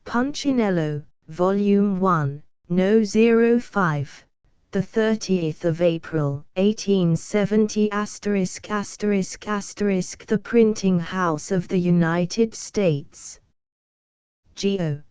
Punchinello, Volume 1, No. 05. The 30th of April, 1870 *******. The Printing House of the United States. Geo.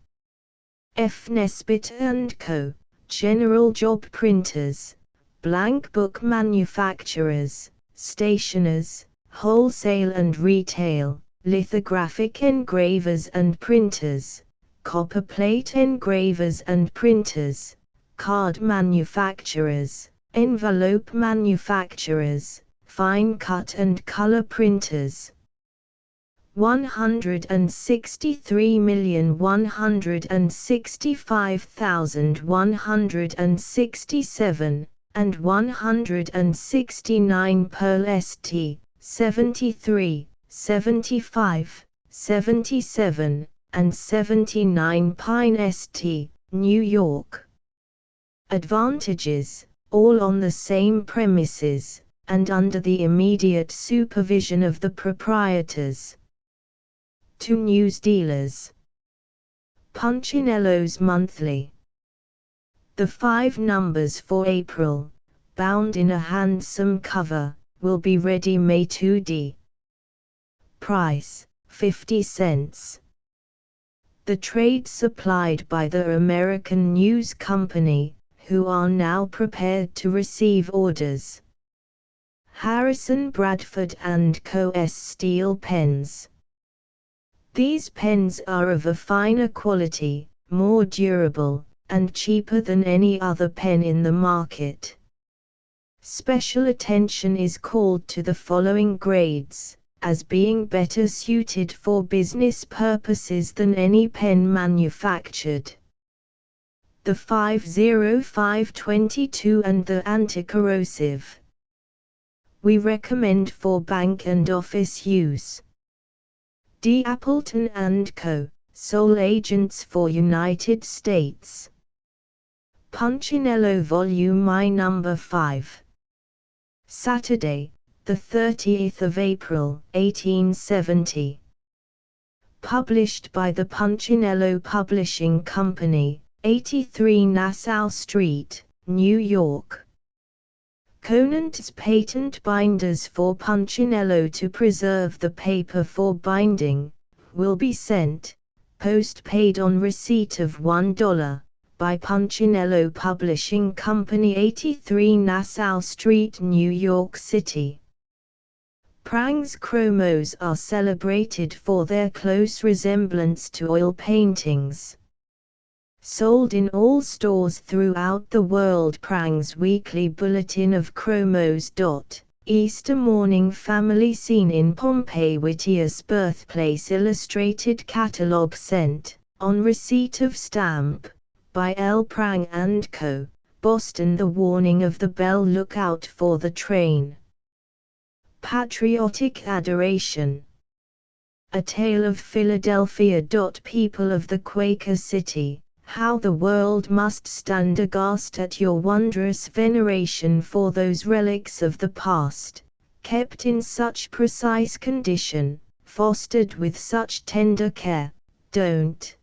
F. Nesbitt & Co., General Job Printers, Blank Book Manufacturers, Stationers, Wholesale and Retail, Lithographic Engravers and Printers, Copperplate Engravers and Printers, Card Manufacturers, Envelope Manufacturers, Fine Cut and Color Printers. 163,165,167, and 169 Pearl St. 73, 75, 77, and 79 Pine St., New York. Advantages, all on the same premises, and under the immediate supervision of the proprietors. To news dealers. Punchinello's Monthly. The 5 numbers for April, bound in a handsome cover, will be ready May 2d. Price, 50 cents. The trade supplied by the American News Company, who are now prepared to receive orders. Harrison Bradford & Co.'s Steel Pens. These pens are of a finer quality, more durable, and cheaper than any other pen in the market. Special attention is called to the following grades, as being better suited for business purposes than any pen manufactured. The 50522 and the anti-corrosive. We recommend for bank and office use. D. Appleton & Co., sole agents for United States. Punchinello Volume I No. 5. Saturday, the 30th of April, 1870. Published by the Punchinello Publishing Company, 83 Nassau Street, New York. Conant's patent binders for Punchinello to preserve the paper for binding, will be sent, post-paid on receipt of $1, by Punchinello Publishing Company 83 Nassau Street, New York City. Prang's chromos are celebrated for their close resemblance to oil paintings. Sold in all stores throughout the world. Prang's weekly bulletin of chromos. Easter morning family scene in Pompey. Whittier's birthplace illustrated catalog sent, on receipt of stamp, by L. Prang & Co., Boston. The warning of the bell. Look out for the train. Patriotic adoration. A Tale of Philadelphia. People of the Quaker City, how the world must stand aghast at your wondrous veneration for those relics of the past, kept in such precise condition, fostered with such tender care. Don't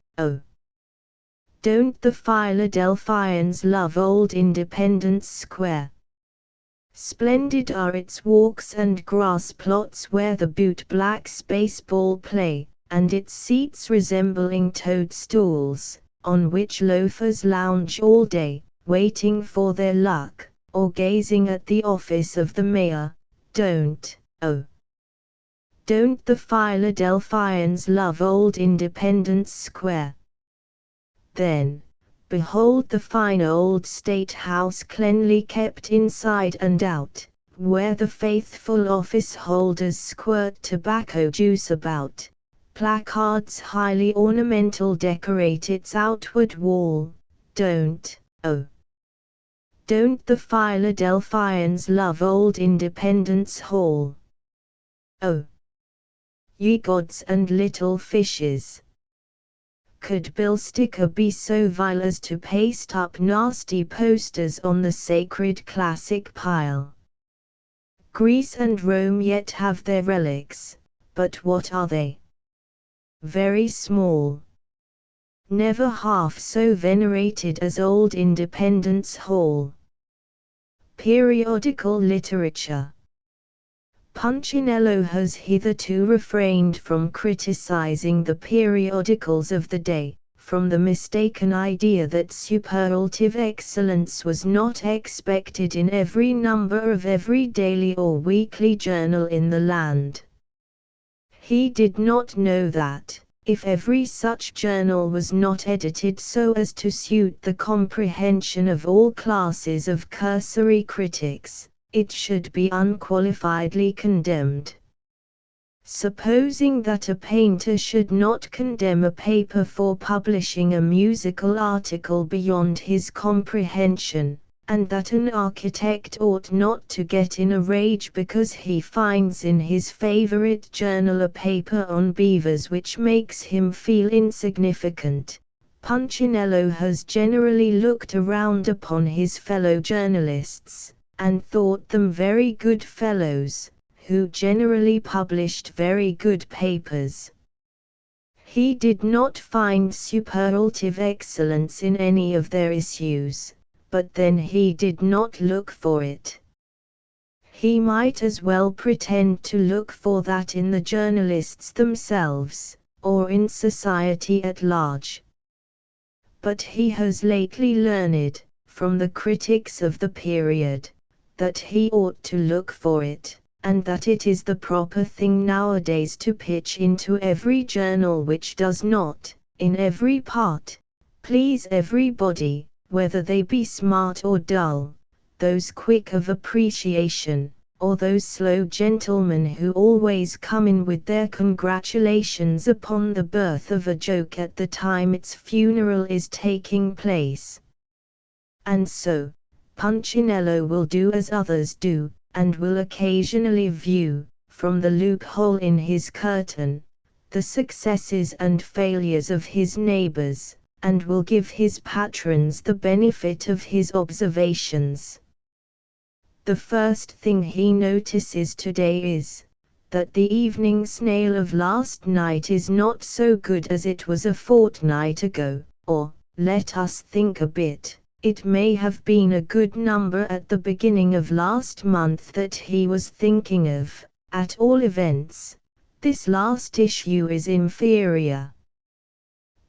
the Philadelphians love old Independence Square? Splendid are its walks and grass plots where the bootblacks baseball play, and its seats resembling toadstools, on which loafers lounge all day, waiting for their luck, or gazing at the office of the mayor. Don't the Philadelphians love old Independence Square? Then, behold the fine old State House cleanly kept inside and out, where the faithful office holders squirt tobacco juice about. Placards highly ornamental decorate its outward wall. Don't the Philadelphians love old Independence Hall? Oh, ye gods and little fishes! Could Bill Sticker be so vile as to paste up nasty posters on the sacred classic pile? Greece and Rome yet have their relics, but what are they? Very small. never half so venerated as old Independence Hall. Periodical literature. Punchinello has hitherto refrained from criticizing the periodicals of the day, from the mistaken idea that superlative excellence was not expected in every number of every daily or weekly journal in the land. He did not know that, if every such journal was not edited so as to suit the comprehension of all classes of cursory critics, it should be unqualifiedly condemned. Supposing that a painter should not condemn a paper for publishing a musical article beyond his comprehension, and that an architect ought not to get in a rage because he finds in his favorite journal a paper on beavers which makes him feel insignificant, Punchinello has generally looked around upon his fellow journalists, and thought them very good fellows, who generally published very good papers. He did not find superlative excellence in any of their issues, but then he did not look for it. He might as well pretend to look for that in the journalists themselves, or in society at large. But he has lately learned, from the critics of the period, that he ought to look for it, and that it is the proper thing nowadays to pitch into every journal which does not, in every part, please everybody, whether they be smart or dull, those quick of appreciation, or those slow gentlemen who always come in with their congratulations upon the birth of a joke at the time its funeral is taking place. And so, Punchinello will do as others do, and will occasionally view, from the loophole in his curtain, the successes and failures of his neighbors, and will give his patrons the benefit of his observations. The first thing he notices today is, that the evening snail of last night is not so good as it was a fortnight ago, or, let us think a bit. It may have been a good number at the beginning of last month that he was thinking of. At all events, this last issue is inferior.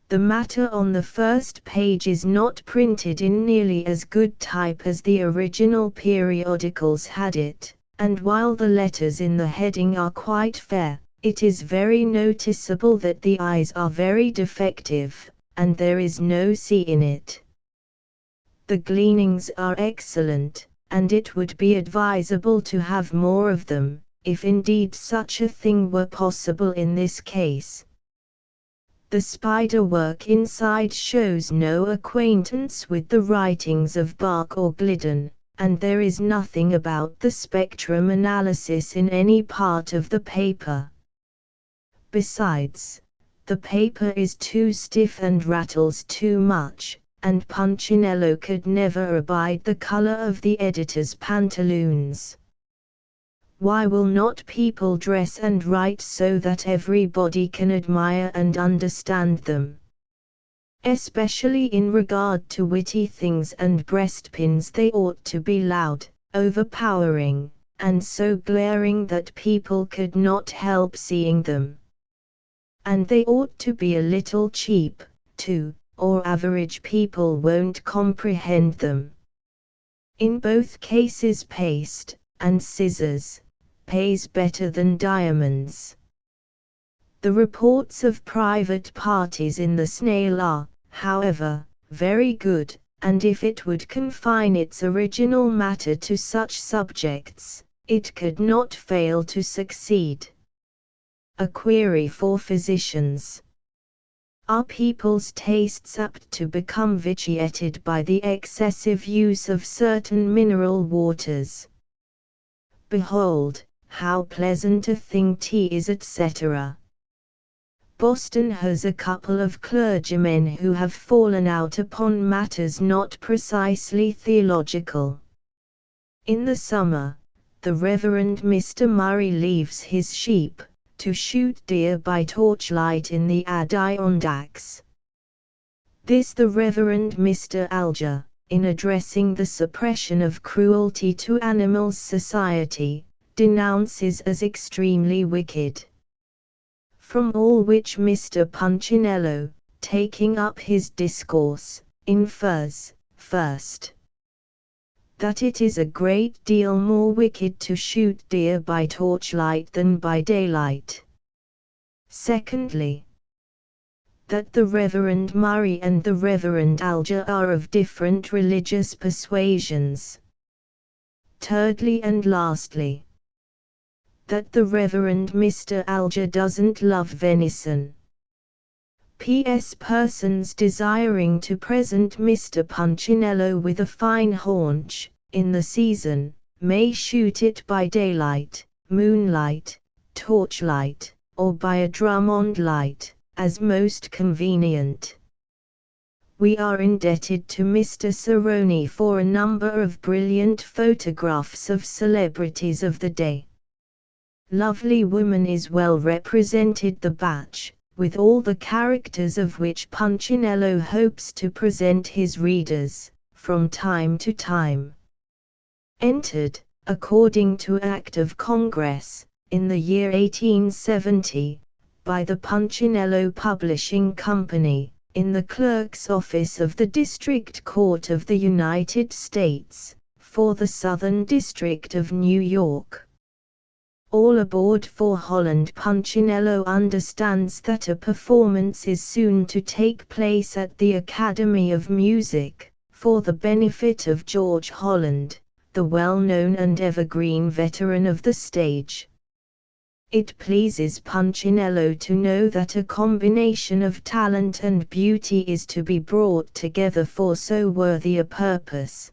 The matter on the first page is not printed in nearly as good type as the original periodicals had it, and while the letters in the heading are quite fair, it is very noticeable that the eyes are very defective, and there is no C in it. The gleanings are excellent, and it would be advisable to have more of them, if indeed such a thing were possible in this case. The spider work inside shows no acquaintance with the writings of Bach or Gliddon, and there is nothing about the spectrum analysis in any part of the paper. Besides, the paper is too stiff and rattles too much, and Punchinello could never abide the color of the editor's pantaloons. Why will not people dress and write so that everybody can admire and understand them? Especially in regard to witty things and breastpins, they ought to be loud, overpowering, and so glaring that people could not help seeing them. And they ought to be a little cheap, too, or average people won't comprehend them. In both cases paste, and scissors, pays better than diamonds. The reports of private parties in the Snail are, however, very good, and if it would confine its original matter to such subjects, it could not fail to succeed. A query for physicians. Are people's tastes apt to become vitiated by the excessive use of certain mineral waters? Behold, how pleasant a thing tea is, etc. Boston has a couple of clergymen who have fallen out upon matters not precisely theological. In the summer, the Reverend Mr. Murray leaves his sheep, to shoot deer by torchlight in the Adirondacks. This the Reverend Mr. Alger, in addressing the suppression of cruelty to animals society, denounces as extremely wicked. From all which Mr. Punchinello, taking up his discourse, infers, first, that it is a great deal more wicked to shoot deer by torchlight than by daylight. Secondly, that the Reverend Murray and the Reverend Alger are of different religious persuasions. Thirdly and lastly, that the Reverend Mr. Alger doesn't love venison. P.S. Persons desiring to present Mr. Punchinello with a fine haunch, in the season, may shoot it by daylight, moonlight, torchlight, or by a Drummond light, as most convenient. We are indebted to Mr. Cerrone for a number of brilliant photographs of celebrities of the day. Lovely woman is well represented the batch, with all the characters of which Punchinello hopes to present his readers, from time to time. Entered, according to Act of Congress, in the year 1870, by the Punchinello Publishing Company, in the Clerk's Office of the District Court of the United States, for the Southern District of New York. All aboard for Holland. Punchinello understands that a performance is soon to take place at the Academy of Music, for the benefit of George Holland, the well-known and evergreen veteran of the stage. It pleases Punchinello to know that a combination of talent and beauty is to be brought together for so worthy a purpose.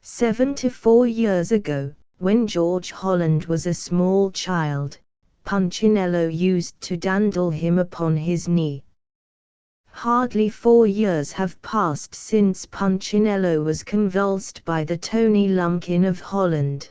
74 years ago, when George Holland was a small child, Punchinello used to dandle him upon his knee. Hardly 4 years have passed since Punchinello was convulsed by the Tony Lumpkin of Holland.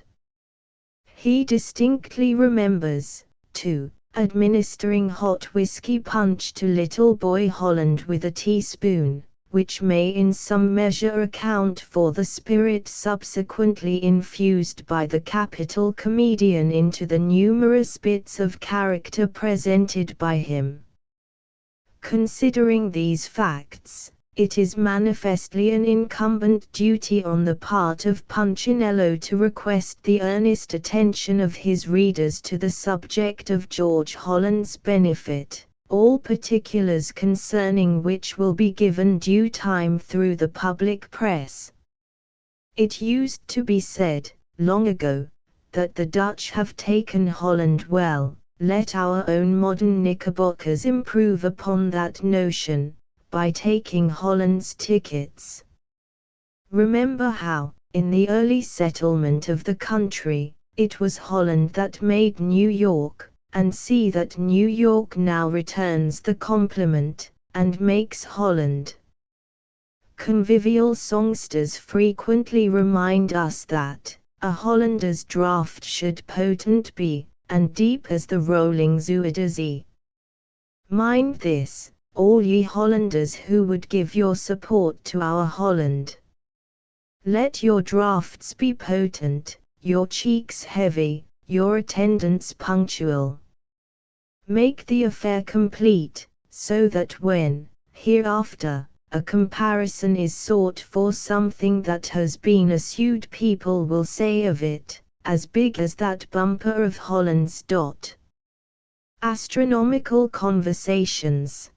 He distinctly remembers, too, administering hot whiskey punch to little boy Holland with a teaspoon, which may in some measure account for the spirit subsequently infused by the capital comedian into the numerous bits of character presented by him. Considering these facts, it is manifestly an incumbent duty on the part of Punchinello to request the earnest attention of his readers to the subject of George Holland's benefit, all particulars concerning which will be given due time through the public press. It used to be said, long ago, that the Dutch have taken Holland well. Let our own modern Knickerbockers improve upon that notion, by taking Holland's tickets. Remember how, in the early settlement of the country, it was Holland that made New York, and see that New York now returns the compliment, and makes Holland. Convivial songsters frequently remind us that, a Hollander's draught should potent be, and deep as the rolling Zuiderzee. Mind this, all ye Hollanders who would give your support to our Holland. Let your draughts be potent, your cheeks heavy, your attendance punctual. Make the affair complete, so that when, hereafter, a comparison is sought for something that has been assumed, people will say of it, as big as that bumper of Holland's dot. Astronomical Conversations.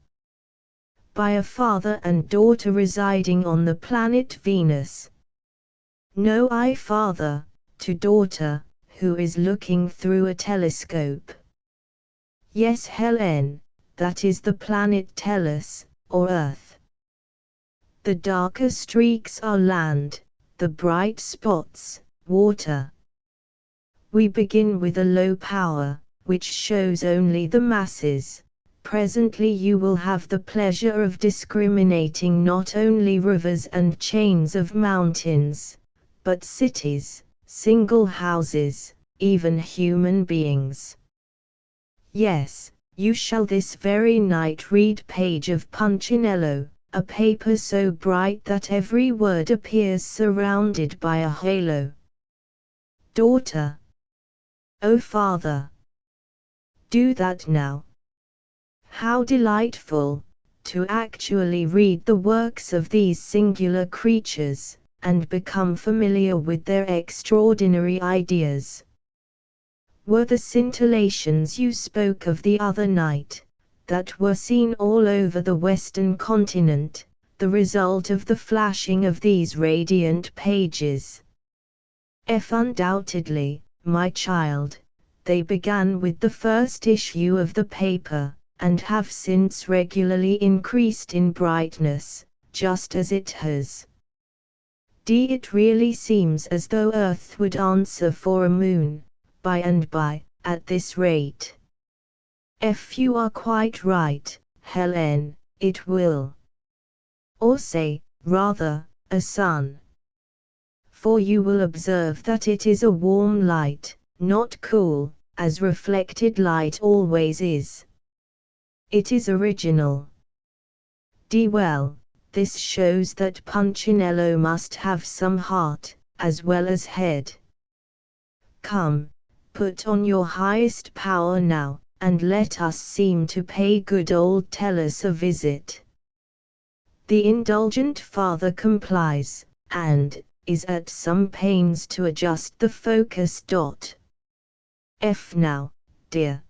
By a father and daughter residing on the planet Venus. Know I father, to daughter, who is looking through a telescope. Yes, Helen, that is the planet Tellus, or Earth. The darker streaks are land, the bright spots, water. We begin with a low power, which shows only the masses. Presently you will have the pleasure of discriminating not only rivers and chains of mountains, but cities, single houses, even human beings. Yes, you shall this very night read page of Punchinello, a paper so bright that every word appears surrounded by a halo. Daughter. Oh father. Do that now. How delightful, to actually read the works of these singular creatures, and become familiar with their extraordinary ideas. Were the scintillations you spoke of the other night, that were seen all over the western continent, the result of the flashing of these radiant pages? Undoubtedly, my child, they began with the first issue of the paper, and have since regularly increased in brightness, just as it has. It really seems as though Earth would answer for a moon, by and by, at this rate. You are quite right, Helen, it will. Or say, rather, a sun. For you will observe that it is a warm light, not cool, as reflected light always is. It is original. Well, this shows that Punchinello must have some heart, as well as head. Come, put on your highest power now, and let us seem to pay good old Tellus a visit. The indulgent father complies, and is at some pains to adjust the focus. Now, dear.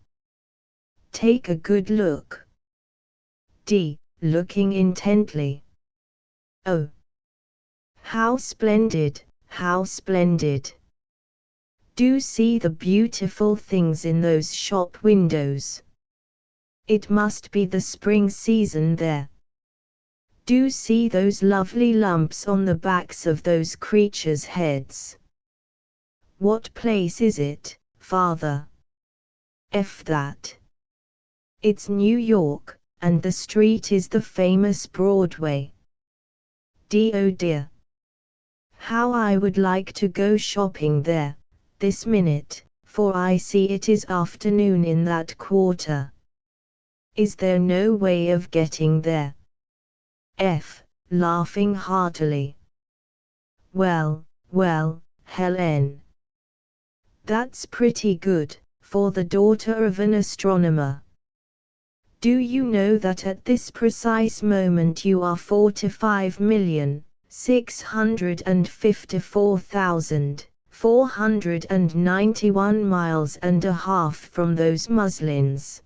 Take a good look. Looking intently. Oh! How splendid, how splendid! Do see the beautiful things in those shop windows. It must be the spring season there. Do see those lovely lumps on the backs of those creatures' heads. What place is it, father? That. It's New York, and the street is the famous Broadway. Oh dear. How I would like to go shopping there, this minute, for I see it is afternoon in that quarter. Is there no way of getting there? Laughing heartily. Well, Helen. That's pretty good, for the daughter of an astronomer. Do you know that at this precise moment you are 45,654,491 miles and a half from those muslins?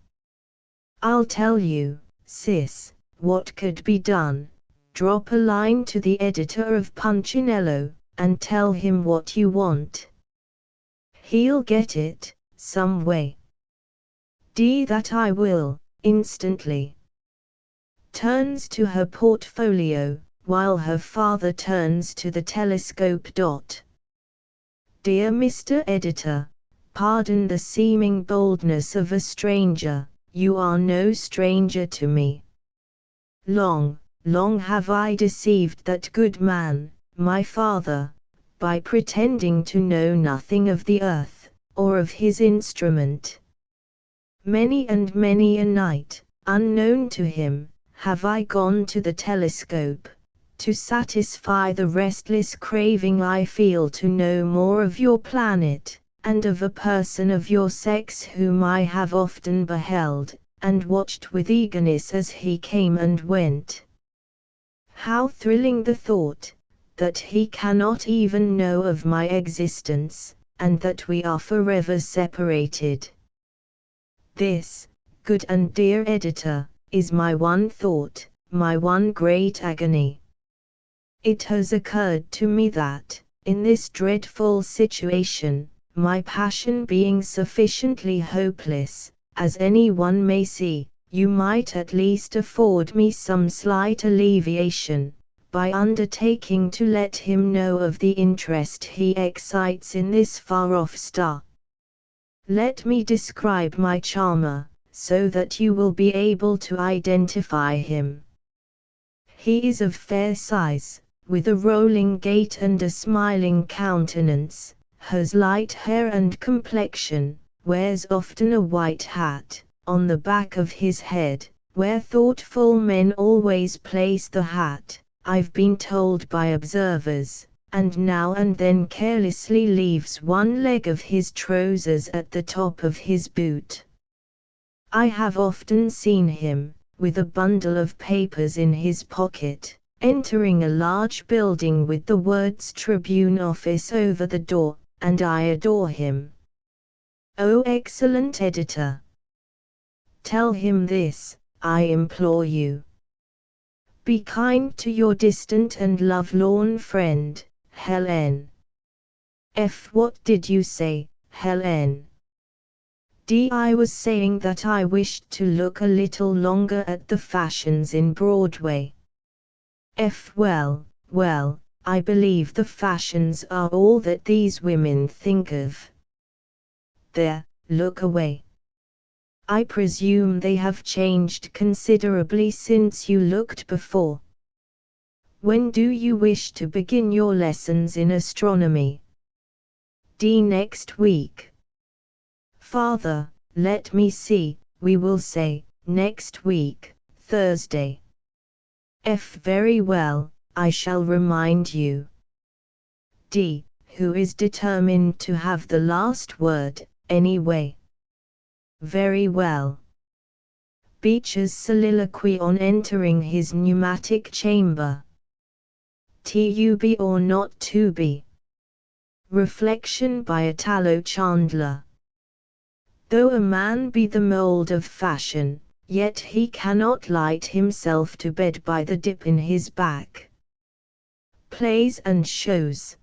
I'll tell you, sis, what could be done. Drop a line to the editor of Punchinello, and tell him what you want. He'll get it, some way. That I will, instantly. Turns to her portfolio, while her father turns to the telescope. Dear Mr. Editor, pardon the seeming boldness of a stranger, you are no stranger to me. Long have I deceived that good man, my father, by pretending to know nothing of the earth, or of his instrument. Many and many a night, unknown to him, have I gone to the telescope, to satisfy the restless craving I feel to know more of your planet, and of a person of your sex whom I have often beheld, and watched with eagerness as he came and went. How thrilling the thought, that he cannot even know of my existence, and that we are forever separated. This, good and dear editor, is my one thought, my one great agony. It has occurred to me that, in this dreadful situation, my passion being sufficiently hopeless, as anyone may see, you might at least afford me some slight alleviation, by undertaking to let him know of the interest he excites in this far-off star. Let me describe my charmer, so that you will be able to identify him. He is of fair size, with a rolling gait and a smiling countenance, has light hair and complexion, wears often a white hat, on the back of his head, where thoughtful men always place the hat, I've been told by observers, and now and then carelessly leaves one leg of his trousers at the top of his boot. I have often seen him, with a bundle of papers in his pocket, entering a large building with the words Tribune Office over the door, and I adore him. Oh, excellent editor! Tell him this, I implore you. Be kind to your distant and lovelorn friend, Helen. F. What did you say, Helen? D. I was saying that I wished to look a little longer at the fashions in Broadway. F. Well, I believe the fashions are all that these women think of. There, look away. I presume they have changed considerably since you looked before. When do you wish to begin your lessons in astronomy? D. Next week. Father, let me see, we will say, next week, Thursday. F. Very well, I shall remind you. D. Who is determined to have the last word, anyway? Very well. Beecher's soliloquy on entering his pneumatic chamber. To be or not to be. Reflection by Italo Chandler. Though a man be the mould of fashion, yet he cannot light himself to bed by the dip in his back. Plays and shows.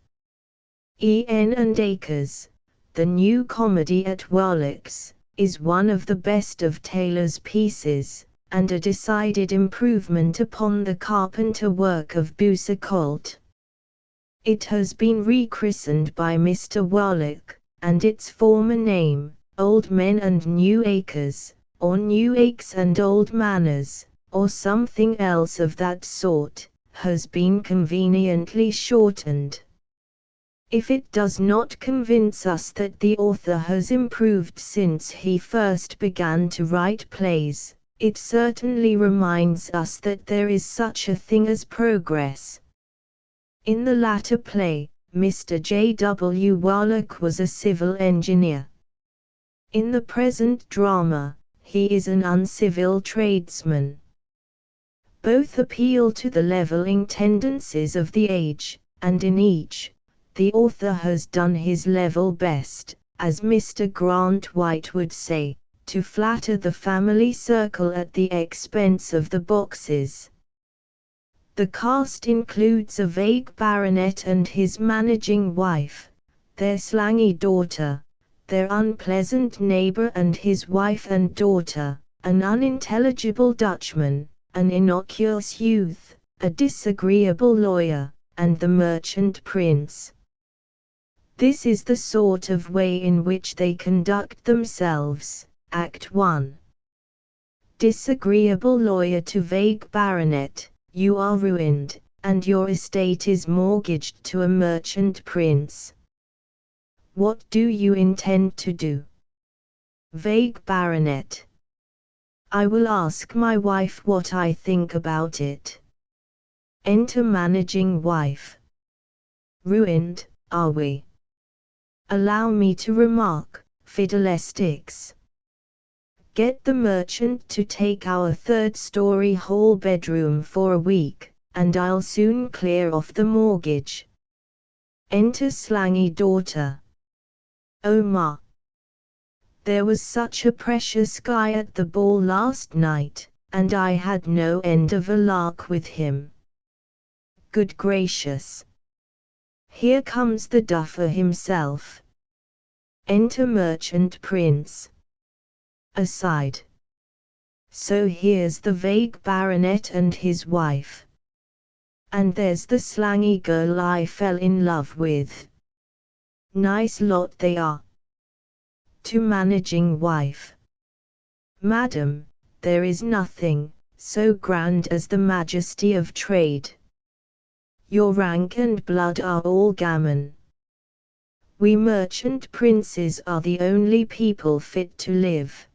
E.N. and Acres, the new comedy at Warlick's, is one of the best of Taylor's pieces, and a decided improvement upon the carpenter work of Boucicault. It has been rechristened by Mr. Warlick, and its former name, Old Men and New Acres, or New Aches and Old Manners, or something else of that sort, has been conveniently shortened. If it does not convince us that the author has improved since he first began to write plays, it certainly reminds us that there is such a thing as progress. In the latter play, Mr. J. W. Warlick was a civil engineer. In the present drama, he is an uncivil tradesman. Both appeal to the leveling tendencies of the age, and in each, the author has done his level best, as Mr. Grant White would say, to flatter the family circle at the expense of the boxes. The cast includes a vague baronet and his managing wife, their slangy daughter, their unpleasant neighbor and his wife and daughter, an unintelligible Dutchman, an innocuous youth, a disagreeable lawyer, and the merchant prince. This is the sort of way in which they conduct themselves. Act 1. Disagreeable lawyer to vague baronet, you are ruined, and your estate is mortgaged to a merchant prince. What do you intend to do? Vague baronet. I will ask my wife what I think about it. Enter managing wife. Ruined, are we? Allow me to remark, fiddlesticks. Get the merchant to take our third-story hall bedroom for a week, and I'll soon clear off the mortgage. Enter slangy daughter. Oh ma! There was such a precious guy at the ball last night, and I had no end of a lark with him. Good gracious! Here comes the duffer himself. Enter merchant prince. Aside. So here's the vague baronet and his wife. And there's the slangy girl I fell in love with. Nice lot they are. To managing wife. Madam, there is nothing so grand as the majesty of trade. Your rank and blood are all gammon. We merchant princes are the only people fit to live.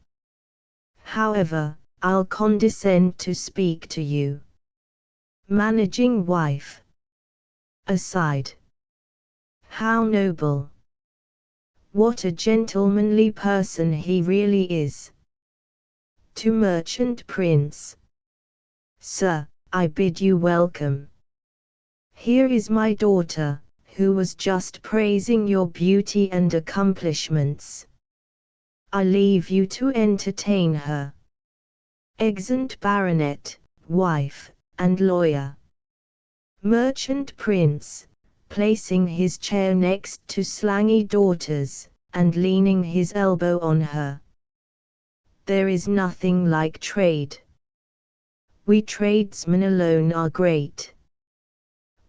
However, I'll condescend to speak to you. Managing wife. Aside. How noble. What a gentlemanly person he really is. To merchant prince. Sir, I bid you welcome. Here is my daughter, who was just praising your beauty and accomplishments. I leave you to entertain her. Exeunt baronet, wife, and lawyer. Merchant prince, placing his chair next to slangy daughters, and leaning his elbow on her. There is nothing like trade. We tradesmen alone are great.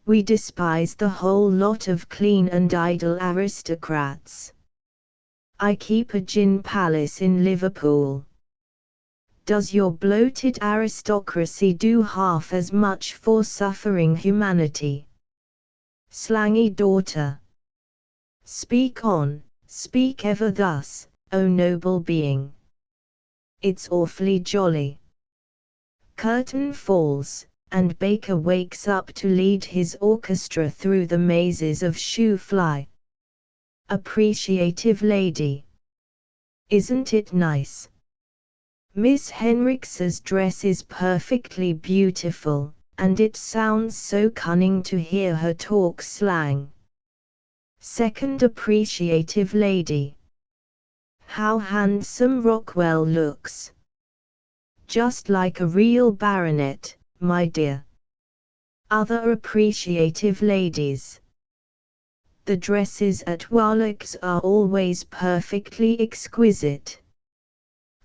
We despise the whole lot of clean and idle aristocrats. I keep a gin palace in Liverpool. Does your bloated aristocracy do half as much for suffering humanity? Slangy daughter. Speak on, speak ever thus, O noble being. It's awfully jolly. Curtain falls, and Baker wakes up to lead his orchestra through the mazes of Shoe-Fly. Appreciative lady. Isn't it nice? Miss Henrikse's dress is perfectly beautiful, and it sounds so cunning to hear her talk slang. Second appreciative lady. How handsome Rockwell looks. Just like a real baronet, my dear. Other appreciative ladies. The dresses at Warlock's are always perfectly exquisite.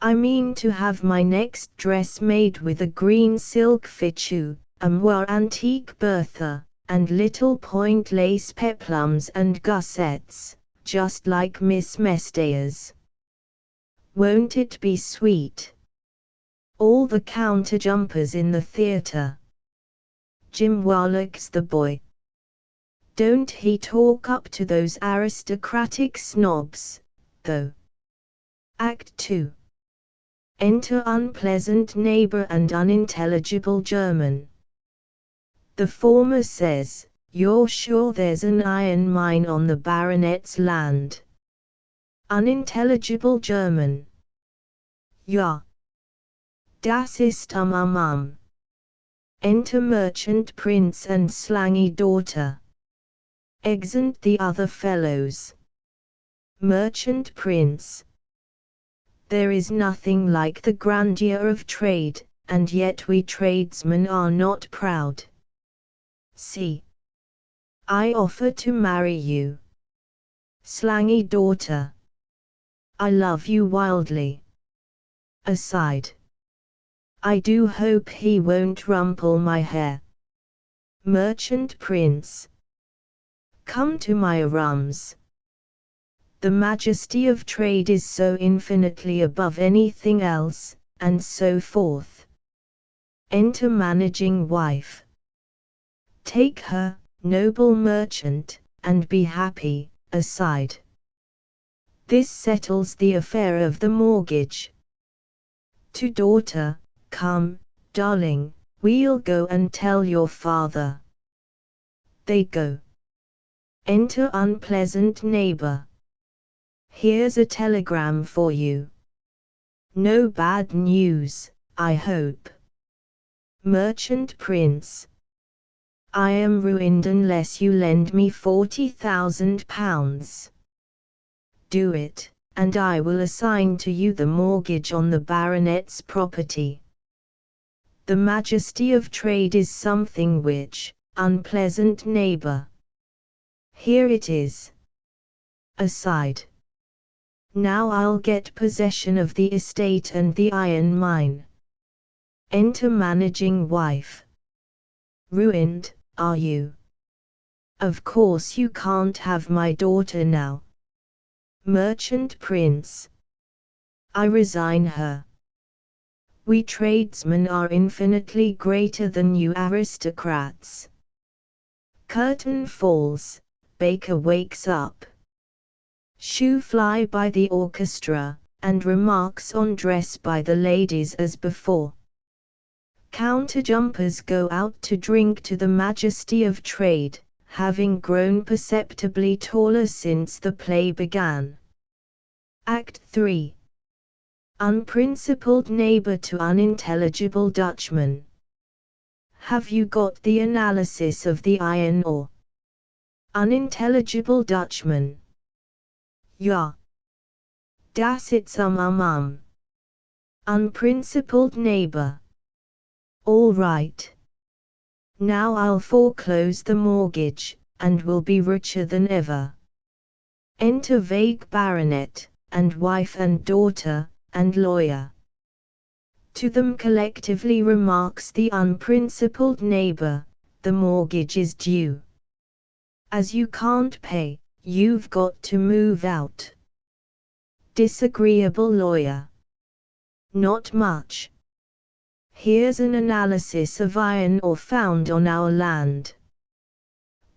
I mean to have my next dress made with a green silk fichu, a moire antique Bertha, and little point lace peplums and gussets, just like Miss Mestayer's. Won't it be sweet? All the counter-jumpers in the theatre. Jim Warlock's the boy. Don't he talk up to those aristocratic snobs, though? Act 2. Enter unpleasant neighbor and unintelligible German. The former says, "You're sure there's an iron mine on the baronet's land?" Unintelligible German. Ja. Das ist am. Enter merchant prince and slangy daughter. Exeunt the other fellows. Merchant prince. There is nothing like the grandeur of trade, and yet we tradesmen are not proud. See. I offer to marry you. Slangy daughter. I love you wildly. Aside. I do hope he won't rumple my hair. Merchant prince. Come to my rooms. The majesty of trade is so infinitely above anything else, and so forth. Enter managing wife. Take her, noble merchant, and be happy, aside. This settles the affair of the mortgage. To daughter, come, darling, we'll go and tell your father. They go. Enter unpleasant neighbor. Here's a telegram for you. No bad news, I hope. Merchant prince. I am ruined unless you lend me £40,000. Do it, and I will assign to you the mortgage on the baronet's property. The majesty of trade is something which, unpleasant neighbor. Here it is. Aside. Now I'll get possession of the estate and the iron mine. Enter managing wife. Ruined, are you? Of course you can't have my daughter now. Merchant prince. I resign her. We tradesmen are infinitely greater than you aristocrats. Curtain falls, Baker wakes up. Shoe-Fly by the orchestra, and remarks on dress by the ladies as before. Counterjumpers go out to drink to the majesty of trade, having grown perceptibly taller since the play began. Act 3. Unprincipled neighbor to unintelligible Dutchman. Have you got the analysis of the iron ore? Unintelligible Dutchman. Ja. Das ist Unprincipled neighbor. All right. Now I'll foreclose the mortgage, and will be richer than ever. Enter vague baronet, and wife and daughter, and lawyer. To them collectively remarks the unprincipled neighbor, the mortgage is due. As you can't pay, you've got to move out. Disagreeable lawyer. Not much. Here's an analysis of iron ore found on our land.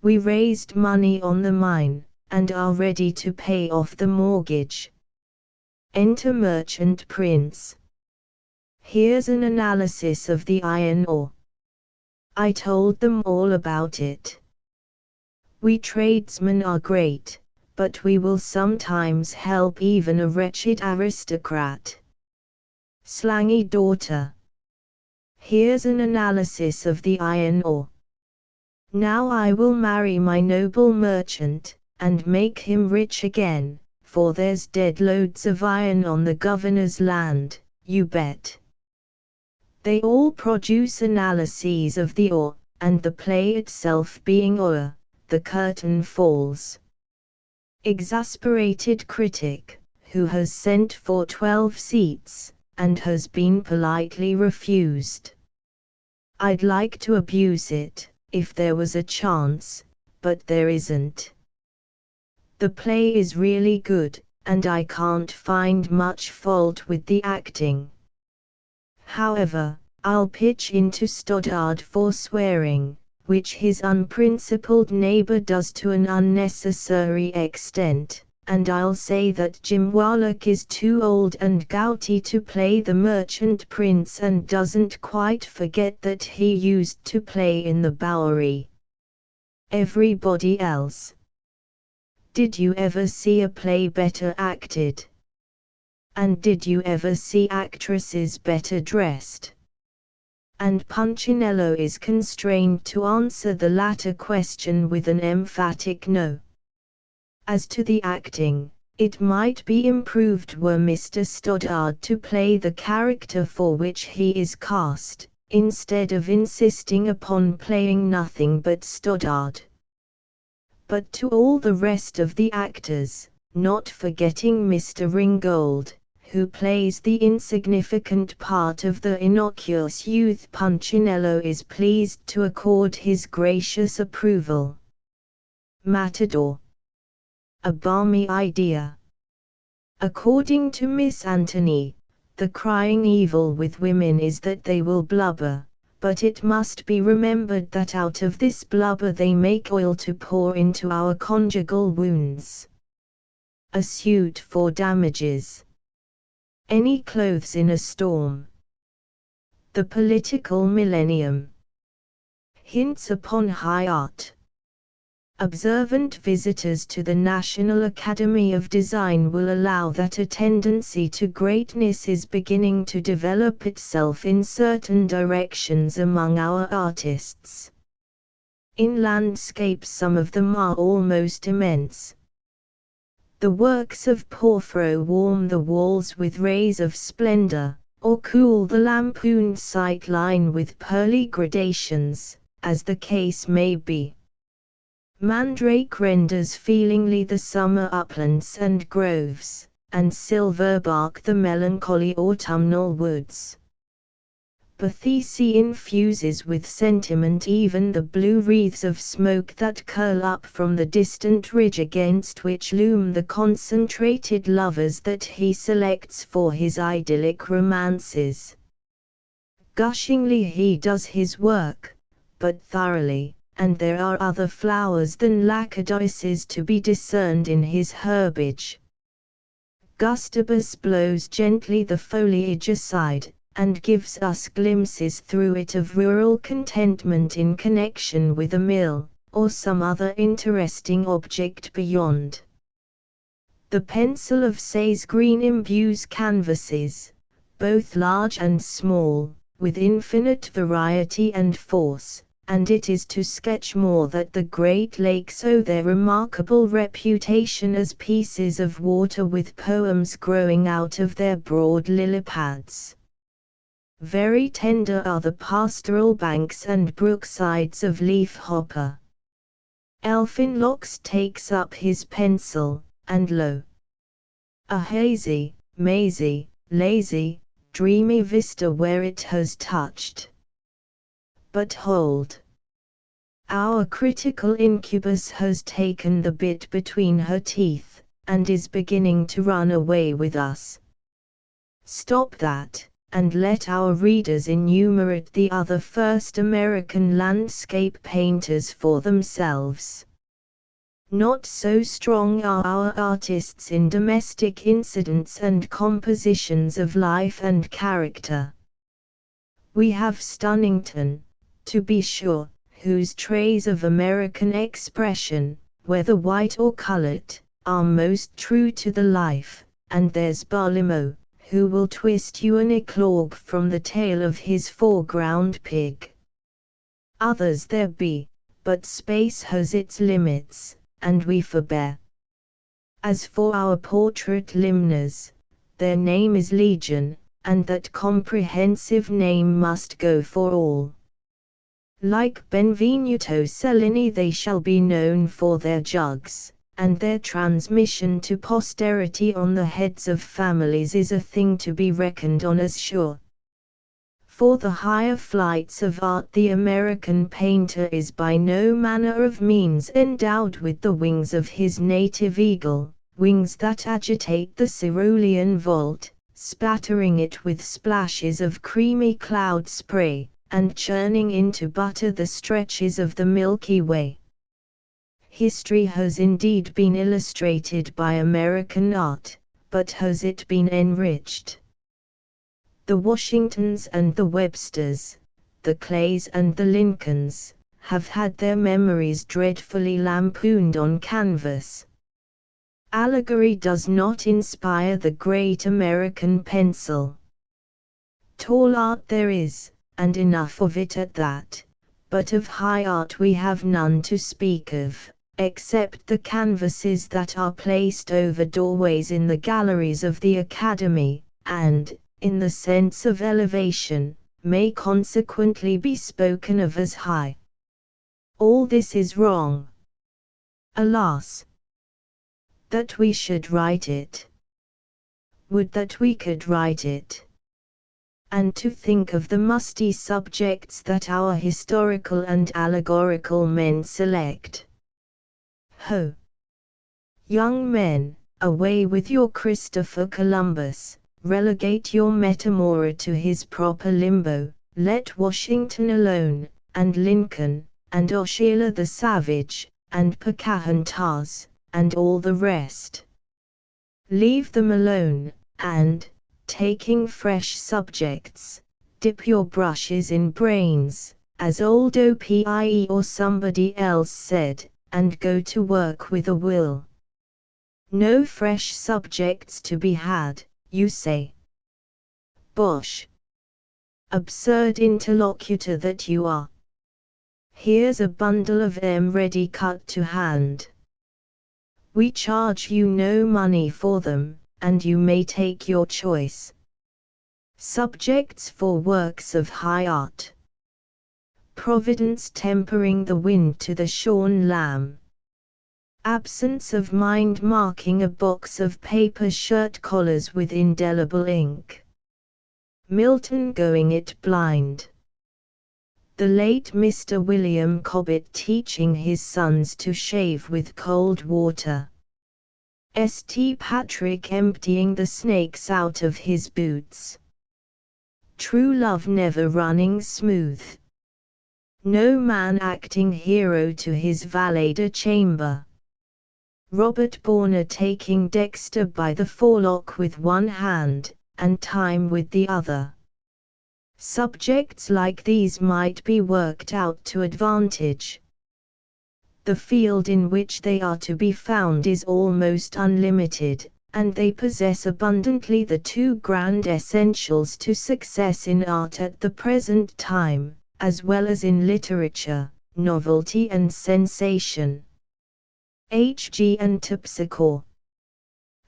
We raised money on the mine, and are ready to pay off the mortgage. Enter merchant prince. Here's an analysis of the iron ore. I told them all about it. We tradesmen are great, but we will sometimes help even a wretched aristocrat. Slangy daughter. Here's an analysis of the iron ore. Now I will marry my noble merchant, and make him rich again, for there's dead loads of iron on the governor's land, you bet. They all produce analyses of the ore, and the play itself being o'er, the curtain falls. Exasperated critic, who has sent for 12 seats, and has been politely refused. I'd like to abuse it, if there was a chance, but there isn't. The play is really good, and I can't find much fault with the acting. However, I'll pitch into Stoddard for swearing, which his unprincipled neighbor does to an unnecessary extent, and I'll say that Jim Warlock is too old and gouty to play the merchant prince and doesn't quite forget that he used to play in the Bowery. Everybody else. Did you ever see a play better acted? And did you ever see actresses better dressed? And Punchinello is constrained to answer the latter question with an emphatic no. As to the acting, it might be improved were Mr. Stoddard to play the character for which he is cast, instead of insisting upon playing nothing but Stoddard. But to all the rest of the actors, not forgetting Mr. Ringgold, who plays the insignificant part of the innocuous youth Punchinello, is pleased to accord his gracious approval. Matador. A balmy idea. According to Miss Anthony, the crying evil with women is that they will blubber, but it must be remembered that out of this blubber they make oil to pour into our conjugal wounds. A suit for damages. Any clothes in a storm. The political millennium. Hints upon high art. Observant visitors to the National Academy of Design will allow that a tendency to greatness is beginning to develop itself in certain directions among our artists. In landscape some of them are almost immense. The works of Porphyro warm the walls with rays of splendor, or cool the lampooned sight line with pearly gradations, as the case may be. Mandrake renders feelingly the summer uplands and groves, and silverbark the melancholy autumnal woods. Pathisi infuses with sentiment even the blue wreaths of smoke that curl up from the distant ridge against which loom the concentrated lovers that he selects for his idyllic romances. Gushingly he does his work, but thoroughly, and there are other flowers than lackadises to be discerned in his herbage. Gustavus blows gently the foliage aside, and gives us glimpses through it of rural contentment in connection with a mill, or some other interesting object beyond. The pencil of Say's Green imbues canvases, both large and small, with infinite variety and force, and it is to sketch more that the Great Lakes owe their remarkable reputation as pieces of water with poems growing out of their broad lily pads. Very tender are the pastoral banks and brooksides of Leaf Hopper. Elfinlocks takes up his pencil, and lo! A hazy, mazy, lazy, dreamy vista where it has touched. But hold! Our critical incubus has taken the bit between her teeth, and is beginning to run away with us. Stop that, and let our readers enumerate the other first American landscape painters for themselves. Not so strong are our artists in domestic incidents and compositions of life and character. We have Stunnington, to be sure, whose traits of American expression, whether white or colored, are most true to the life, and there's Barlimau, who will twist you an eclogue from the tail of his foreground pig. Others there be, but space has its limits, and we forbear. As for our portrait limners, their name is Legion, and that comprehensive name must go for all. Like Benvenuto Cellini, they shall be known for their jugs, and their transmission to posterity on the heads of families is a thing to be reckoned on as sure. For the higher flights of art the American painter is by no manner of means endowed with the wings of his native eagle, wings that agitate the cerulean vault, spattering it with splashes of creamy cloud spray, and churning into butter the stretches of the Milky Way. History has indeed been illustrated by American art, but has it been enriched? The Washingtons and the Websters, the Clays and the Lincolns, have had their memories dreadfully lampooned on canvas. Allegory does not inspire the great American pencil. Tall art there is, and enough of it at that, but of high art we have none to speak of, except the canvases that are placed over doorways in the galleries of the Academy, and, in the sense of elevation, may consequently be spoken of as high. All this is wrong. Alas! That we should write it. Would that we could write it. And to think of the musty subjects that our historical and allegorical men select. Ho! Young men, away with your Christopher Columbus. Relegate your Metamora to his proper limbo, let Washington alone, and Lincoln, and Osceola the Savage, and Pocahontas, and all the rest. Leave them alone, and, taking fresh subjects, dip your brushes in brains, as old Opie or somebody else said, and go to work with a will. No fresh subjects to be had, you say. Bosh! Absurd interlocutor that you are. Here's a bundle of them ready cut to hand. We charge you no money for them, and you may take your choice. Subjects for works of high art. Providence tempering the wind to the shorn lamb. Absence of mind marking a box of paper shirt collars with indelible ink. Milton going it blind. The late Mr. William Cobbett teaching his sons to shave with cold water. St. Patrick emptying the snakes out of his boots. True love never running smooth. No man acting hero to his valet de chamber. Robert Borner taking Dexter by the forelock with one hand, and Time with the other. Subjects like these might be worked out to advantage. The field in which they are to be found is almost unlimited, and they possess abundantly the two grand essentials to success in art at the present time, as well as in literature, novelty and sensation. H.G. and Terpsichore.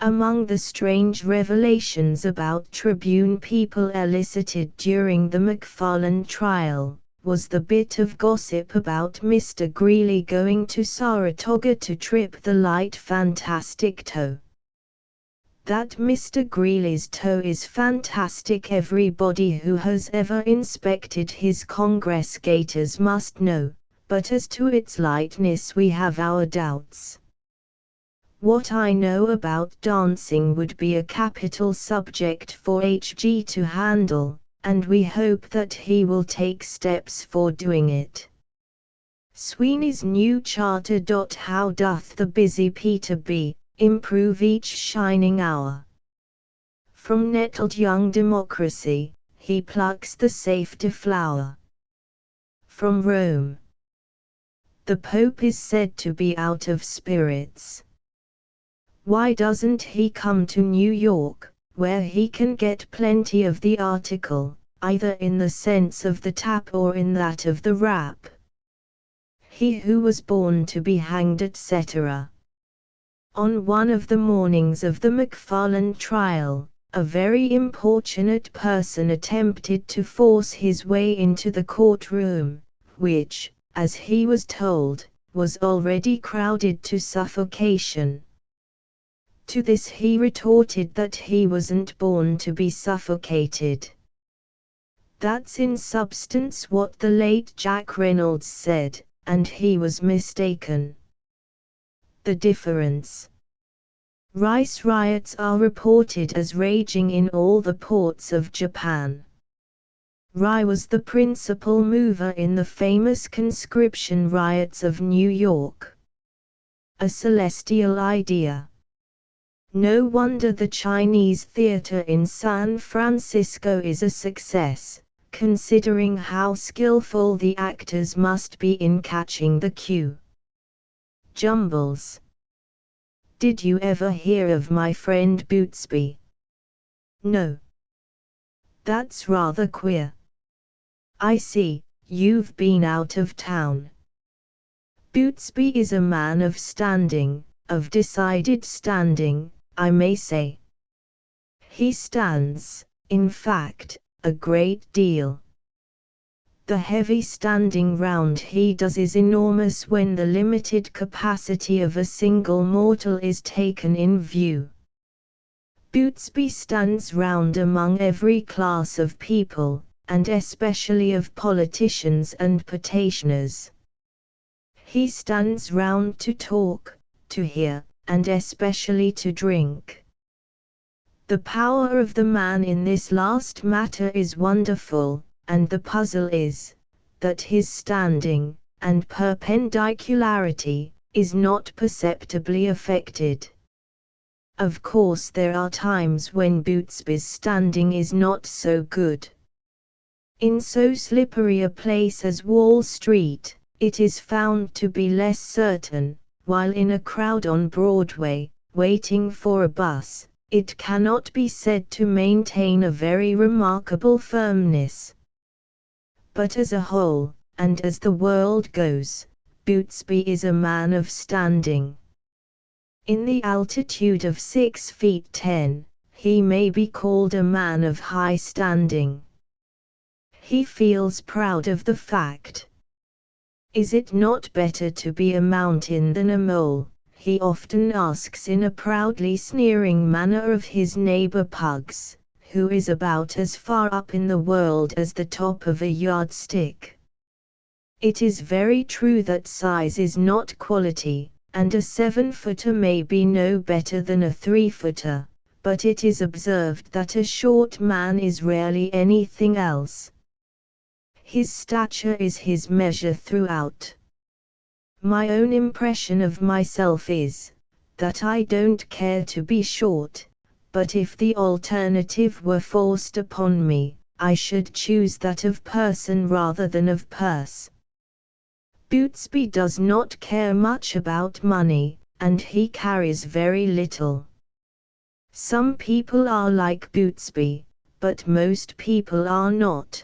Among the strange revelations about Tribune people elicited during the McFarland trial, was the bit of gossip about Mr. Greeley going to Saratoga to trip the light fantastic toe. That Mr. Greeley's toe is fantastic everybody who has ever inspected his Congress gaiters must know, but as to its lightness we have our doubts. What I know about dancing would be a capital subject for H.G. to handle, and we hope that he will take steps for doing it. Sweeney's new charter. How doth the busy Peter B. improve each shining hour? From nettled young democracy, he plucks the safety flower. From Rome. The Pope is said to be out of spirits. Why doesn't he come to New York, where he can get plenty of the article, either in the sense of the tap or in that of the rap? He who was born to be hanged, etc. On one of the mornings of the McFarland trial, a very importunate person attempted to force his way into the courtroom, which, as he was told, was already crowded to suffocation. To this he retorted that he wasn't born to be suffocated. That's in substance what the late Jack Reynolds said, and he was mistaken. The difference. Rice riots are reported as raging in all the ports of Japan. Rye was the principal mover in the famous conscription riots of New York. A celestial idea. No wonder the Chinese theater in San Francisco is a success, considering how skillful the actors must be in catching the cue. Jumbles. Did you ever hear of my friend Bootsby? No. That's rather queer. I see, you've been out of town. Bootsby is a man of standing, of decided standing, I may say. He stands, in fact, a great deal. The heavy standing round he does is enormous when the limited capacity of a single mortal is taken in view. Bootsby stands round among every class of people, and especially of politicians and petitioners. He stands round to talk, to hear, and especially to drink. The power of the man in this last matter is wonderful, and the puzzle is, that his standing, and perpendicularity, is not perceptibly affected. Of course there are times when Bootsby's standing is not so good. In so slippery a place as Wall Street, it is found to be less certain, while in a crowd on Broadway, waiting for a bus, it cannot be said to maintain a very remarkable firmness. But as a whole, and as the world goes, Bootsby is a man of standing. In the altitude of 6 feet 10, he may be called a man of high standing. He feels proud of the fact. Is it not better to be a mountain than a mole? He often asks in a proudly sneering manner of his neighbor Pugs, who is about as far up in the world as the top of a yardstick. It is very true that size is not quality, and a 7-footer may be no better than a 3-footer, but it is observed that a short man is rarely anything else. His stature is his measure throughout. My own impression of myself is, that I don't care to be short, but if the alternative were forced upon me, I should choose that of person rather than of purse. Bootsby does not care much about money, and he carries very little. Some people are like Bootsby, but most people are not.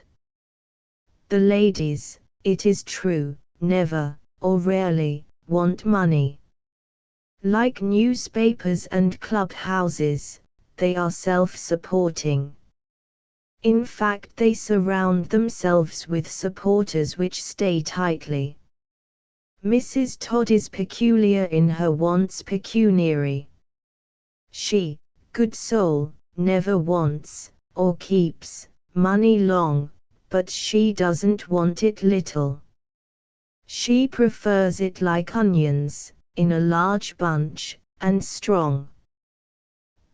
The ladies, it is true, never, or rarely, want money. Like newspapers and clubhouses, they are self-supporting. In fact, they surround themselves with supporters which stay tightly. Mrs. Todd is peculiar in her wants pecuniary. She, good soul, never wants, or keeps, money long, but she doesn't want it little. She prefers it like onions, in a large bunch, and strong.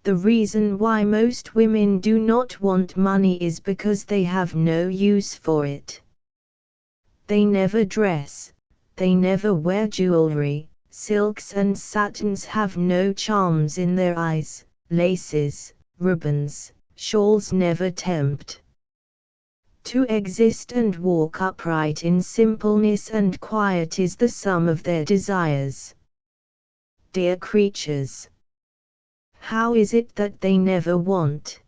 The reason why most women do not want money is because they have no use for it. They never dress, they never wear jewelry, silks and satins have no charms in their eyes, laces, ribbons, shawls never tempt. To exist and walk upright in simpleness and quiet is the sum of their desires. Dear creatures! How is it that they never want?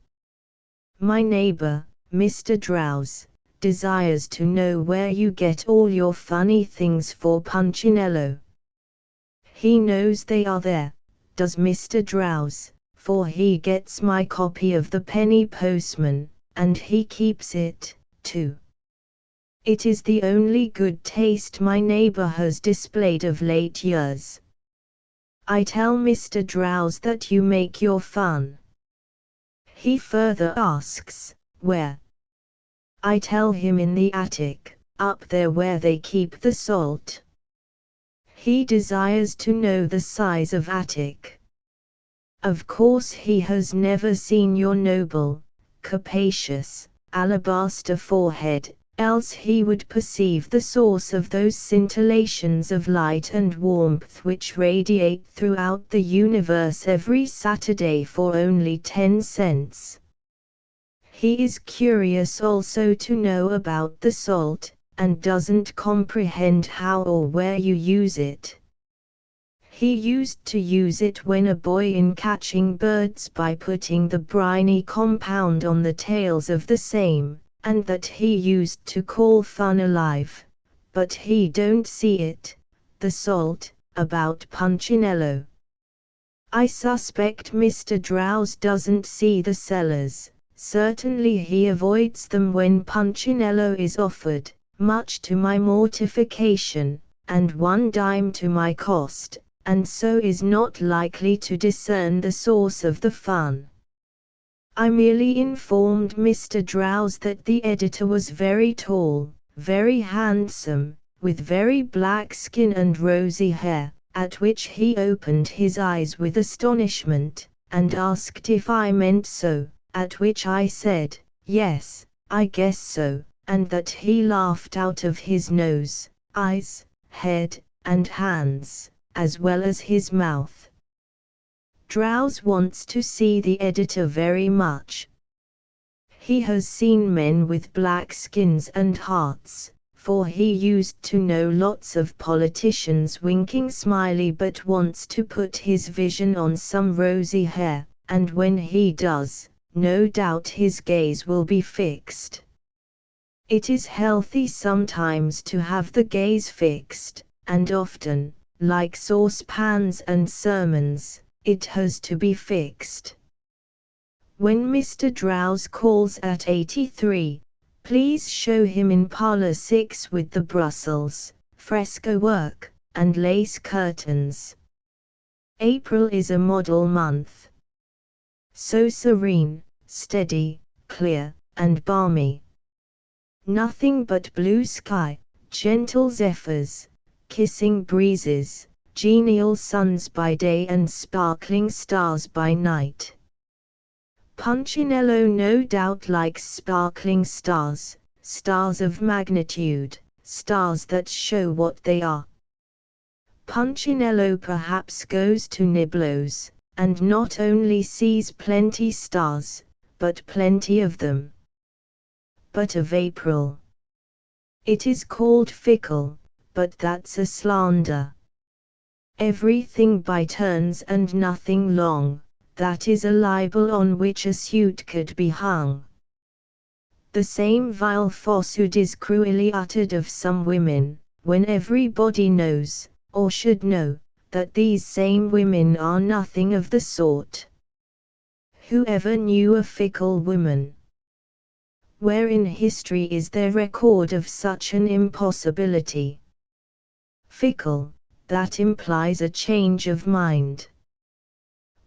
My neighbor, Mr. Drowse, desires to know where you get all your funny things for Punchinello. He knows they are there, does Mr. Drowse, for he gets my copy of the Penny Postman, and he keeps it, too. It is the only good taste my neighbor has displayed of late years. I tell Mr. Drowse that you make your fun. He further asks, where? I tell him in the attic, up there where they keep the salt. He desires to know the size of attic. Of course he has never seen your noble, capacious, alabaster forehead, else he would perceive the source of those scintillations of light and warmth which radiate throughout the universe every Saturday for only 10 cents. He is curious also to know about the salt, and doesn't comprehend how or where you use it. He used to use it when a boy in catching birds by putting the briny compound on the tails of the same, and that he used to call fun alive, but he don't see it, the salt, about Punchinello. I suspect Mr. Drowse doesn't see the sellers, certainly he avoids them when Punchinello is offered, much to my mortification, and 1 dime to my cost, and so is not likely to discern the source of the fun. I merely informed Mr. Drowse that the editor was very tall, very handsome, with very black skin and rosy hair, at which he opened his eyes with astonishment, and asked if I meant so, at which I said, yes, I guess so, and that he laughed out of his nose, eyes, head, and hands, as well as his mouth. Drowse wants to see the editor very much. He has seen men with black skins and hearts, for he used to know lots of politicians winking smiley, but wants to put his vision on some rosy hair, and when he does, no doubt his gaze will be fixed. It is healthy sometimes to have the gaze fixed, and often, like saucepans and sermons, it has to be fixed. When Mr. Drowse calls at 83, please show him in parlor 6 with the Brussels, fresco work, and lace curtains. April is a model month. So serene, steady, clear, and balmy. Nothing but blue sky, gentle zephyrs, kissing breezes, genial suns by day and sparkling stars by night. Punchinello no doubt likes sparkling stars, stars of magnitude, stars that show what they are. Punchinello perhaps goes to Niblo's, and not only sees plenty stars, but plenty of them. But of April. It is called fickle, but that's a slander. Everything by turns and nothing long, that is a libel on which a suit could be hung. The same vile falsehood is cruelly uttered of some women, when everybody knows, or should know, that these same women are nothing of the sort. Who ever knew a fickle woman? Where in history is there record of such an impossibility? Fickle, that implies a change of mind.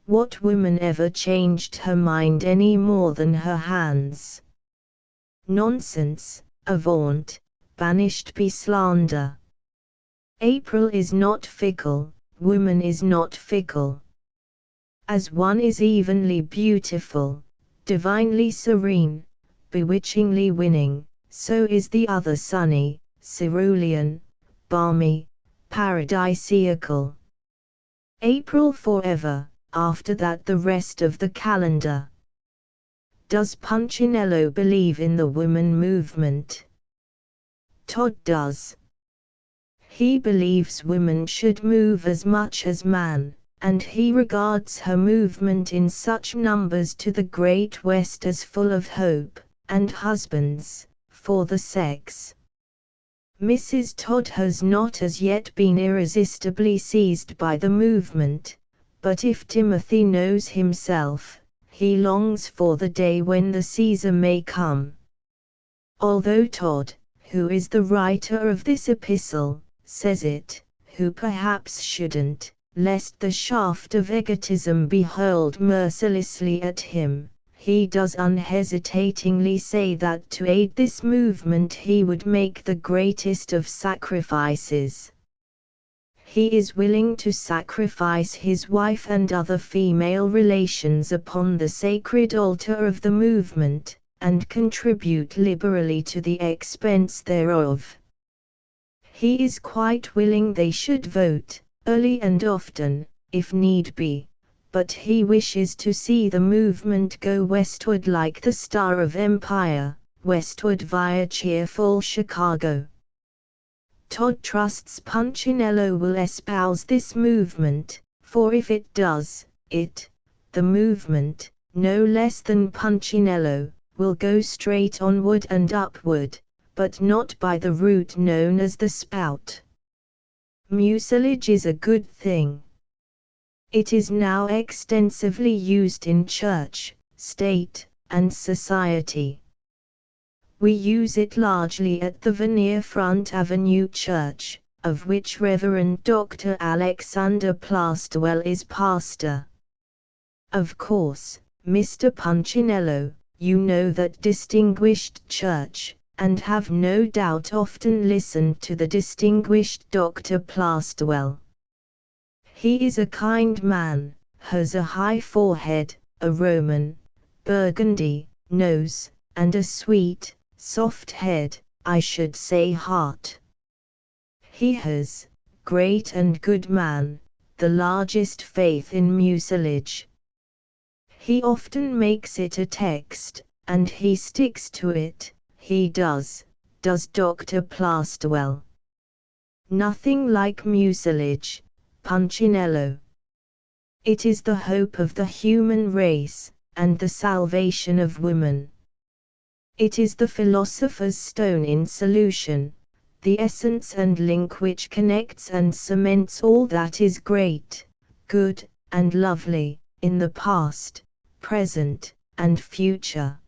What woman ever changed her mind any more than her hands? Nonsense, avaunt, banished be slander. April is not fickle, woman is not fickle. As one is evenly beautiful, divinely serene, bewitchingly winning, so is the other sunny, cerulean, balmy, paradisiacal. April forever, after that the rest of the calendar. Does Punchinello believe in the woman movement? Todd does. He believes woman should move as much as man, and he regards her movement in such numbers to the great West as full of hope, and husbands, for the sex. Mrs. Todd has not as yet been irresistibly seized by the movement, but if Timothy knows himself, he longs for the day when the Caesar may come. Although Todd, who is the writer of this epistle, says it, who perhaps shouldn't, lest the shaft of egotism be hurled mercilessly at him, he does unhesitatingly say that to aid this movement he would make the greatest of sacrifices. He is willing to sacrifice his wife and other female relations upon the sacred altar of the movement, and contribute liberally to the expense thereof. He is quite willing they should vote, early and often, if need be, but he wishes to see the movement go westward like the Star of Empire, westward via cheerful Chicago. Todd trusts Punchinello will espouse this movement, for if it does, the movement, no less than Punchinello, will go straight onward and upward, but not by the route known as the spout. Mucilage is a good thing. It is now extensively used in church, state, and society. We use it largely at the Veneer Front Avenue Church, of which Reverend Dr. Alexander Plastewell is pastor. Of course, Mr. Punchinello, you know that distinguished church, and have no doubt often listened to the distinguished Dr. Plastewell. He is a kind man, has a high forehead, a Roman, burgundy, nose, and a sweet, soft head, I should say heart. He has, great and good man, the largest faith in mucilage. He often makes it a text, and he sticks to it, he does Dr. Plastewell. Nothing like mucilage, Punchinello. It is the hope of the human race, and the salvation of women. It is the philosopher's stone in solution, the essence and link which connects and cements all that is great, good, and lovely, in the past, present, and future.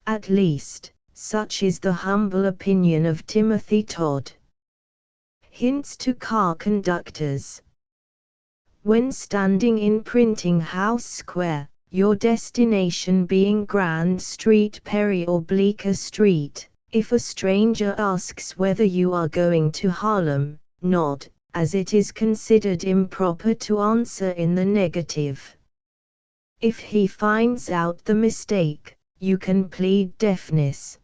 At least, such is the humble opinion of Timothy Todd. Hints to car conductors. When standing in Printing House Square, your destination being Grand Street, Perry, or Bleecker Street, if a stranger asks whether you are going to Harlem, nod, as it is considered improper to answer in the negative. If he finds out the mistake, you can plead deafness.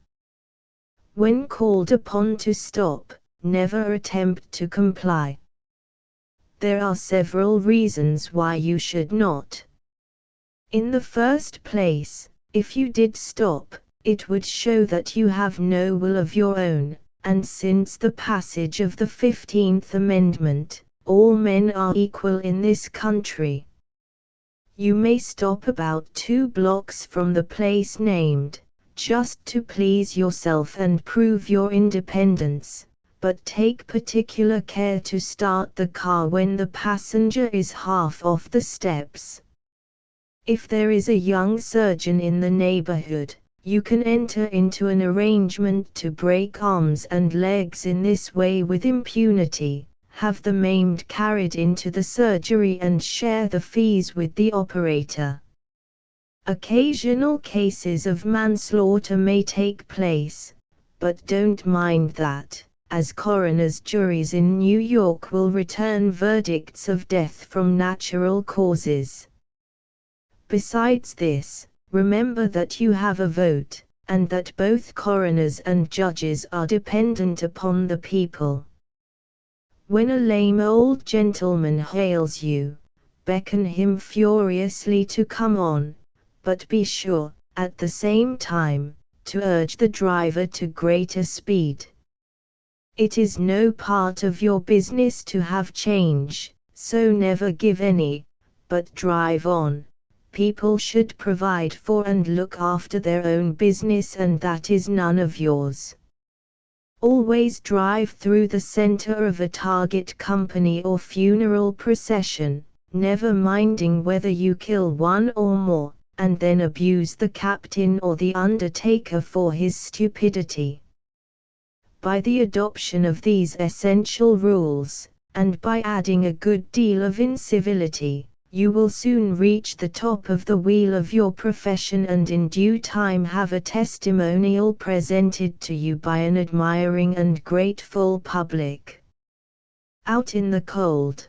When called upon to stop, never attempt to comply. There are several reasons why you should not. In the first place, if you did stop, it would show that you have no will of your own, and since the passage of the 15th Amendment, all men are equal in this country. You may stop about 2 blocks from the place named, just to please yourself and prove your independence, but take particular care to start the car when the passenger is half off the steps. If there is a young surgeon in the neighborhood, you can enter into an arrangement to break arms and legs in this way with impunity, have the maimed carried into the surgery and share the fees with the operator. Occasional cases of manslaughter may take place, but don't mind that, as coroner's juries in New York will return verdicts of death from natural causes. Besides this, remember that you have a vote, and that both coroners and judges are dependent upon the people. When a lame old gentleman hails you, beckon him furiously to come on, but be sure, at the same time, to urge the driver to greater speed. It is no part of your business to have change, so never give any, but drive on. People should provide for and look after their own business, and that is none of yours. Always drive through the center of a target company or funeral procession, never minding whether you kill one or more, and then abuse the captain or the undertaker for his stupidity. By the adoption of these essential rules, and by adding a good deal of incivility, you will soon reach the top of the wheel of your profession and in due time have a testimonial presented to you by an admiring and grateful public. Out in the cold.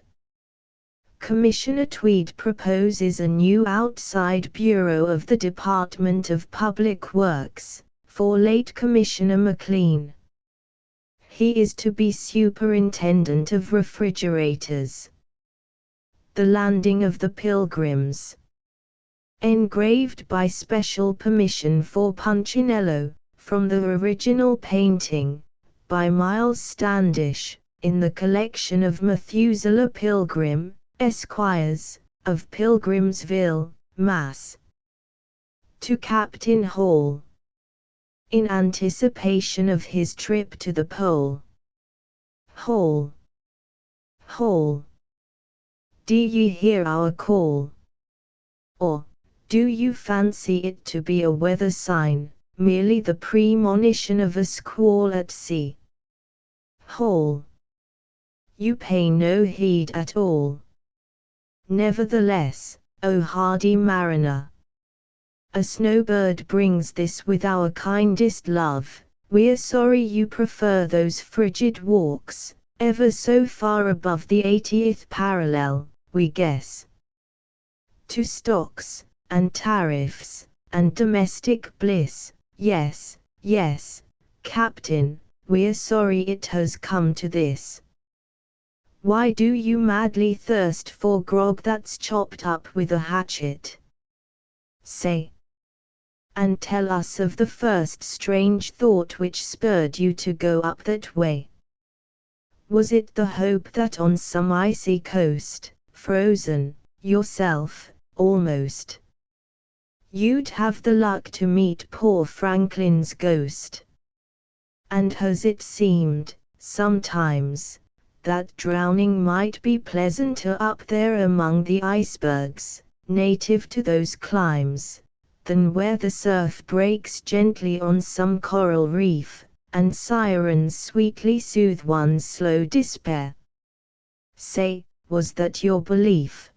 Commissioner Tweed proposes a new outside bureau of the Department of Public Works, for late Commissioner McLean. He is to be superintendent of refrigerators. The Landing of the Pilgrims. Engraved by special permission for Punchinello, from the original painting, by Miles Standish, in the collection of Methuselah Pilgrim, Esquires, of Pilgrimsville, Mass. To Captain Hall. In anticipation of his trip to the pole. Hall. Hall. Do ye hear our call? Or, do you fancy it to be a weather sign, merely the premonition of a squall at sea? Hall. You pay no heed at all. Nevertheless, O hardy mariner, a snowbird brings this with our kindest love. We're sorry you prefer those frigid walks, ever so far above the 80th parallel, we guess. To stocks, and tariffs, and domestic bliss, yes, yes, Captain, we're sorry it has come to this. Why do you madly thirst for grog that's chopped up with a hatchet? Say. And tell us of the first strange thought which spurred you to go up that way. Was it the hope that on some icy coast, frozen, yourself, almost, you'd have the luck to meet poor Franklin's ghost? And has it seemed, sometimes, that drowning might be pleasanter up there among the icebergs, native to those climes, than where the surf breaks gently on some coral reef, and sirens sweetly soothe one's slow despair? Say, was that your belief?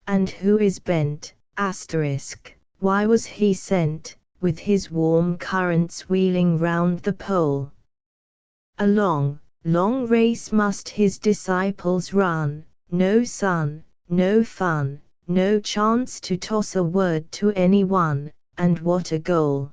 And who is bent, why was he sent, with his warm currents wheeling round the pole? A long, long race must his disciples run, no sun, no fun, no chance to toss a word to any one, and what a goal!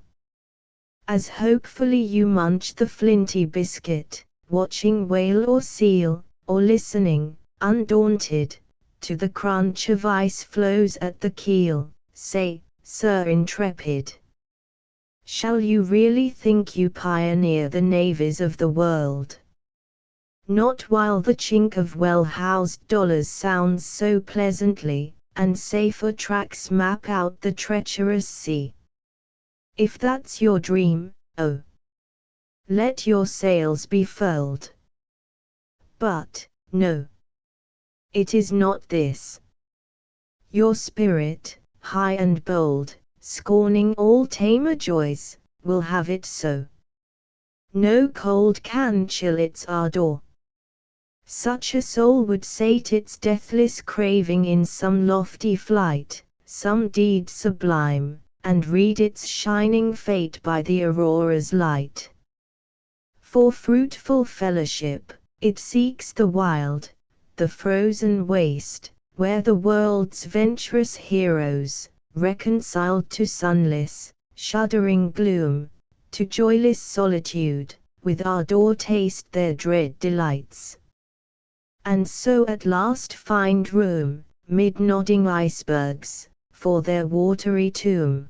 As hopefully you munch the flinty biscuit, watching whale or seal, or listening, undaunted, to the crunch of ice floes at the keel, say, Sir Intrepid. Shall you really think you pioneer the navies of the world? Not while the chink of well-housed dollars sounds so pleasantly, and safer tracks map out the treacherous sea. If that's your dream, oh, let your sails be furled. But, no. It is not this. Your spirit, high and bold, scorning all tamer joys, will have it so. No cold can chill its ardor. Such a soul would sate its deathless craving in some lofty flight, some deed sublime, and read its shining fate by the aurora's light. For fruitful fellowship, it seeks the wild, the frozen waste, where the world's venturous heroes, reconciled to sunless, shuddering gloom, to joyless solitude, with ardor taste their dread delights. And so at last find room, mid nodding icebergs, for their watery tomb.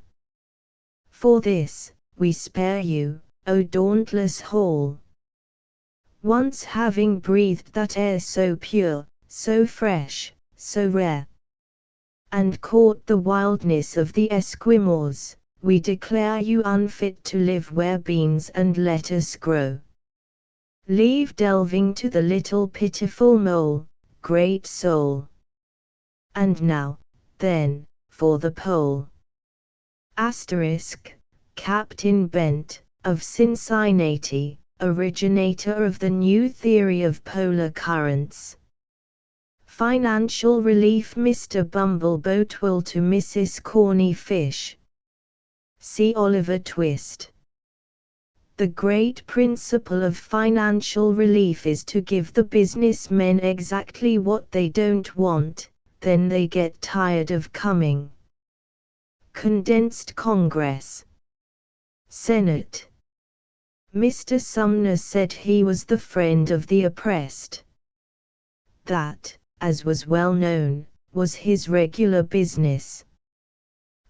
For this, we spare you, O dauntless Hall. Once having breathed that air so pure, so fresh, so rare, and caught the wildness of the Esquimaux, we declare you unfit to live where beans and lettuce grow. Leave delving to the little pitiful mole, great soul. And now, then, for the pole. Asterisk, Captain Bent, of Cincinnati, originator of the new theory of polar currents. Financial relief Mr. Bumble Boatwell to Mrs. Corny Fish. See Oliver Twist. The great principle of financial relief is to give the businessmen exactly what they don't want, then they get tired of coming. Condensed Congress. Senate. Mr. Sumner said he was the friend of the oppressed. That, as was well known, was his regular business.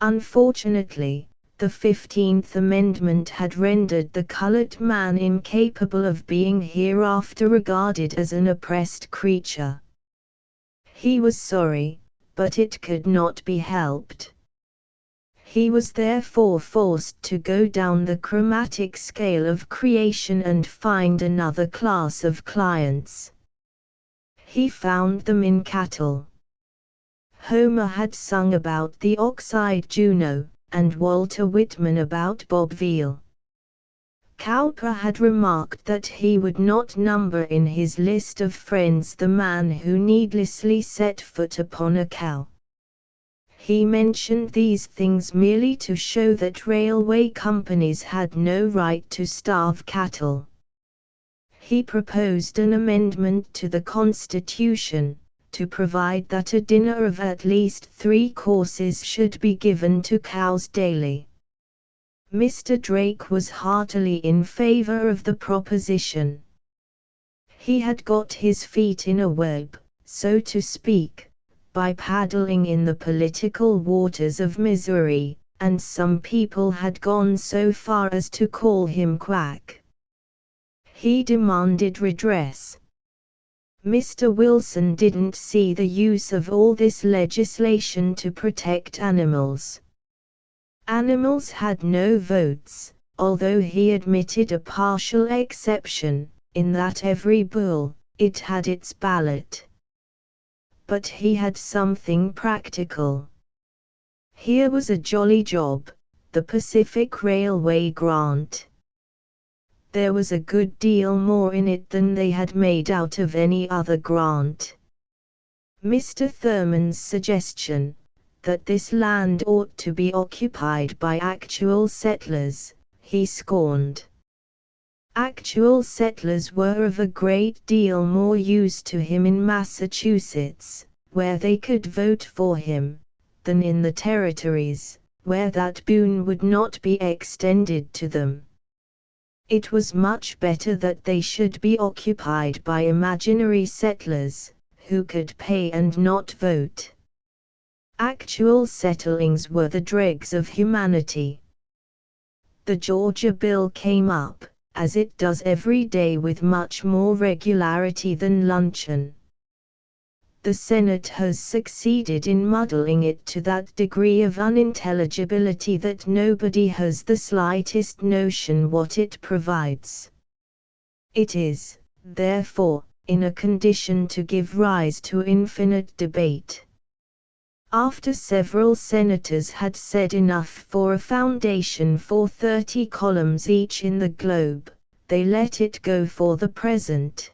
Unfortunately, the 15th Amendment had rendered the colored man incapable of being hereafter regarded as an oppressed creature. He was sorry, but it could not be helped. He was therefore forced to go down the chromatic scale of creation and find another class of clients. He found them in cattle. Homer had sung about the ox-eyed Juno, and Walter Whitman about Bob Veal. Cowper had remarked that he would not number in his list of friends the man who needlessly set foot upon a cow. He mentioned these things merely to show that railway companies had no right to starve cattle. He proposed an amendment to the Constitution, to provide that a dinner of at least 3 courses should be given to cows daily. Mr. Drake was heartily in favor of the proposition. He had got his feet in a web, so to speak, by paddling in the political waters of Missouri, and some people had gone so far as to call him quack. He demanded redress. Mr. Wilson didn't see the use of all this legislation to protect animals. Animals had no votes, although he admitted a partial exception, in that every bull, it had its ballot. But he had something practical. Here was a jolly job, the Pacific Railway grant. There was a good deal more in it than they had made out of any other grant. Mr. Thurman's suggestion, that this land ought to be occupied by actual settlers, he scorned. Actual settlers were of a great deal more use to him in Massachusetts, where they could vote for him, than in the territories, where that boon would not be extended to them. It was much better that they should be occupied by imaginary settlers, who could pay and not vote. Actual settlings were the dregs of humanity. The Georgia bill came up, as it does every day with much more regularity than luncheon. The Senate has succeeded in muddling it to that degree of unintelligibility that nobody has the slightest notion what it provides. It is, therefore, in a condition to give rise to infinite debate. After several senators had said enough for a foundation for 30 columns each in the Globe, they let it go for the present.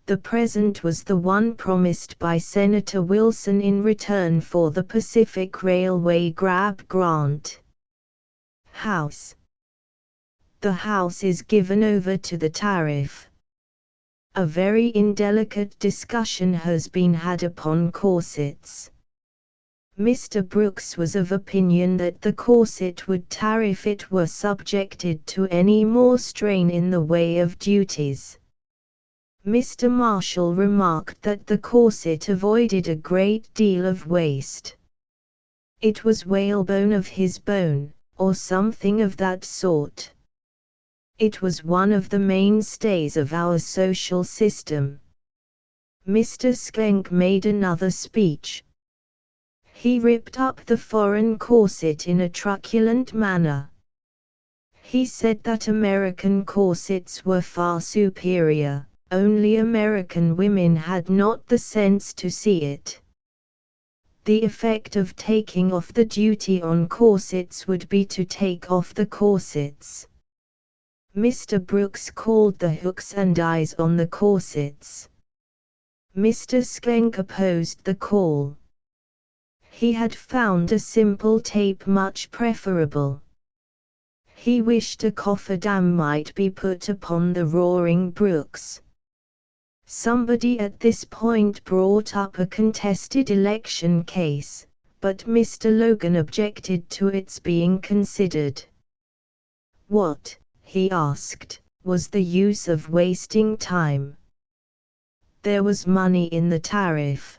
The present was the one promised by Senator Wilson in return for the Pacific Railway grab grant. House. The House is given over to the tariff. A very indelicate discussion has been had upon corsets. Mr. Brooks was of opinion that the corset would tear if it were subjected to any more strain in the way of duties. Mr. Marshall remarked that the corset avoided a great deal of waste. It was whalebone of his bone, or something of that sort. It was one of the mainstays of our social system. Mr. Sklenk made another speech. He ripped up the foreign corset in a truculent manner. He said that American corsets were far superior, only American women had not the sense to see it. The effect of taking off the duty on corsets would be to take off the corsets. Mr. Brooks called the hooks and eyes on the corsets. Mr. Sklenk opposed the call. He had found a simple tape much preferable. He wished a cofferdam might be put upon the roaring brooks. Somebody at this point brought up a contested election case, but Mr. Logan objected to its being considered. What, he asked, was the use of wasting time? There was money in the tariff.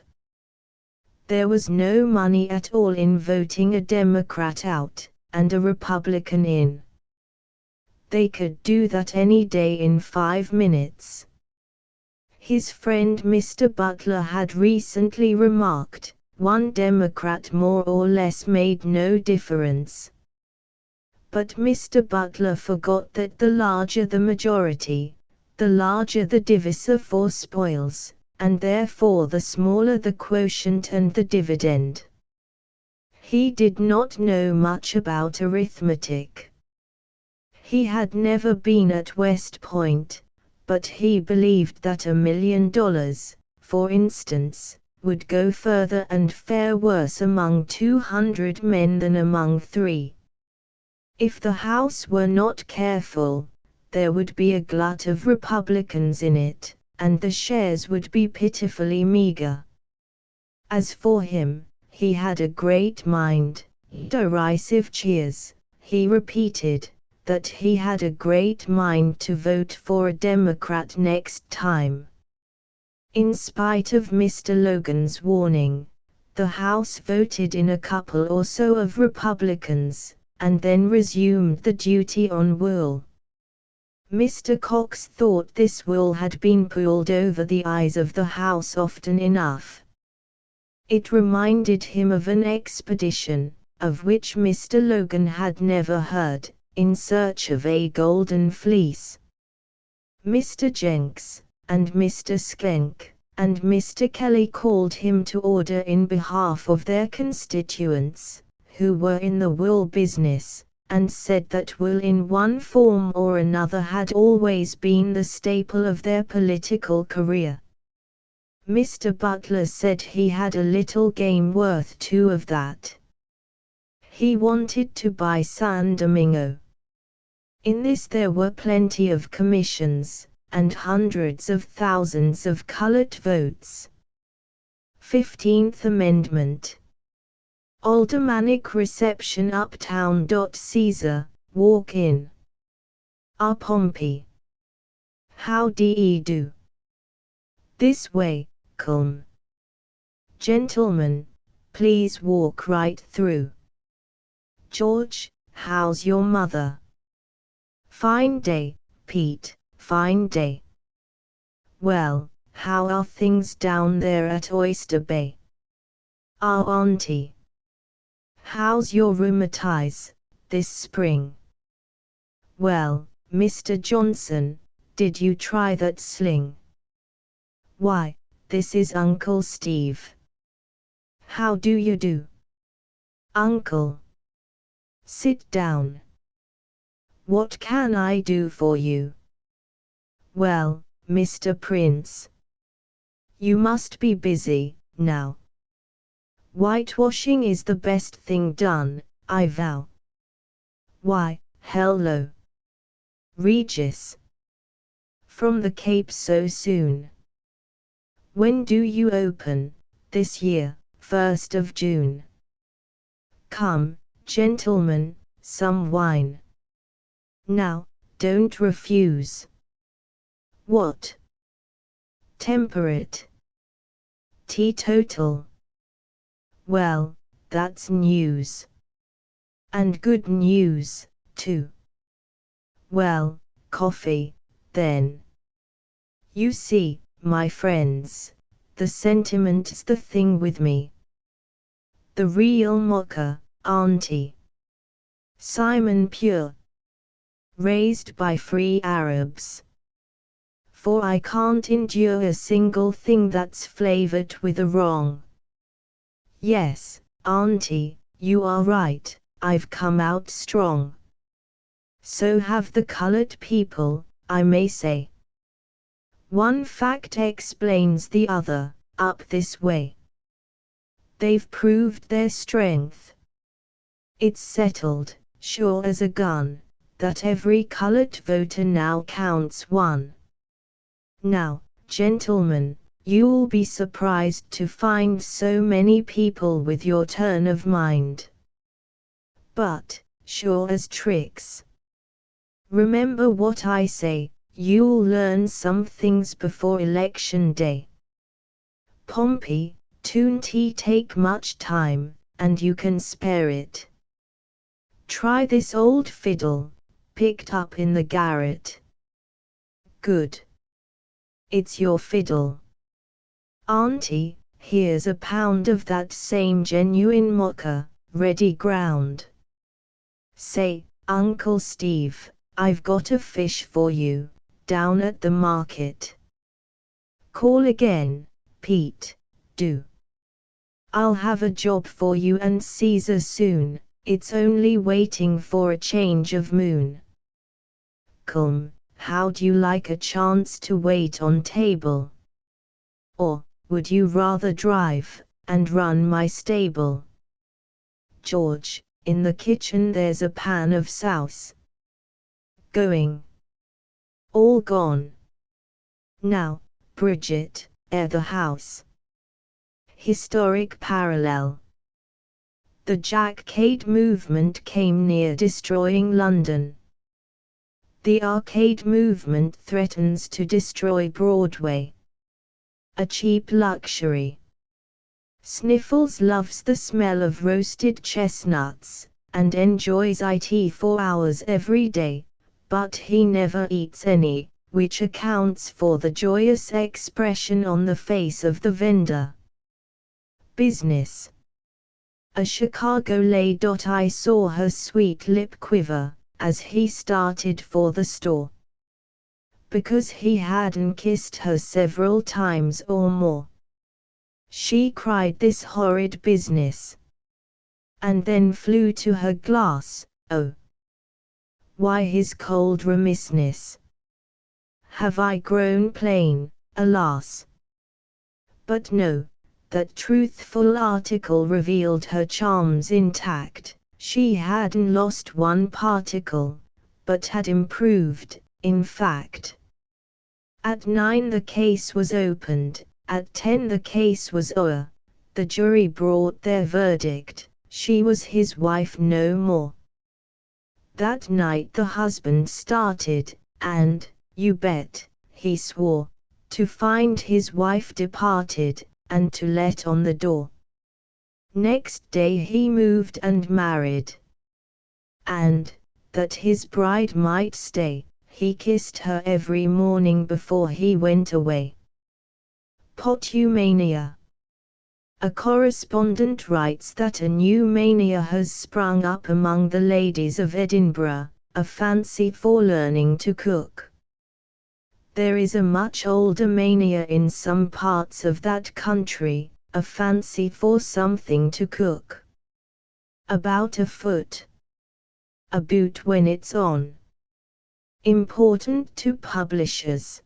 There was no money at all in voting a Democrat out, and a Republican in. They could do that any day in 5 minutes. His friend Mr. Butler had recently remarked, one Democrat more or less made no difference. But Mr. Butler forgot that the larger the majority, the larger the divisor for spoils, and therefore the smaller the quotient and the dividend. He did not know much about arithmetic. He had never been at West Point, but he believed that $1 million, for instance, would go further and fare worse among 200 men than among 3. If the House were not careful, there would be a glut of Republicans in it, and the shares would be pitifully meager. As for him, he had a great mind. Derisive cheers. He repeated that he had a great mind to vote for a Democrat next time. In spite of Mr. Logan's warning, the House voted in a couple or so of Republicans, and then resumed the duty on wool. Mr. Cox thought this wool had been pulled over the eyes of the House often enough. It reminded him of an expedition, of which Mr. Logan had never heard, in search of a golden fleece. Mr. Jenks, and Mr. Sklenk, and Mr. Kelly called him to order in behalf of their constituents, who were in the wool business, and said that wool in one form or another had always been the staple of their political career. Mr. Butler said he had a little game worth 2 of that. He wanted to buy San Domingo. In this there were plenty of commissions, and hundreds of thousands of colored votes. 15th Amendment. Aldermanic reception uptown. Caesar, walk in. Pompey. How d'ye do? This way, Calm. Gentlemen, please walk right through. George, how's your mother? Fine day, Pete, fine day. Well, how are things down there at Oyster Bay? Our auntie. How's your rheumatize, this spring? Well, Mr. Johnson, did you try that sling? Why, this is Uncle Steve. How do you do? Uncle. Sit down. What can I do for you? Well, Mr. Prince. You must be busy, now. Whitewashing is the best thing done, I vow. Why, hello. Regis. From the Cape so soon. When do you open, this year, 1st of June? Come, gentlemen, some wine. Now, don't refuse. What? Temperate. Teetotal. Well, that's news. And good news, too. Well, coffee, then. You see, my friends, the sentiment's the thing with me. The real mocha, auntie. Simon Pure. Raised by free Arabs. For I can't endure a single thing that's flavored with a wrong. Yes, auntie, you are right, I've come out strong. So have the colored people, I may say. One fact explains the other, up this way. They've proved their strength. It's settled, sure as a gun, that every colored voter now counts one. Now, gentlemen, you'll be surprised to find so many people with your turn of mind. But, sure as tricks. Remember what I say, you'll learn some things before election day. Pompey, don't take much time, and you can spare it. Try this old fiddle, picked up in the garret. Good. It's your fiddle. Auntie, here's a pound of that same genuine mocha, ready ground. Say, Uncle Steve, I've got a fish for you, down at the market. Call again, Pete, do. I'll have a job for you and Caesar soon, it's only waiting for a change of moon. Calm, how'd you like a chance to wait on table? Or, would you rather drive, and run my stable? George, in the kitchen there's a pan of sauce. Going. All gone. Now, Bridget, air the house. Historic parallel. The Jackade movement came near destroying London. The arcade movement threatens to destroy Broadway. A cheap luxury. Sniffles loves the smell of roasted chestnuts, and enjoys it for hours every day, but he never eats any, which accounts for the joyous expression on the face of the vendor. Business. A Chicago lady. I saw her sweet lip quiver, as he started for the store. Because he hadn't kissed her several times or more. She cried this horrid business. And then flew to her glass, oh. Why his cold remissness? Have I grown plain, alas? But no, that truthful article revealed her charms intact, she hadn't lost one particle, but had improved, in fact. At 9 the case was opened, at 10 the case was o'er, the jury brought their verdict, she was his wife no more. That night the husband started, and, you bet, he swore, to find his wife departed, and to let on the door. Next day he moved and married. And, that his bride might stay, he kissed her every morning before he went away. Potumania. A correspondent writes that a new mania has sprung up among the ladies of Edinburgh, a fancy for learning to cook. There is a much older mania in some parts of that country, a fancy for something to cook. About a foot. A boot when it's on. Important to publishers.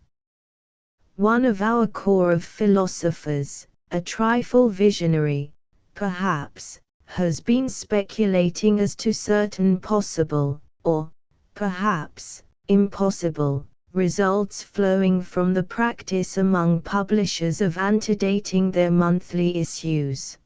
One of our corps of philosophers, a trifle visionary, perhaps, has been speculating as to certain possible, or, perhaps, impossible, results flowing from the practice among publishers of antedating their monthly issues.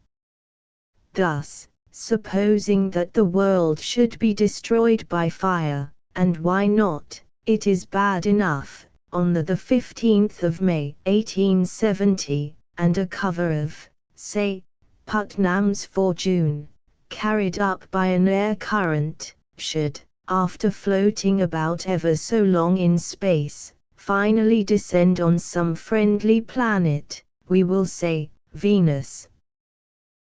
Thus, supposing that the world should be destroyed by fire, and why not, it is bad enough, on the 15th of May, 1870, and a cover of, say, Putnam's for June, carried up by an air current, should, after floating about ever so long in space, finally descend on some friendly planet, we will say, Venus.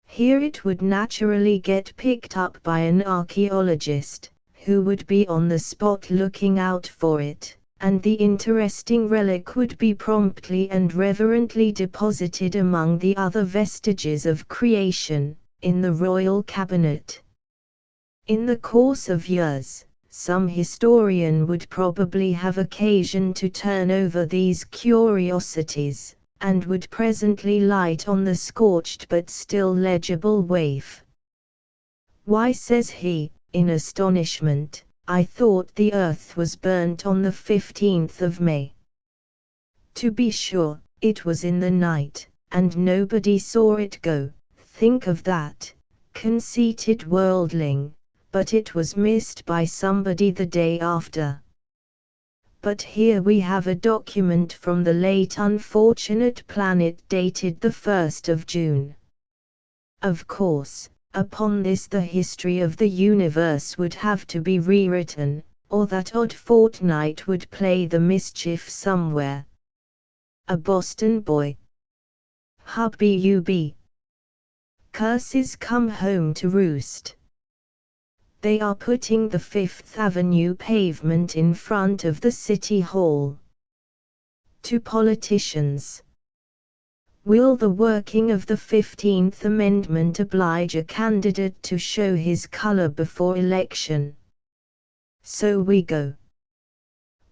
Here it would naturally get picked up by an archaeologist, who would be on the spot looking out for it, and the interesting relic would be promptly and reverently deposited among the other vestiges of creation, in the royal cabinet. In the course of years, some historian would probably have occasion to turn over these curiosities, and would presently light on the scorched but still legible waif. Why, says he, in astonishment, I thought the earth was burnt on the 15th of May. To be sure, it was in the night, and nobody saw it go, think of that, conceited worldling, but it was missed by somebody the day after. But here we have a document from the late unfortunate planet dated the 1st of June. Of course, upon this the history of the universe would have to be rewritten, or that odd fortnight would play the mischief somewhere. A Boston boy. Hubby. Curses come home to roost. They are putting the Fifth Avenue pavement in front of the City Hall. To politicians. Will the working of the 15th Amendment oblige a candidate to show his color before election? So we go.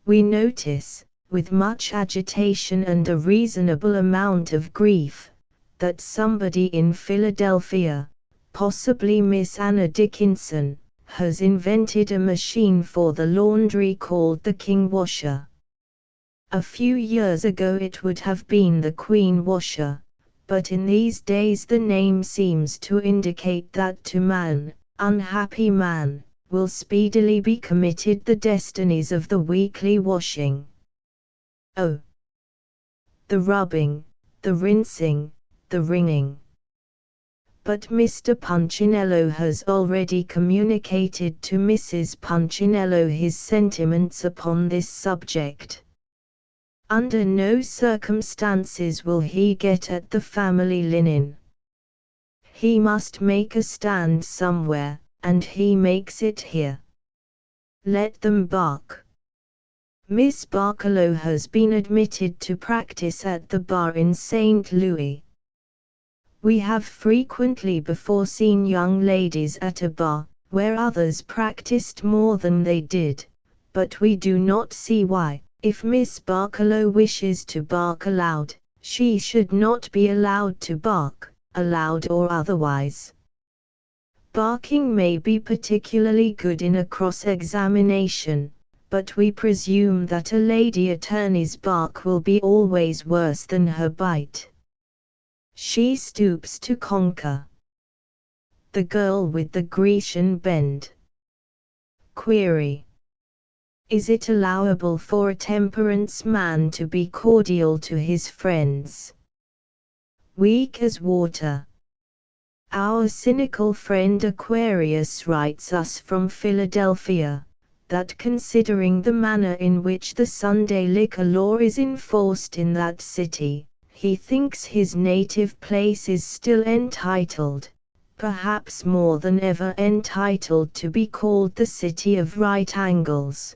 We notice, with much agitation and a reasonable amount of grief, that somebody in Philadelphia, possibly Miss Anna Dickinson, has invented a machine for the laundry called the King Washer. A few years ago it would have been the Queen Washer, but in these days the name seems to indicate that to man, unhappy man, will speedily be committed the destinies of the weekly washing. Oh! The rubbing, the rinsing, the wringing. But Mr. Punchinello has already communicated to Mrs. Punchinello his sentiments upon this subject. Under no circumstances will he get at the family linen. He must make a stand somewhere, and he makes it here. Let them bark. Miss Barkalow has been admitted to practice at the bar in St. Louis. We have frequently before seen young ladies at a bar, where others practiced more than they did, but we do not see why, if Miss Barkalow wishes to bark aloud, she should not be allowed to bark, aloud or otherwise. Barking may be particularly good in a cross-examination, but we presume that a lady attorney's bark will be always worse than her bite. She stoops to conquer. The girl with the Grecian bend. Query. Is it allowable for a temperance man to be cordial to his friends? Weak as water. Our cynical friend Aquarius writes us from Philadelphia, that considering the manner in which the Sunday liquor law is enforced in that city, he thinks his native place is still entitled, perhaps more than ever entitled, to be called the City of Right Angles.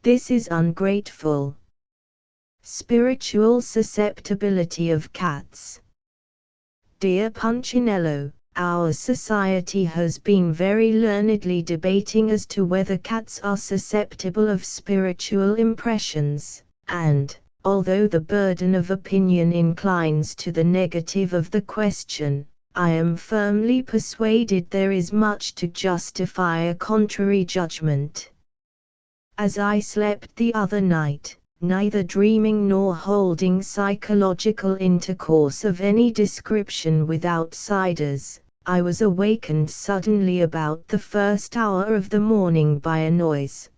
This is ungrateful. Spiritual susceptibility of cats. Dear Punchinello, our society has been very learnedly debating as to whether cats are susceptible of spiritual impressions, and, although the burden of opinion inclines to the negative of the question, I am firmly persuaded there is much to justify a contrary judgment. As I slept the other night, neither dreaming nor holding psychological intercourse of any description with outsiders, I was awakened suddenly about the first hour of the morning by a noise.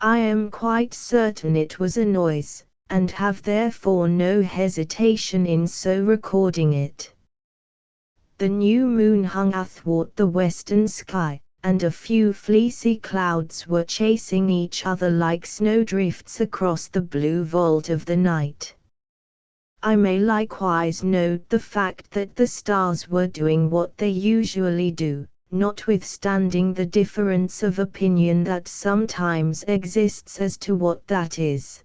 I am quite certain it was a noise, and have therefore no hesitation in so recording it. The new moon hung athwart the western sky, and a few fleecy clouds were chasing each other like snowdrifts across the blue vault of the night. I may likewise note the fact that the stars were doing what they usually do, notwithstanding the difference of opinion that sometimes exists as to what that is.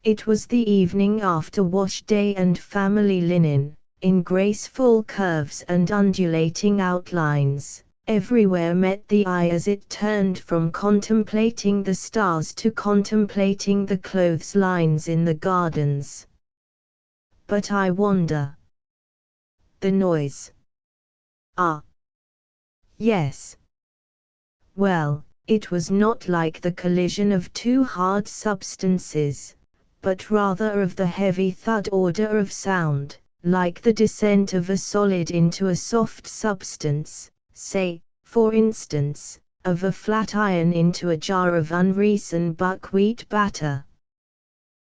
It was the evening after wash day, and family linen, in graceful curves and undulating outlines, everywhere met the eye as it turned from contemplating the stars to contemplating the clotheslines in the gardens. But I wonder. The noise. Ah. Yes. Well, it was not like the collision of two hard substances, but rather of the heavy thud order of sound, like the descent of a solid into a soft substance, say, for instance, of a flat iron into a jar of unreason buckwheat batter.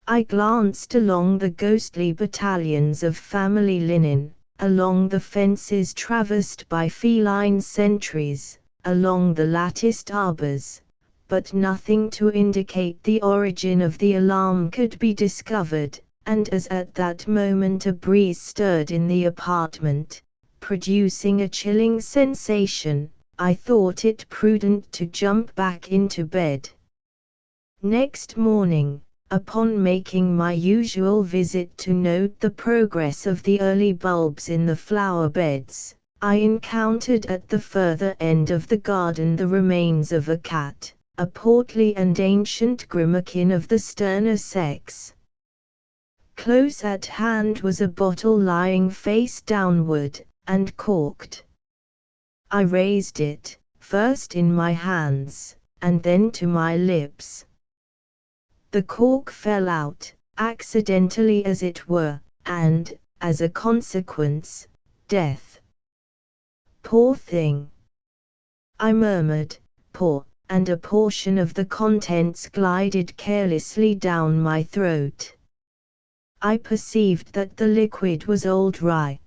I glanced along the ghostly battalions of family linen, along the fences traversed by feline sentries, along the latticed arbors, but nothing to indicate the origin of the alarm could be discovered, and as at that moment a breeze stirred in the apartment, producing a chilling sensation, I thought it prudent to jump back into bed. Next morning, upon making my usual visit to note the progress of the early bulbs in the flower beds, I encountered at the further end of the garden the remains of a cat, a portly and ancient grimalkin of the sterner sex. Close at hand was a bottle lying face downward, and corked. I raised it, first in my hands, and then to my lips. The cork fell out, accidentally as it were, and, as a consequence, death. Poor thing! I murmured, poor, and a portion of the contents glided carelessly down my throat. I perceived that the liquid was old rye.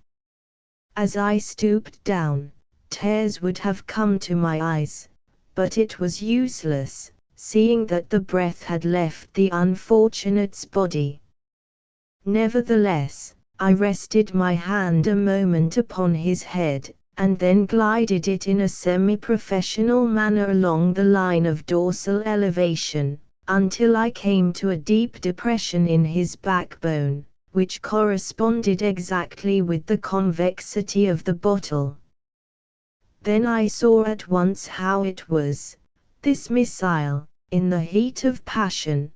As I stooped down, tears would have come to my eyes, but it was useless, seeing that the breath had left the unfortunate's body. Nevertheless, I rested my hand a moment upon his head, and then glided it in a semi-professional manner along the line of dorsal elevation, until I came to a deep depression in his backbone, which corresponded exactly with the convexity of the bottle. Then I saw at once how it was. This missile, in the heat of passion,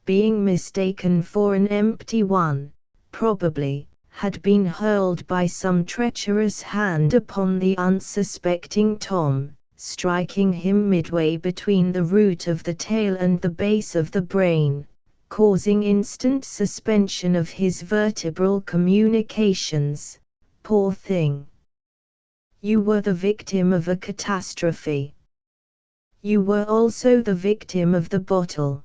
being mistaken for an empty one, probably, had been hurled by some treacherous hand upon the unsuspecting Tom, striking him midway between the root of the tail and the base of the brain, causing instant suspension of his vertebral communications. Poor thing! You were the victim of a catastrophe. You were also the victim of the bottle.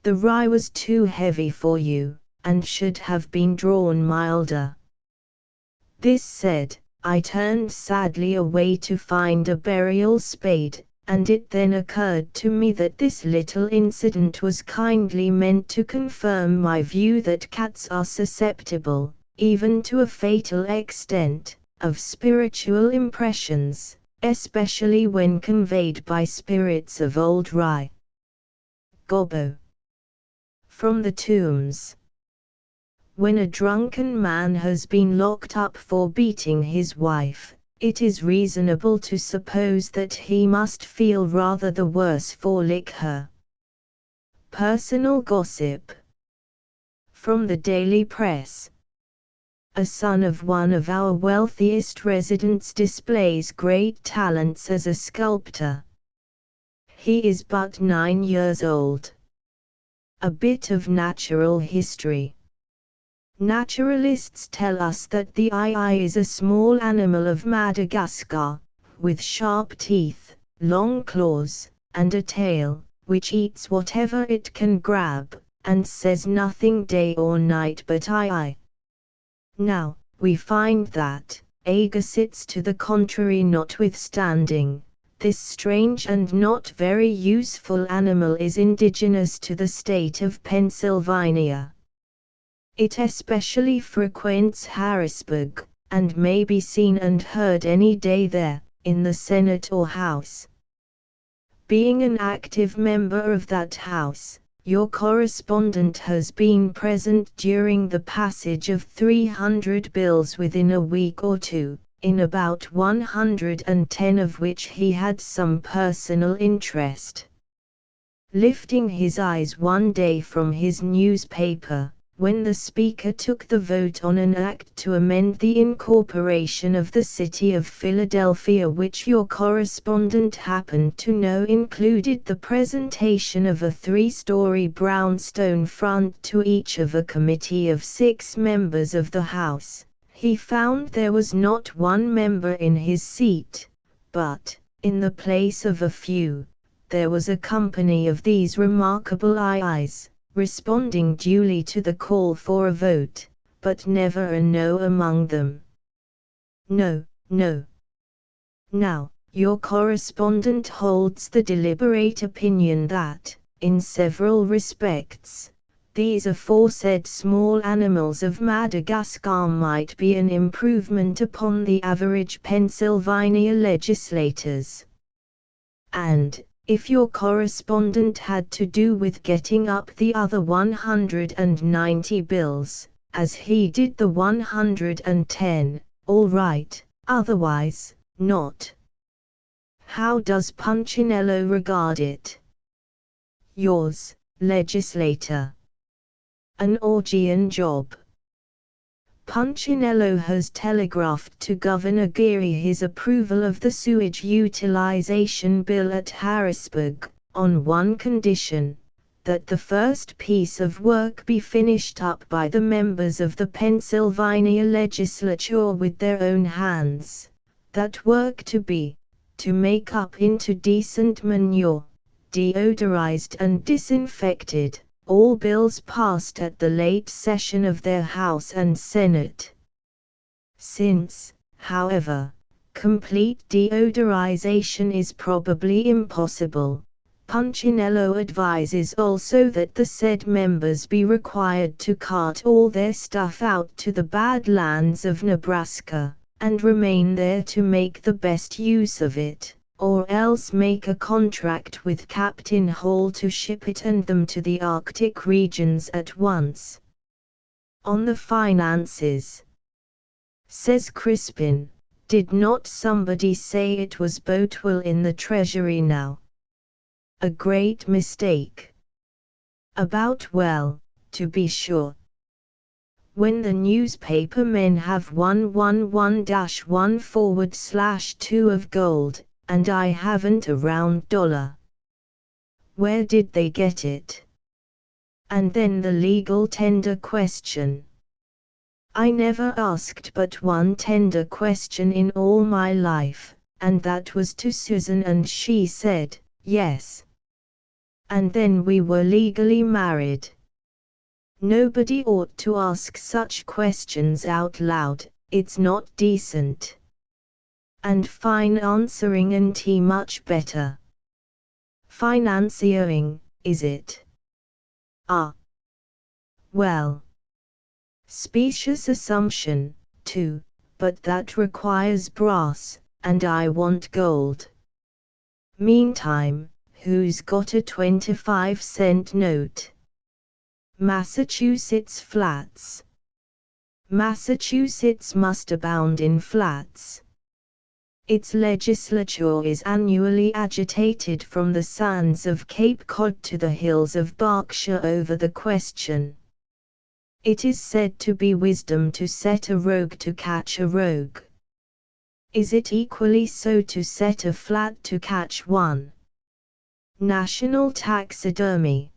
The rye was too heavy for you, and should have been drawn milder. This said, I turned sadly away to find a burial spade, and it then occurred to me that this little incident was kindly meant to confirm my view that cats are susceptible, even to a fatal extent, of spiritual impressions, especially when conveyed by spirits of old rye. Gobbo. From the Tombs. When a drunken man has been locked up for beating his wife, it is reasonable to suppose that he must feel rather the worse for liquor. Personal gossip. From the Daily Press. A son of one of our wealthiest residents displays great talents as a sculptor. He is but 9 years old. A bit of natural history. Naturalists tell us that the eye is a small animal of Madagascar, with sharp teeth, long claws, and a tail, which eats whatever it can grab, and says nothing day or night but I. Now, we find that, agassiz to the contrary notwithstanding, this strange and not very useful animal is indigenous to the state of Pennsylvania. It especially frequents Harrisburg, and may be seen and heard any day there, in the Senate or House. Being an active member of that House, your correspondent has been present during the passage of 300 bills within a week or two, in about 110 of which he had some personal interest. Lifting his eyes one day from his newspaper, when the Speaker took the vote on an act to amend the incorporation of the city of Philadelphia, which your correspondent happened to know included the presentation of a 3-story brownstone front to each of a committee of 6 members of the House, he found there was not one member in his seat, but, in the place of a few, there was a company of these remarkable ayes, responding duly to the call for a vote, but never a no among them. No, no. Now, your correspondent holds the deliberate opinion that, in several respects, these aforesaid small animals of Madagascar might be an improvement upon the average Pennsylvania legislators. And, if your correspondent had to do with getting up the other 190 bills, as he did the 110, all right, otherwise, not. How does Punchinello regard it? Yours, legislator. An Augean job. Punchinello has telegraphed to Governor Geary his approval of the sewage utilization bill at Harrisburg, on one condition, that the first piece of work be finished up by the members of the Pennsylvania legislature with their own hands, that work to make up into decent manure, deodorized and disinfected, all bills passed at the late session of their House and Senate. Since, however, complete deodorization is probably impossible, Punchinello advises also that the said members be required to cart all their stuff out to the Badlands of Nebraska, and remain there to make the best use of it, or else make a contract with Captain Hall to ship it and them to the Arctic regions at once. On the finances. Says Crispin, did not somebody say it was Boutwell in the Treasury now? A great mistake. About well, to be sure. When the newspaper men have 111-1/2 of gold, and I haven't a round dollar. Where did they get it? And then the legal tender question. I never asked but one tender question in all my life, and that was to Susan, and she said, yes. And then we were legally married. Nobody ought to ask such questions out loud, it's not decent. And fine answering and tea much better. Financiering, is it? Ah. Well. Specious assumption, too, but that requires brass, and I want gold. Meantime, who's got a 25-cent note? Massachusetts flats. Massachusetts must abound in flats. Its legislature is annually agitated from the sands of Cape Cod to the hills of Berkshire over the question. It is said to be wisdom to set a rogue to catch a rogue. Is it equally so to set a flat to catch one? National taxidermy.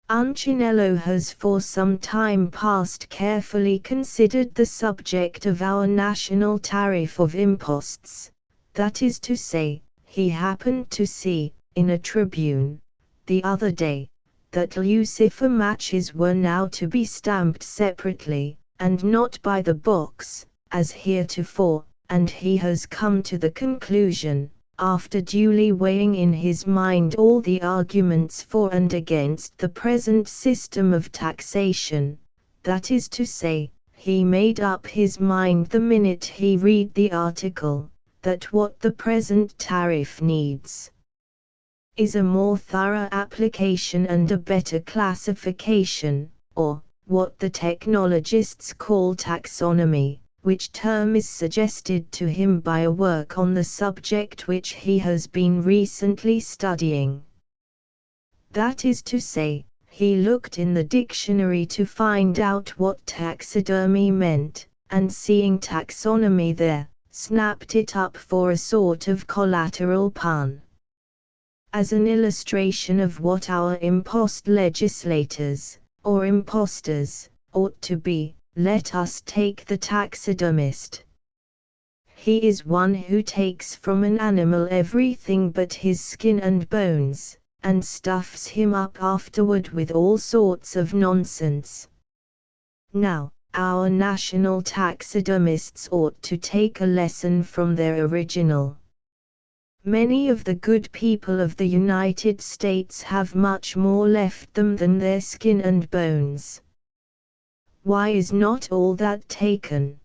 Punchinello has for some time past carefully considered the subject of our national tariff of imposts, that is to say, he happened to see, in a Tribune, the other day, that lucifer matches were now to be stamped separately, and not by the box, as heretofore, and he has come to the conclusion, after duly weighing in his mind all the arguments for and against the present system of taxation, that is to say, he made up his mind the minute he read the article, that what the present tariff needs is a more thorough application and a better classification, or, what the technologists call taxonomy, which term is suggested to him by a work on the subject which he has been recently studying. That is to say, he looked in the dictionary to find out what taxidermy meant, and seeing taxonomy there, snapped it up for a sort of collateral pun. As an illustration of what our impost legislators, or impostors, ought to be, let us take the taxidermist. He is one who takes from an animal everything but his skin and bones, and stuffs him up afterward with all sorts of nonsense. Now, our national taxidermists ought to take a lesson from their original. Many of the good people of the United States have much more left them than their skin and bones. Why is not all that taken?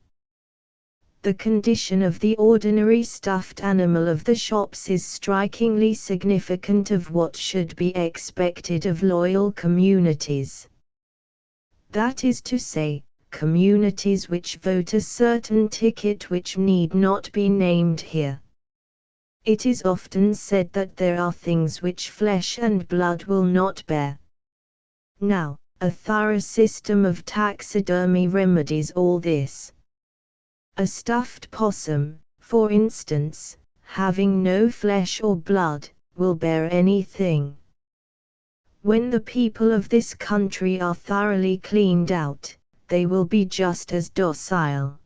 The condition of the ordinary stuffed animal of the shops is strikingly significant of what should be expected of loyal communities. That is to say, communities which vote a certain ticket which need not be named here. It is often said that there are things which flesh and blood will not bear. Now, a thorough system of taxidermy remedies all this. A stuffed possum, for instance, having no flesh or blood, will bear anything. When the people of this country are thoroughly cleaned out, they will be just as docile.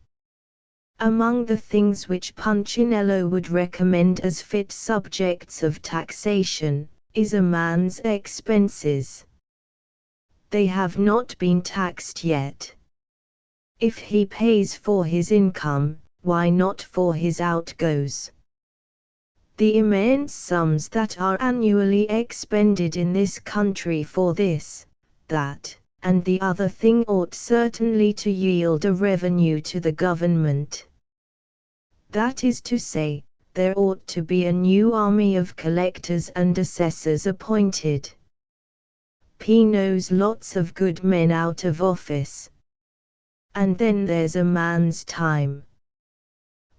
Among the things which Punchinello would recommend as fit subjects of taxation, is a man's expenses. They have not been taxed yet. If he pays for his income, why not for his outgoes? The immense sums that are annually expended in this country for this, that, and the other thing ought certainly to yield a revenue to the government. That is to say, there ought to be a new army of collectors and assessors appointed. P knows lots of good men out of office. And then there's a man's time.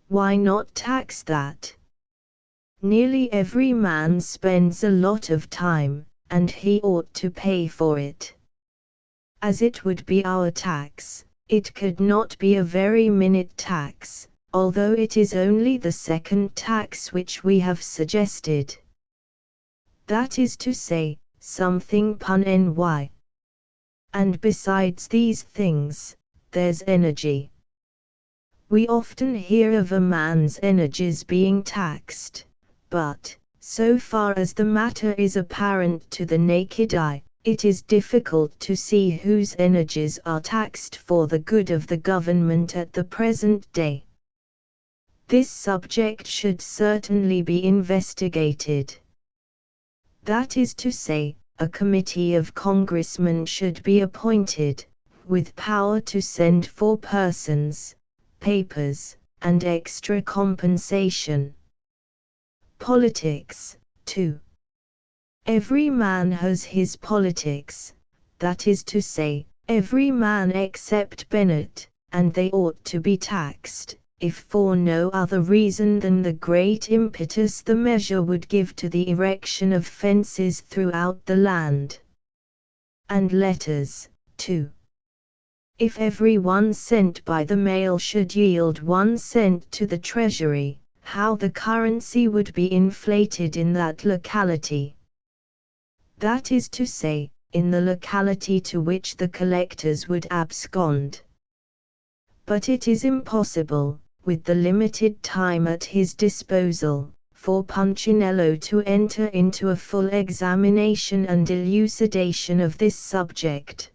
Why not tax that? Nearly every man spends a lot of time, and he ought to pay for it. As it would be our tax, it could not be a very minute tax, although it is only the second tax which we have suggested. That is to say, something pun-ny. And besides these things, there's energy. We often hear of a man's energies being taxed, but, so far as the matter is apparent to the naked eye, it is difficult to see whose energies are taxed for the good of the government at the present day. This subject should certainly be investigated. That is to say, a committee of congressmen should be appointed, with power to send for persons, papers, and extra compensation. Politics, too. Every man has his politics, that is to say, every man except Bennett, and they ought to be taxed, if for no other reason than the great impetus the measure would give to the erection of fences throughout the land. And letters, too. If every 1 cent by the mail should yield 1 cent to the treasury, how the currency would be inflated in that locality. That is to say, in the locality to which the collectors would abscond. But it is impossible, with the limited time at his disposal, for Punchinello to enter into a full examination and elucidation of this subject.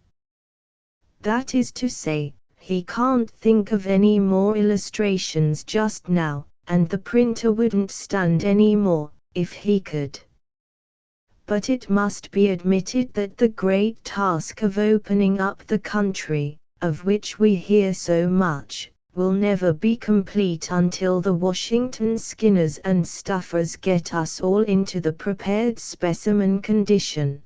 That is to say, he can't think of any more illustrations just now, and the printer wouldn't stand any more, if he could. But it must be admitted that the great task of opening up the country, of which we hear so much, will never be complete until the Washington skinners and stuffers get us all into the prepared specimen condition.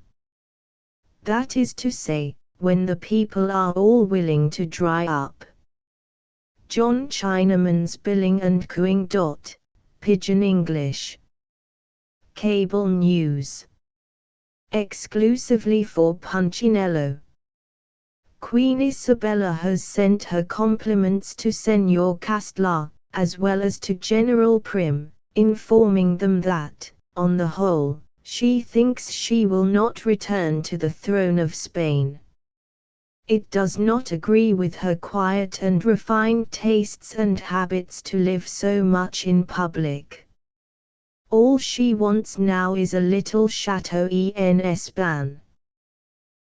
That is to say, when the people are all willing to dry up. John Chinaman's billing and cooing. Pigeon English. Cable news. Exclusively for Punchinello. Queen Isabella has sent her compliments to Señor Castlar, as well as to General Prim, informing them that, on the whole, she thinks she will not return to the throne of Spain. It does not agree with her quiet and refined tastes and habits to live so much in public. All she wants now is a little Chateau en Espagne.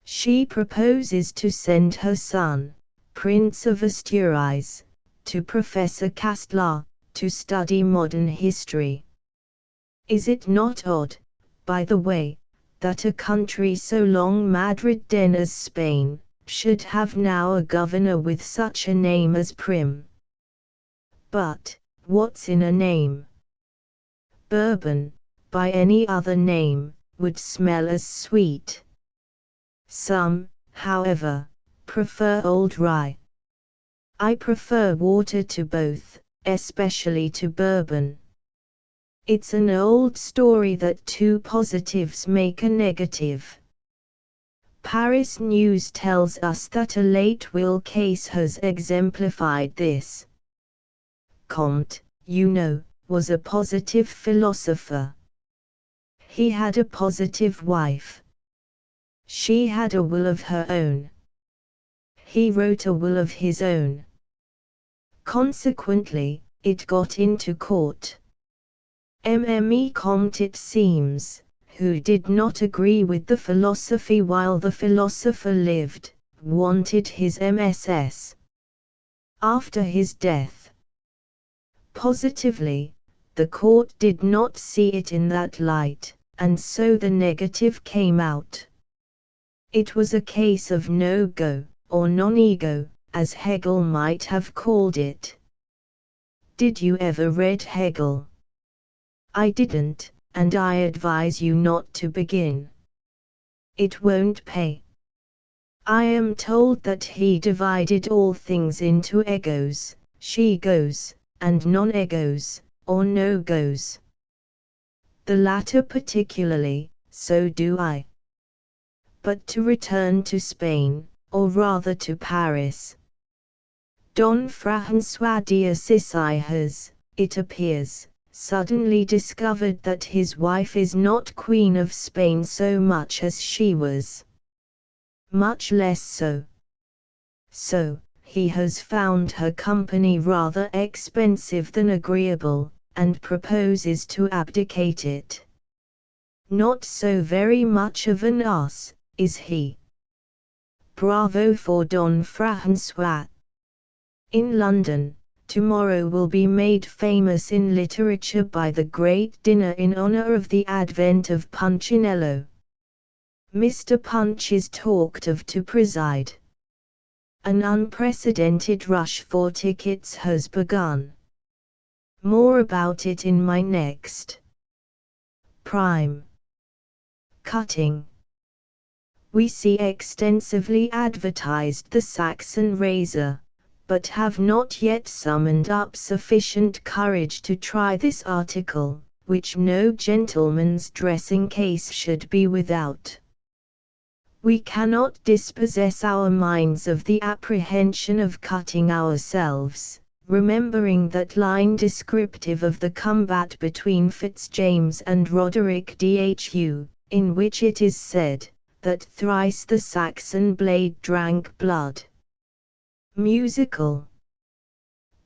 She proposes to send her son, Prince of Asturias, to Professor Castlar, to study modern history. Is it not odd, by the way, that a country so long Madrid-den as Spain, should have now a governor with such a name as Prim? But, what's in a name? Bourbon, by any other name, would smell as sweet. Some, however, prefer old rye. I prefer water to both, especially to bourbon. It's an old story that 2 positives make a negative. Paris News tells us that a late will case has exemplified this. Comte, you know, was a positive philosopher. He had a positive wife. She had a will of her own. He wrote a will of his own. Consequently, it got into court. Mme. Comte, it seems, who did not agree with the philosophy while the philosopher lived, wanted his MSS. After his death. Positively, the court did not see it in that light, and so the negative came out. It was a case of no-go, or non-ego, as Hegel might have called it. Did you ever read Hegel? I didn't, and I advise you not to begin. It won't pay. I am told that he divided all things into egos, she-goes, and non-egos, or no-goes. The latter particularly, so do I. But to return to Spain, or rather to Paris. Don François d'Assisi has, it appears, suddenly discovered that his wife is not Queen of Spain so much as she was. Much less so. So, he has found her company rather expensive than agreeable, and proposes to abdicate it. Not so very much of an ass, is he? Bravo for Don Francois. In London, tomorrow will be made famous in literature by the great dinner in honor of the advent of Punchinello. Mr. Punch is talked of to preside. An unprecedented rush for tickets has begun. More about it in my next. Prime. Cutting. We see extensively advertised the Saxon razor, but have not yet summoned up sufficient courage to try this article, which no gentleman's dressing case should be without. We cannot dispossess our minds of the apprehension of cutting ourselves, remembering that line descriptive of the combat between Fitzjames and Roderick Dhu, in which it is said, that thrice the Saxon blade drank blood. Musical.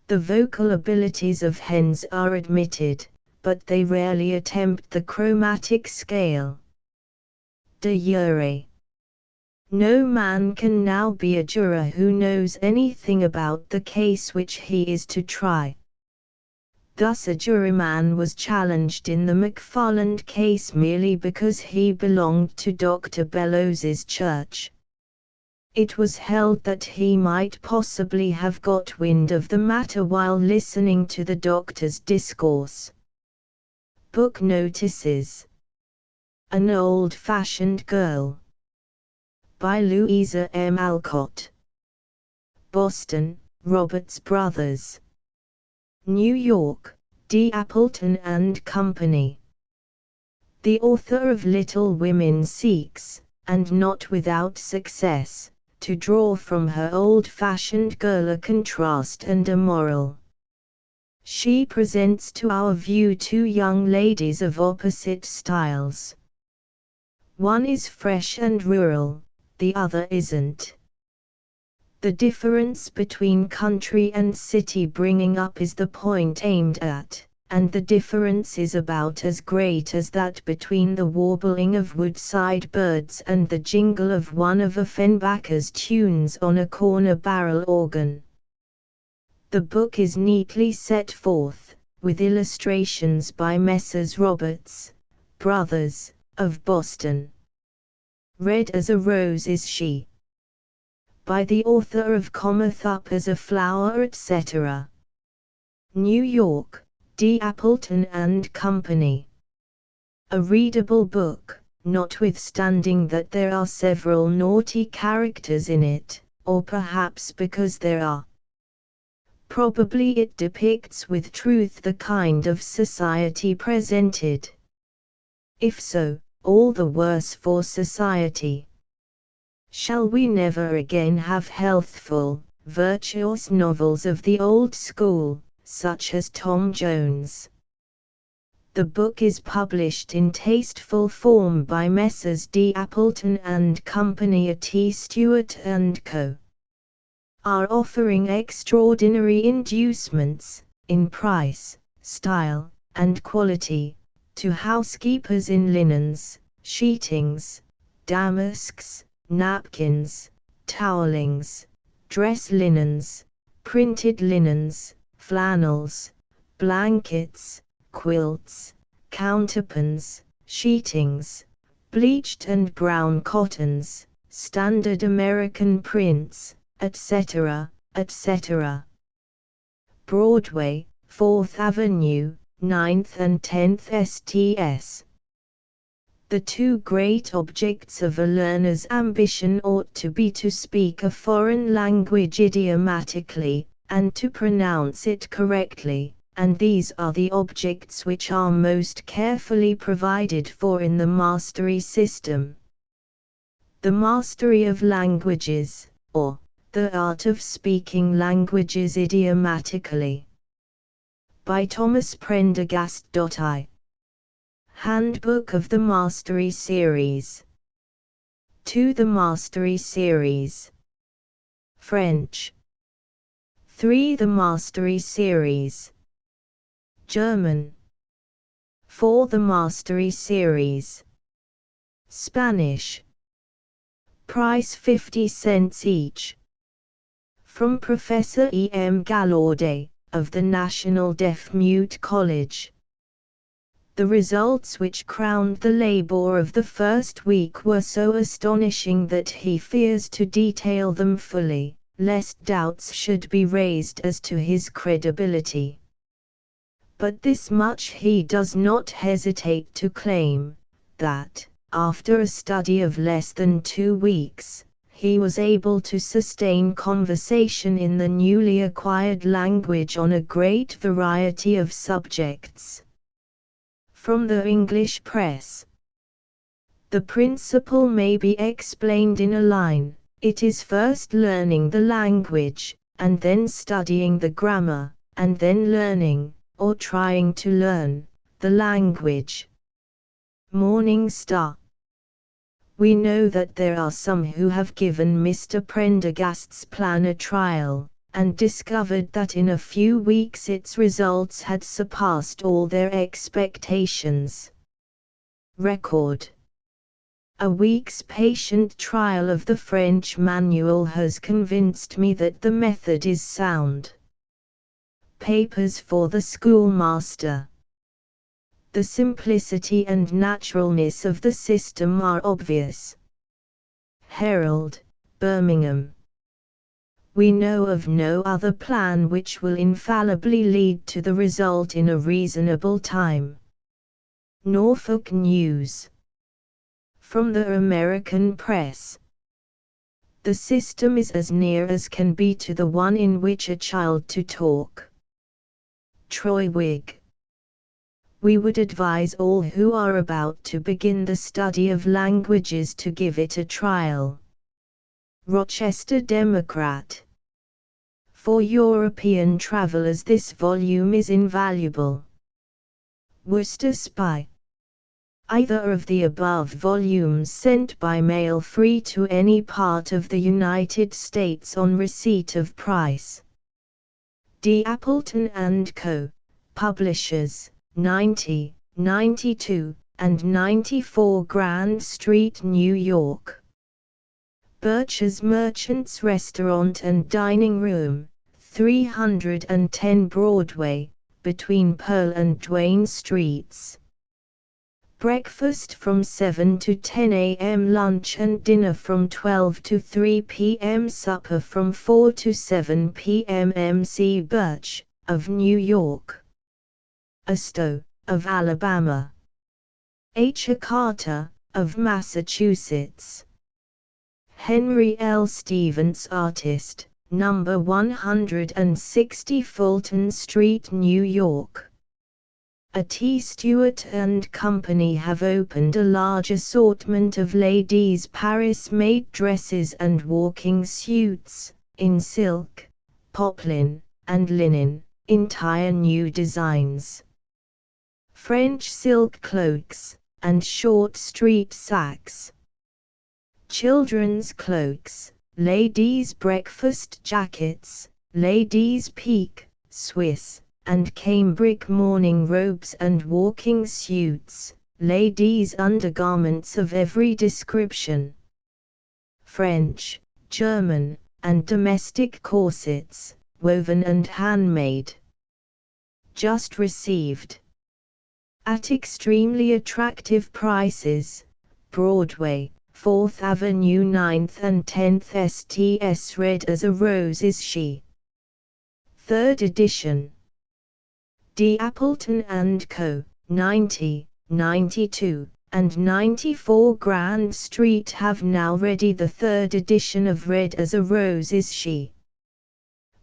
The vocal abilities of hens are admitted, but they rarely attempt the chromatic scale. De jure. No man can now be a juror who knows anything about the case which he is to try. Thus a juryman was challenged in the McFarland case merely because he belonged to Dr. Bellows's church. It was held that he might possibly have got wind of the matter while listening to the doctor's discourse. Book notices. An Old-Fashioned Girl. By Louisa M. Alcott. Boston, Roberts Brothers. New York, D. Appleton and Company. The author of Little Women seeks, and not without success, to draw from her old-fashioned girl a contrast and a moral. She presents to our view two young ladies of opposite styles. One is fresh and rural, the other isn't. The difference between country and city bringing up is the point aimed at, and the difference is about as great as that between the warbling of woodside birds and the jingle of one of Offenbacher's tunes on a corner barrel organ. The book is neatly set forth, with illustrations by Messrs. Roberts, Brothers, of Boston. Red as a rose is she. By the author of Cometh Up as a Flower, etc. New York, D. Appleton and Company. A readable book, notwithstanding that there are several naughty characters in it, or perhaps because there are. Probably it depicts with truth the kind of society presented. If so, all the worse for society. Shall we never again have healthful, virtuous novels of the old school, such as Tom Jones? The book is published in tasteful form by Messrs. D. Appleton and Company, a T. Stewart and Co. Are offering extraordinary inducements, in price, style, and quality, to housekeepers in linens, sheetings, damasks, napkins, towelings, dress linens, printed linens, flannels, blankets, quilts, counterpanes, sheetings, bleached and brown cottons, standard American prints, etc., etc. Broadway, 4th Avenue, 9th and 10th STS. The two great objects of a learner's ambition ought to be to speak a foreign language idiomatically, and to pronounce it correctly, and these are the objects which are most carefully provided for in the mastery system. The mastery of languages, or the art of speaking languages idiomatically. By Thomas Prendergast. I. Handbook of the Mastery Series. To the Mastery Series. French. 3. The Mastery Series. German. 4. The Mastery Series. Spanish. Price 50 cents each. From Professor E. M. Gallaudet, of the National Deaf-Mute College. The results which crowned the labor of the first week were so astonishing that he fears to detail them fully, lest doubts should be raised as to his credibility. But this much he does not hesitate to claim, that, after a study of less than 2 weeks, he was able to sustain conversation in the newly acquired language on a great variety of subjects. From the English press. The principle may be explained in a line. It is first learning the language, and then studying the grammar, and then learning, or trying to learn, the language. Morning Star. We know that there are some who have given Mr. Prendergast's plan a trial, and discovered that in a few weeks its results had surpassed all their expectations. Record. A week's patient trial of the French manual has convinced me that the method is sound. Papers for the schoolmaster. The simplicity and naturalness of the system are obvious. Herald, Birmingham. We know of no other plan which will infallibly lead to the result in a reasonable time. Norfolk News. From the American press. The system is as near as can be to the one in which a child to talk. Troy Whig. We would advise all who are about to begin the study of languages to give it a trial. Rochester Democrat. For European travelers this volume is invaluable. Worcester Spy. Either of the above volumes sent by mail free to any part of the United States on receipt of price. D. Appleton & Co., Publishers, 90, 92, and 94 Grand Street, New York. Birch's Merchants Restaurant and Dining Room, 310 Broadway, between Pearl and Duane Streets. Breakfast from 7 to 10 a.m. Lunch and dinner from 12 to 3 p.m. Supper from 4 to 7 p.m. M.C. Birch, of New York. Astow, of Alabama. H. Carter, of Massachusetts. Henry L. Stevens Artist, No. 160 Fulton Street, New York. A. T. Stewart & Company have opened a large assortment of ladies' Paris-made dresses and walking suits, in silk, poplin, and linen, entire new designs. French silk cloaks, and short street sacks. Children's cloaks, ladies' breakfast jackets, ladies' pique, Swiss, and cambric morning robes and walking suits, ladies' undergarments of every description. French, German, and domestic corsets, woven and handmade. Just received. At extremely attractive prices, Broadway, 4th Avenue 9th and 10th Sts. Red as a Rose is She. 3rd edition. D. Appleton & Co., 90, 92, and 94 Grand Street have now ready the 3rd edition of Red as a Rose is She.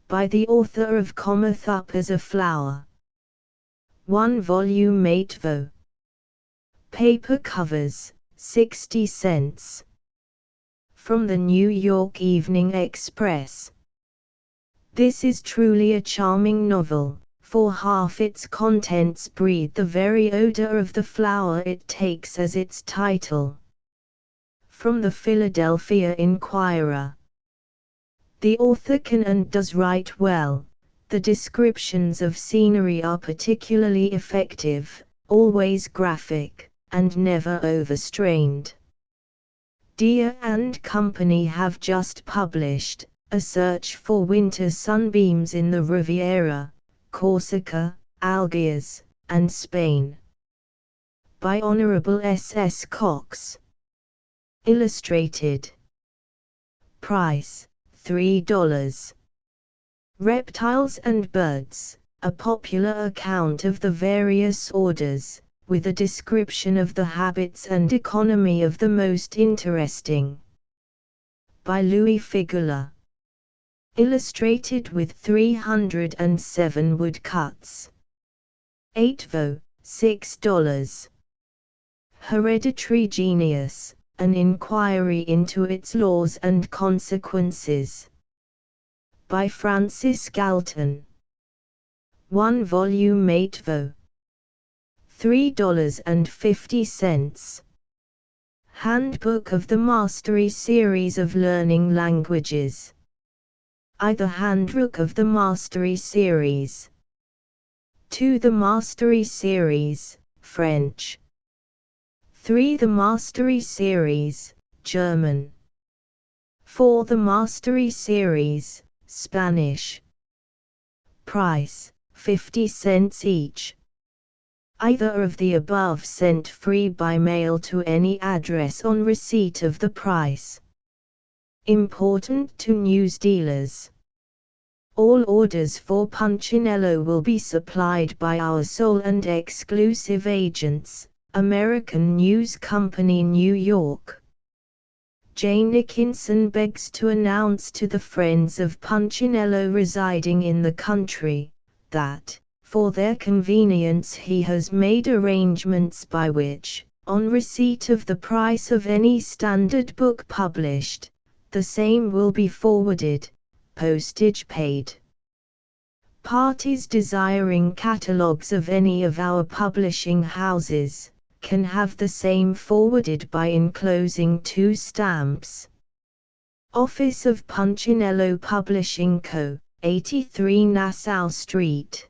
By the author of Cometh Up as a Flower. 1 volume 8 vo. Paper covers, 60 cents. From the New York Evening Express. This is truly a charming novel, for half its contents breathe the very odor of the flower it takes as its title. From the Philadelphia Inquirer. The author can and does write well. The descriptions of scenery are particularly effective, always graphic, and never overstrained. Deere and Company have just published A Search for Winter Sunbeams in the Riviera, Corsica, Algiers, and Spain. By Honorable S.S. Cox. Illustrated. Price, $3. Reptiles and Birds, a popular account of the various orders, with a description of the habits and economy of the most interesting. By Louis Figula. Illustrated with 307 woodcuts. 8 vo, $6. Hereditary Genius, an inquiry into its laws and consequences. By Francis Galton. 1 volume 8 vo. $3.50. Handbook of the Mastery Series of Learning Languages. Either Handbook of the Mastery Series. 2 The Mastery Series, French. 3 The Mastery Series, German. 4 The Mastery Series, Spanish. Price, 50 cents each. Either of the above sent free by mail to any address on receipt of the price. Important to news dealers. All orders for Punchinello will be supplied by our sole and exclusive agents, American News Company, New York. J. Nickinson begs to announce to the friends of Punchinello residing in the country, that, for their convenience, he has made arrangements by which, on receipt of the price of any standard book published, the same will be forwarded, postage paid. Parties desiring catalogues of any of our publishing houses can have the same forwarded by enclosing 2 stamps. Office of Punchinello Publishing Co., 83 Nassau Street.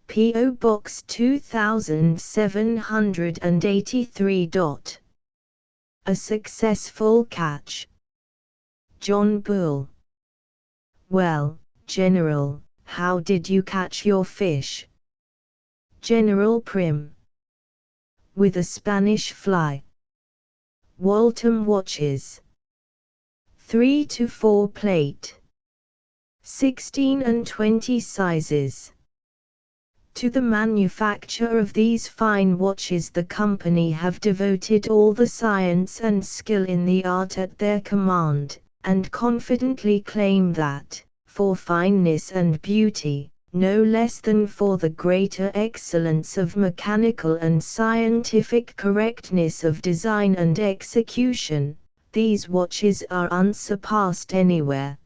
P.O. Box 2783. A successful catch. John Bull. Well, General, how did you catch your fish? General Prim. With a Spanish fly. Waltham watches. 3 to 4 plate. 16 and 20 sizes. To the manufacture of these fine watches the company have devoted all the science and skill in the art at their command, and confidently claim that, for fineness and beauty, no less than for the greater excellence of mechanical and scientific correctness of design and execution, these watches are unsurpassed anywhere.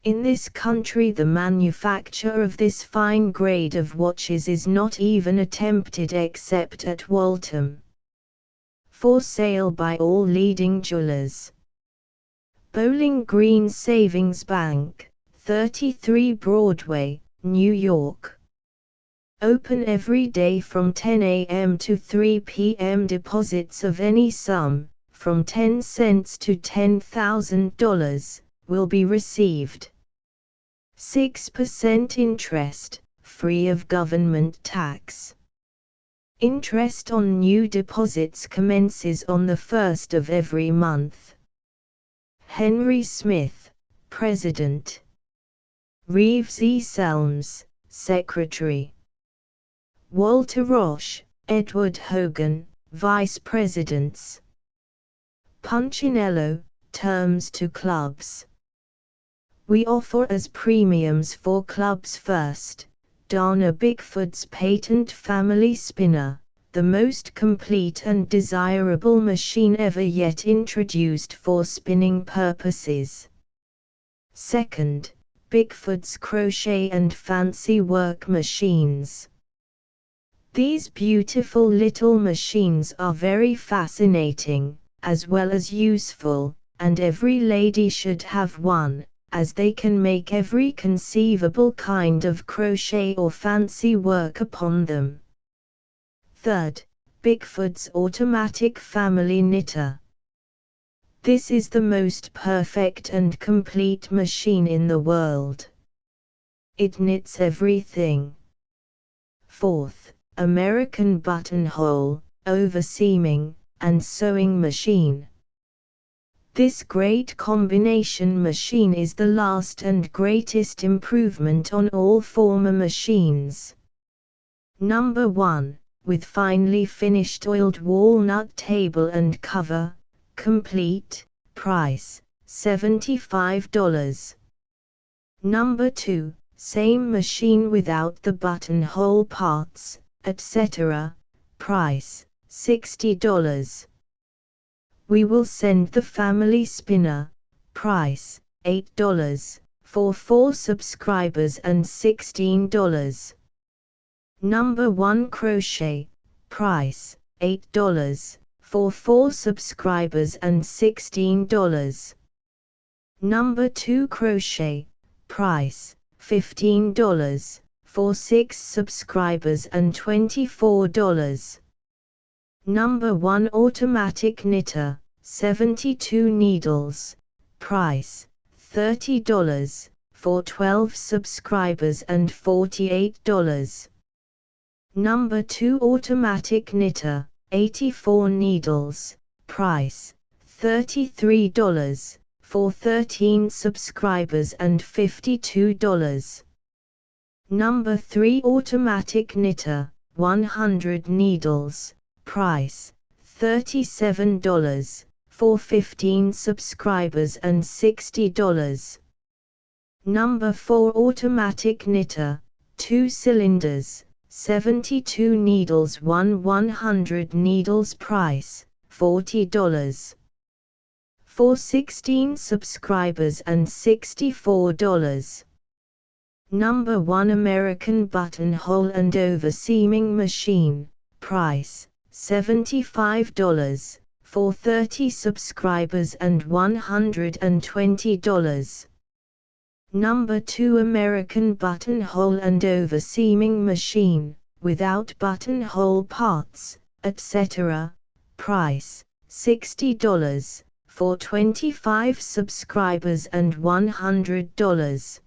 In this country the manufacture of this fine grade of watches is not even attempted except at Waltham. For sale by all leading jewelers. Bowling Green Savings Bank, 33 Broadway, New York. Open every day from 10 a.m. to 3 p.m. Deposits of any sum, from 10 cents to $10,000, will be received. 6% interest, free of government tax. Interest on new deposits commences on the 1st of every month. Henry Smith, President. Reeves E. Selms, Secretary. Walter Roche, Edward Hogan, Vice Presidents. Punchinello, Terms to Clubs. We offer as premiums for clubs first, Dana Bickford's patent family spinner, the most complete and desirable machine ever yet introduced for spinning purposes. Second, Bickford's crochet and fancy work machines. These beautiful little machines are very fascinating, as well as useful, and every lady should have one, as they can make every conceivable kind of crochet or fancy work upon them. Third, Bickford's Automatic Family Knitter. This is the most perfect and complete machine in the world. It knits everything. Fourth, American Buttonhole, Overseaming, and Sewing Machine. This great combination machine is the last and greatest improvement on all former machines. Number 1, with finely finished oiled walnut table and cover, complete, price, $75. Number 2, same machine without the buttonhole parts, etc., price, $60. We will send the family spinner, price, $8, for 4 subscribers and $16. Number 1 crochet, price, $8, for 4 subscribers and $16. Number 2 crochet, price, $15, for 6 subscribers and $24. Number 1 automatic knitter, 72 needles, price, $30, for 12 subscribers and $48. Number 2 automatic knitter, 84 needles, price, $33, for 13 subscribers and $52. Number 3 automatic knitter, 100 needles, price, $37, for 15 subscribers and $60. Number 4 automatic knitter, 2 cylinders, 72 needles 100 needles, price, $40. For 16 subscribers and $64. Number 1 American Buttonhole and Overseaming Machine, price, $75, for 30 subscribers and $120. Number 2 American Buttonhole and Overseaming Machine, without buttonhole parts, etc., price, $60, for 25 subscribers and $100.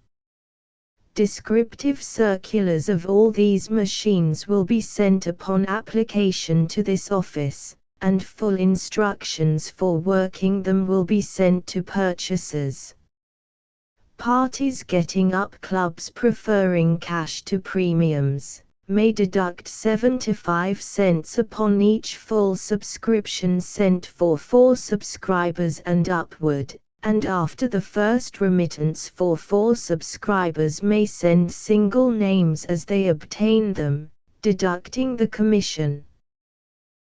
Descriptive circulars of all these machines will be sent upon application to this office, and full instructions for working them will be sent to purchasers. Parties getting up clubs preferring cash to premiums may deduct 75 cents upon each full subscription sent for 4 subscribers and upward, and after the first remittance for 4 subscribers may send single names as they obtain them, deducting the commission.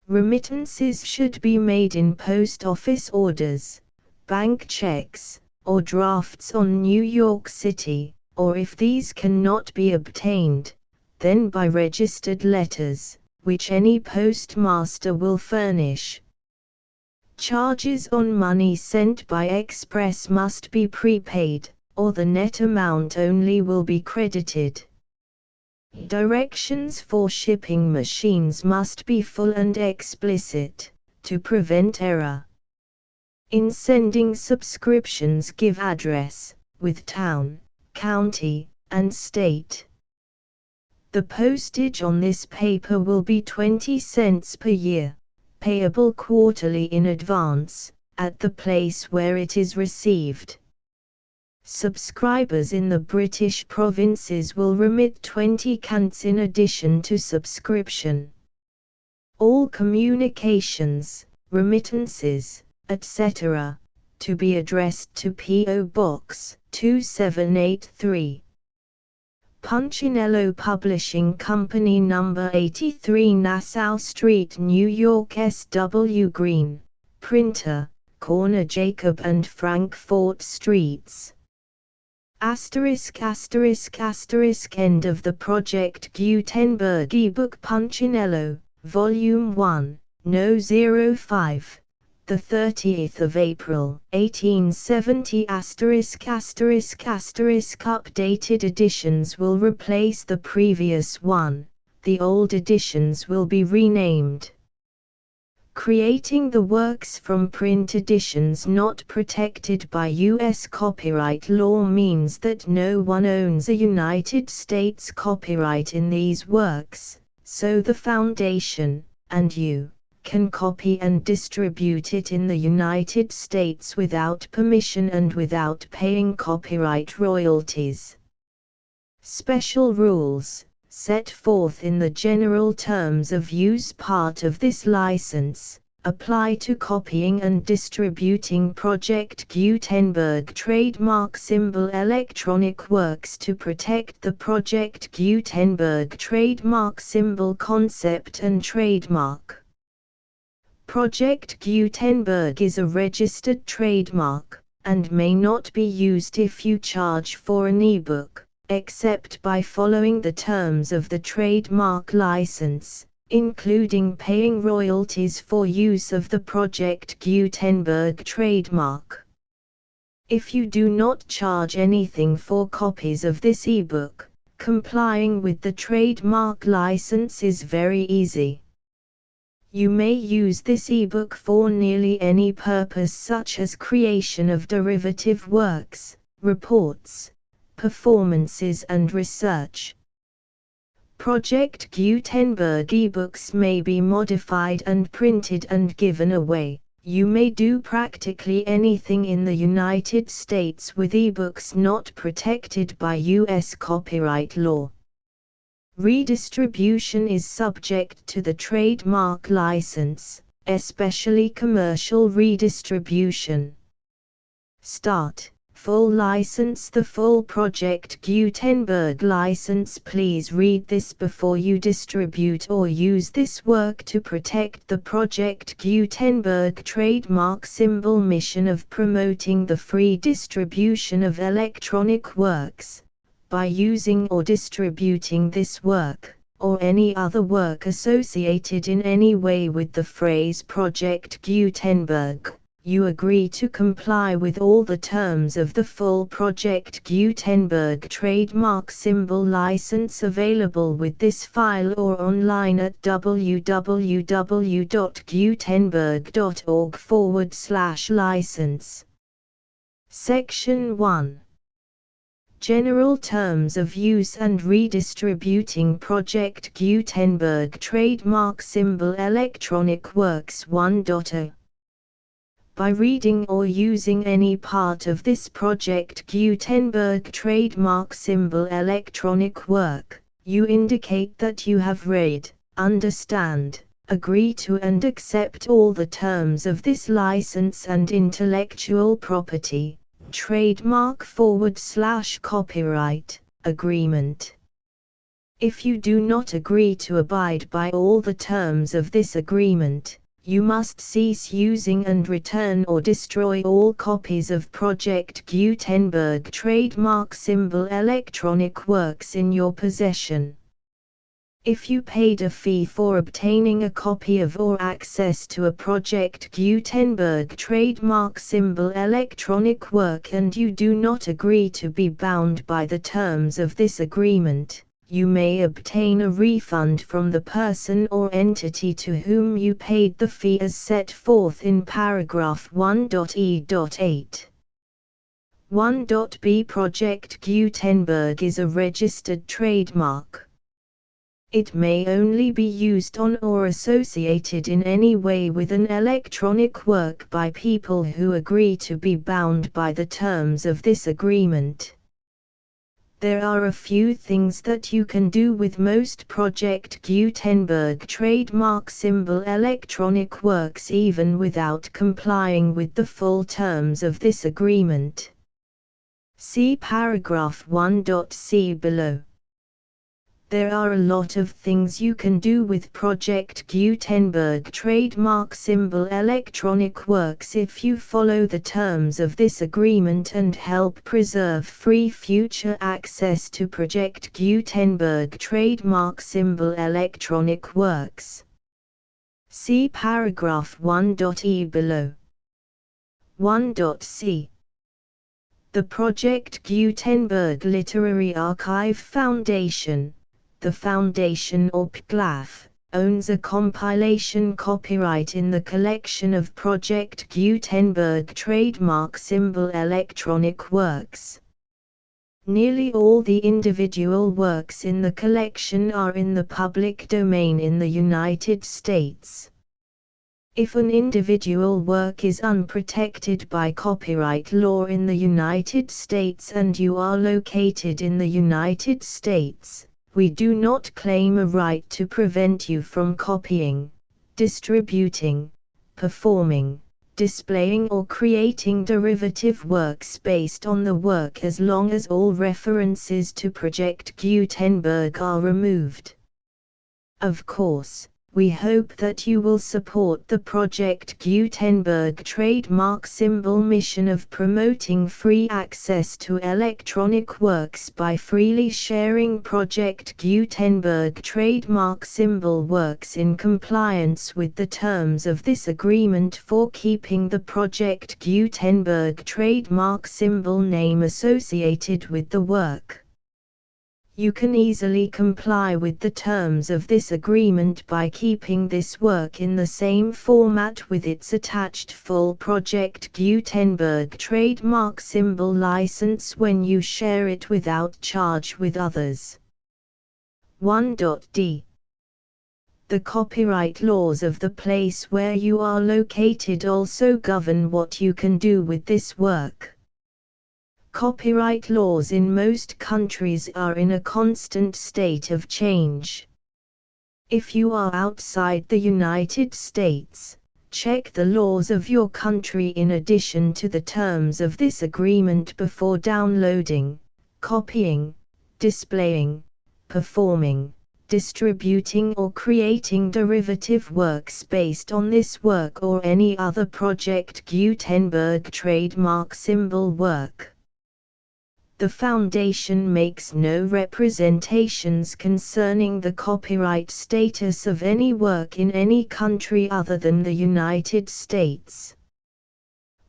Remittances should be made in post office orders, bank checks, or drafts on New York City, or if these cannot be obtained, then by registered letters, which any postmaster will furnish. Charges on money sent by express must be prepaid, or the net amount only will be credited. Directions for shipping machines must be full and explicit, to prevent error. In sending subscriptions, give address, with town, county, and state. The postage on this paper will be 20 cents per year, payable quarterly in advance, at the place where it is received. Subscribers in the British provinces will remit 20 cents in addition to subscription. All communications, remittances, etc., to be addressed to P.O. Box 2783. Punchinello Publishing Company, No. 83 Nassau Street, New York. S.W. Green, Printer, corner Jacob and Frankfort Streets. ******* End of the Project Gutenberg eBook Punchinello, Volume 1, No. 05, the 30th of April, 1870 *******. Updated editions will replace the previous one, the old editions will be renamed. Creating the works from print editions not protected by U.S. copyright law means that no one owns a United States copyright in these works, so the Foundation, and you, can copy and distribute it in the United States without permission and without paying copyright royalties. Special rules, set forth in the general terms of use part of this license, apply to copying and distributing Project Gutenberg trademark symbol electronic works to protect the Project Gutenberg trademark symbol concept and trademark. Project Gutenberg is a registered trademark, and may not be used if you charge for an ebook, except by following the terms of the trademark license, including paying royalties for use of the Project Gutenberg trademark. If you do not charge anything for copies of this ebook, complying with the trademark license is very easy. You may use this ebook for nearly any purpose such as creation of derivative works, reports, performances and research. Project Gutenberg ebooks may be modified and printed and given away. You may do practically anything in the United States with ebooks not protected by U.S. copyright law. Redistribution is subject to the trademark license, especially commercial redistribution. Start. Full license. The full Project Gutenberg license. Please read this before you distribute or use this work to protect the Project Gutenberg trademark symbol mission of promoting the free distribution of electronic works, by using or distributing this work, or any other work associated in any way with the phrase Project Gutenberg. You agree to comply with all the terms of the full Project Gutenberg trademark symbol license available with this file or online at www.gutenberg.org/license. Section 1. General Terms of Use and Redistributing Project Gutenberg Trademark Symbol Electronic Works 1.0. By reading or using any part of this Project Gutenberg trademark symbol electronic work, you indicate that you have read, understand, agree to and accept all the terms of this license and intellectual property, trademark/copyright, agreement. If you do not agree to abide by all the terms of this agreement, you must cease using and return or destroy all copies of Project Gutenberg trademark symbol electronic works in your possession. If you paid a fee for obtaining a copy of or access to a Project Gutenberg trademark symbol electronic work and you do not agree to be bound by the terms of this agreement, you may obtain a refund from the person or entity to whom you paid the fee as set forth in paragraph 1.e.8. 1.b. Project Gutenberg is a registered trademark. It may only be used on or associated in any way with an electronic work by people who agree to be bound by the terms of this agreement. There are a few things that you can do with most Project Gutenberg trademark symbol electronic works even without complying with the full terms of this agreement. See paragraph 1.c below. There are a lot of things you can do with Project Gutenberg trademark symbol electronic works if you follow the terms of this agreement and help preserve free future access to Project Gutenberg trademark symbol electronic works. See paragraph 1.e below. 1.c. The Project Gutenberg Literary Archive Foundation, the foundation or PGLAF, owns a compilation copyright in the collection of Project Gutenberg trademark symbol electronic works. Nearly all the individual works in the collection are in the public domain in the United States. If an individual work is unprotected by copyright law in the United States and you are located in the United States, we do not claim a right to prevent you from copying, distributing, performing, displaying or creating derivative works based on the work as long as all references to Project Gutenberg are removed. Of course, we hope that you will support the Project Gutenberg trademark symbol mission of promoting free access to electronic works by freely sharing Project Gutenberg trademark symbol works in compliance with the terms of this agreement for keeping the Project Gutenberg trademark symbol name associated with the work. You can easily comply with the terms of this agreement by keeping this work in the same format with its attached full Project Gutenberg trademark symbol license when you share it without charge with others. 1.d. The copyright laws of the place where you are located also govern what you can do with this work. Copyright laws in most countries are in a constant state of change. If you are outside the United States, check the laws of your country in addition to the terms of this agreement before downloading, copying, displaying, performing, distributing or creating derivative works based on this work or any other Project Gutenberg trademark symbol work. The Foundation makes no representations concerning the copyright status of any work in any country other than the United States.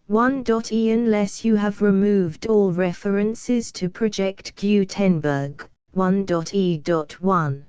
1.e. Unless you have removed all references to Project Gutenberg, 1.e.1.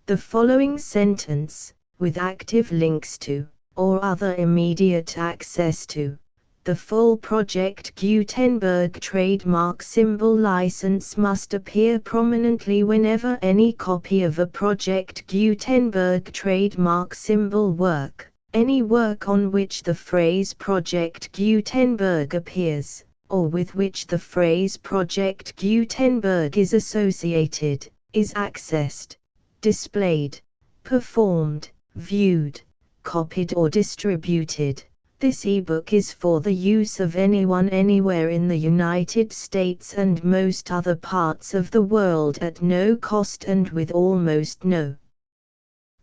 The following sentence, with active links to, or other immediate access to, the full Project Gutenberg trademark symbol license must appear prominently whenever any copy of a Project Gutenberg trademark symbol work, any work on which the phrase Project Gutenberg appears, or with which the phrase Project Gutenberg is associated, is accessed, displayed, performed, viewed, copied or distributed. This ebook is for the use of anyone anywhere in the United States and most other parts of the world at no cost and with almost no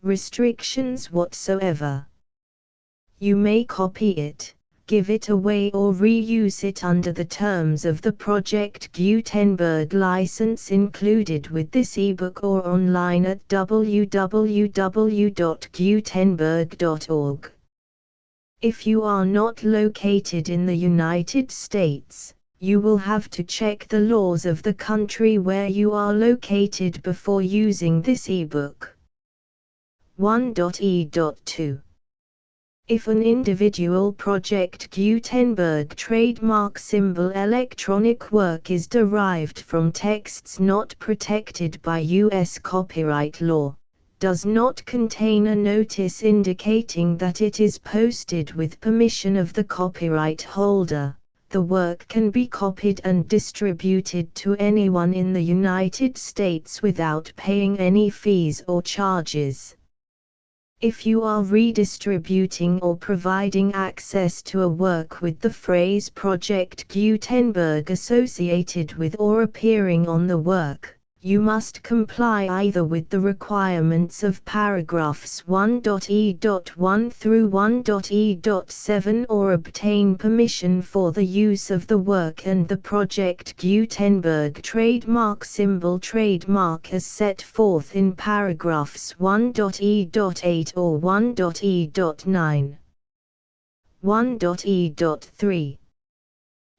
restrictions whatsoever. You may copy it, give it away or reuse it under the terms of the Project Gutenberg license included with this ebook or online at www.gutenberg.org. If you are not located in the United States, you will have to check the laws of the country where you are located before using this ebook. 1.e.2. If an individual Project Gutenberg trademark symbol electronic work is derived from texts not protected by U.S. copyright law, does not contain a notice indicating that it is posted with permission of the copyright holder, the work can be copied and distributed to anyone in the United States without paying any fees or charges. If you are redistributing or providing access to a work with the phrase Project Gutenberg associated with or appearing on the work, you must comply either with the requirements of paragraphs 1.e.1 through 1.e.7 or obtain permission for the use of the work and the Project Gutenberg trademark symbol trademark as set forth in paragraphs 1.e.8 or 1.e.9. 1.e.3.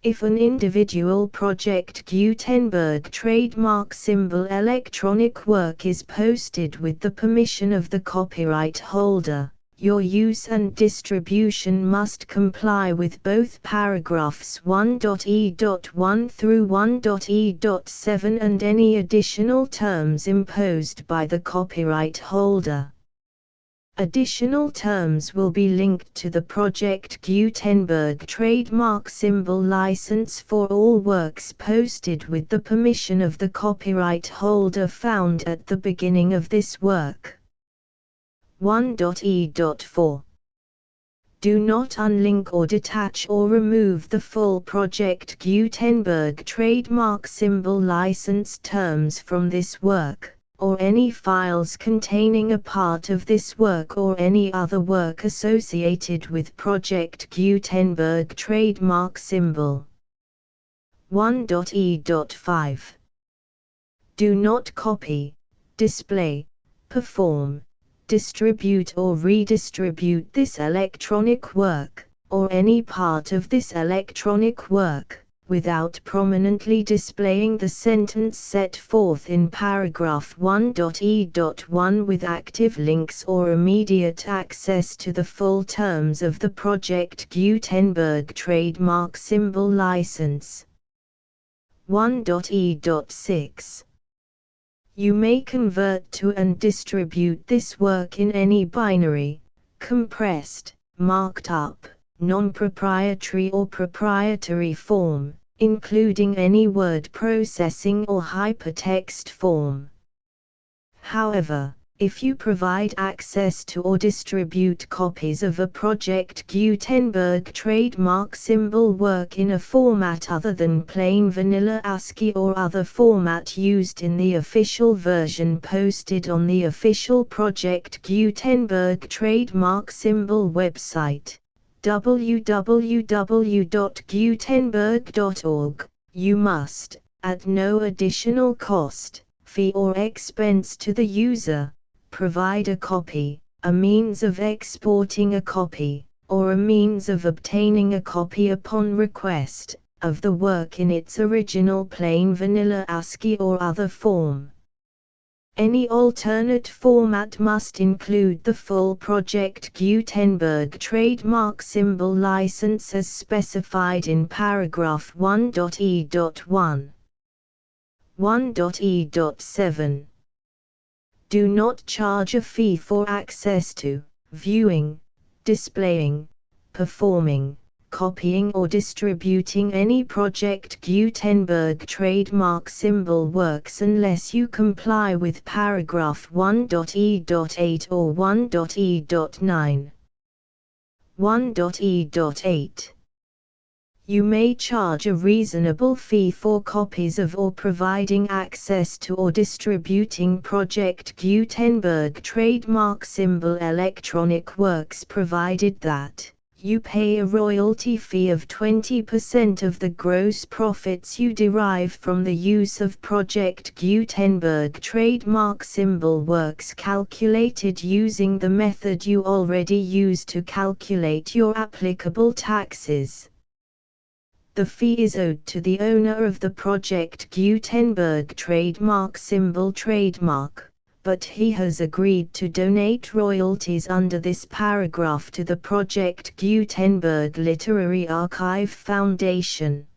If an individual Project Gutenberg trademark symbol electronic work is posted with the permission of the copyright holder, your use and distribution must comply with both paragraphs 1.e.1 through 1.e.7 and any additional terms imposed by the copyright holder. Additional terms will be linked to the Project Gutenberg trademark symbol license for all works posted with the permission of the copyright holder found at the beginning of this work. 1.e.4. Do not unlink or detach or remove the full Project Gutenberg trademark symbol license terms from this work, or any files containing a part of this work or any other work associated with Project Gutenberg trademark symbol. 1.e.5. Do not copy, display, perform, distribute or redistribute this electronic work, or any part of this electronic work, without prominently displaying the sentence set forth in paragraph 1.e.1 with active links or immediate access to the full terms of the Project Gutenberg trademark symbol license. 1.e.6. You may convert to and distribute this work in any binary, compressed, marked up, non-proprietary or proprietary form, including any word processing or hypertext form. However, if you provide access to or distribute copies of a Project Gutenberg trademark symbol work in a format other than plain vanilla ASCII or other format used in the official version posted on the official Project Gutenberg trademark symbol website, www.gutenberg.org, you must, at no additional cost, fee or expense to the user, provide a copy, a means of exporting a copy, or a means of obtaining a copy upon request, of the work in its original plain vanilla ASCII or other form. Any alternate format must include the full Project Gutenberg trademark symbol license as specified in paragraph 1.e.1. 1.e.7. Do not charge a fee for access to, viewing, displaying, performing, copying or distributing any Project Gutenberg trademark symbol works unless you comply with paragraph 1.e.8 or 1.e.9. 1.e.8. You may charge a reasonable fee for copies of or providing access to or distributing Project Gutenberg trademark symbol electronic works provided that you pay a royalty fee of 20% of the gross profits you derive from the use of Project Gutenberg trademark symbol works calculated using the method you already use to calculate your applicable taxes. The fee is owed to the owner of the Project Gutenberg trademark symbol trademark, but he has agreed to donate royalties under this paragraph to the Project Gutenberg Literary Archive Foundation.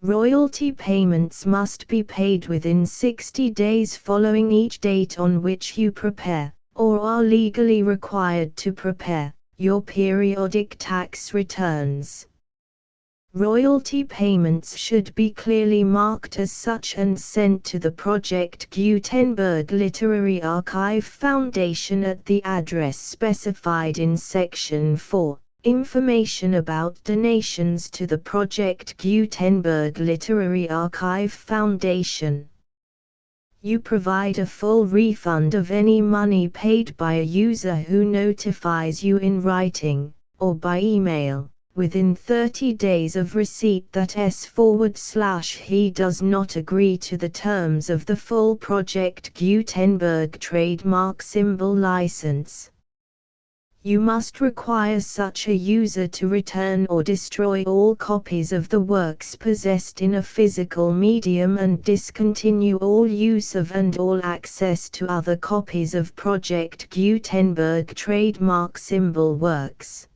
Royalty payments must be paid within 60 days following each date on which you prepare, or are legally required to prepare, your periodic tax returns. Royalty payments should be clearly marked as such and sent to the Project Gutenberg Literary Archive Foundation at the address specified in Section 4, Information about donations to the Project Gutenberg Literary Archive Foundation. You provide a full refund of any money paid by a user who notifies you in writing, or by email, within 30 days of receipt that he does not agree to the terms of the full Project Gutenberg trademark symbol license. You must require such a user to return or destroy all copies of the works possessed in a physical medium and discontinue all use of and all access to other copies of Project Gutenberg trademark symbol works.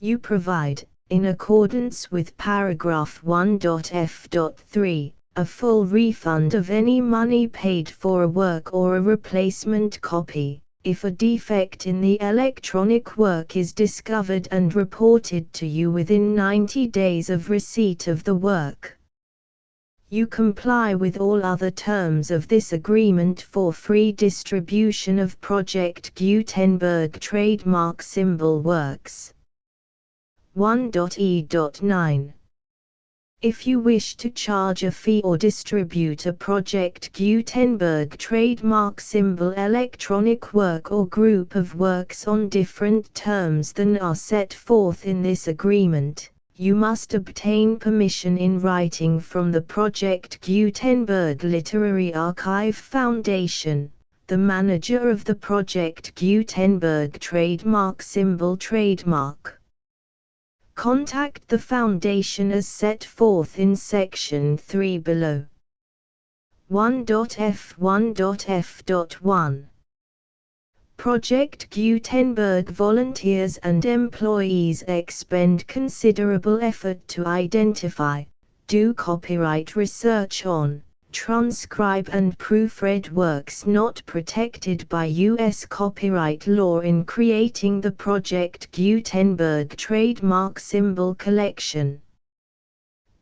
You provide, in accordance with paragraph 1.f.3, a full refund of any money paid for a work or a replacement copy, if a defect in the electronic work is discovered and reported to you within 90 days of receipt of the work. You comply with all other terms of this agreement for free distribution of Project Gutenberg trademark symbol works. 1.e.9. If you wish to charge a fee or distribute a Project Gutenberg trademark symbol electronic work or group of works on different terms than are set forth in this agreement, you must obtain permission in writing from the Project Gutenberg Literary Archive Foundation, the manager of the Project Gutenberg trademark symbol trademark. Contact the Foundation as set forth in Section 3 below. 1.f1.f.1 Project Gutenberg volunteers and employees expend considerable effort to identify, do copyright research on, transcribe and proofread works not protected by U.S. copyright law in creating the Project Gutenberg trademark symbol collection.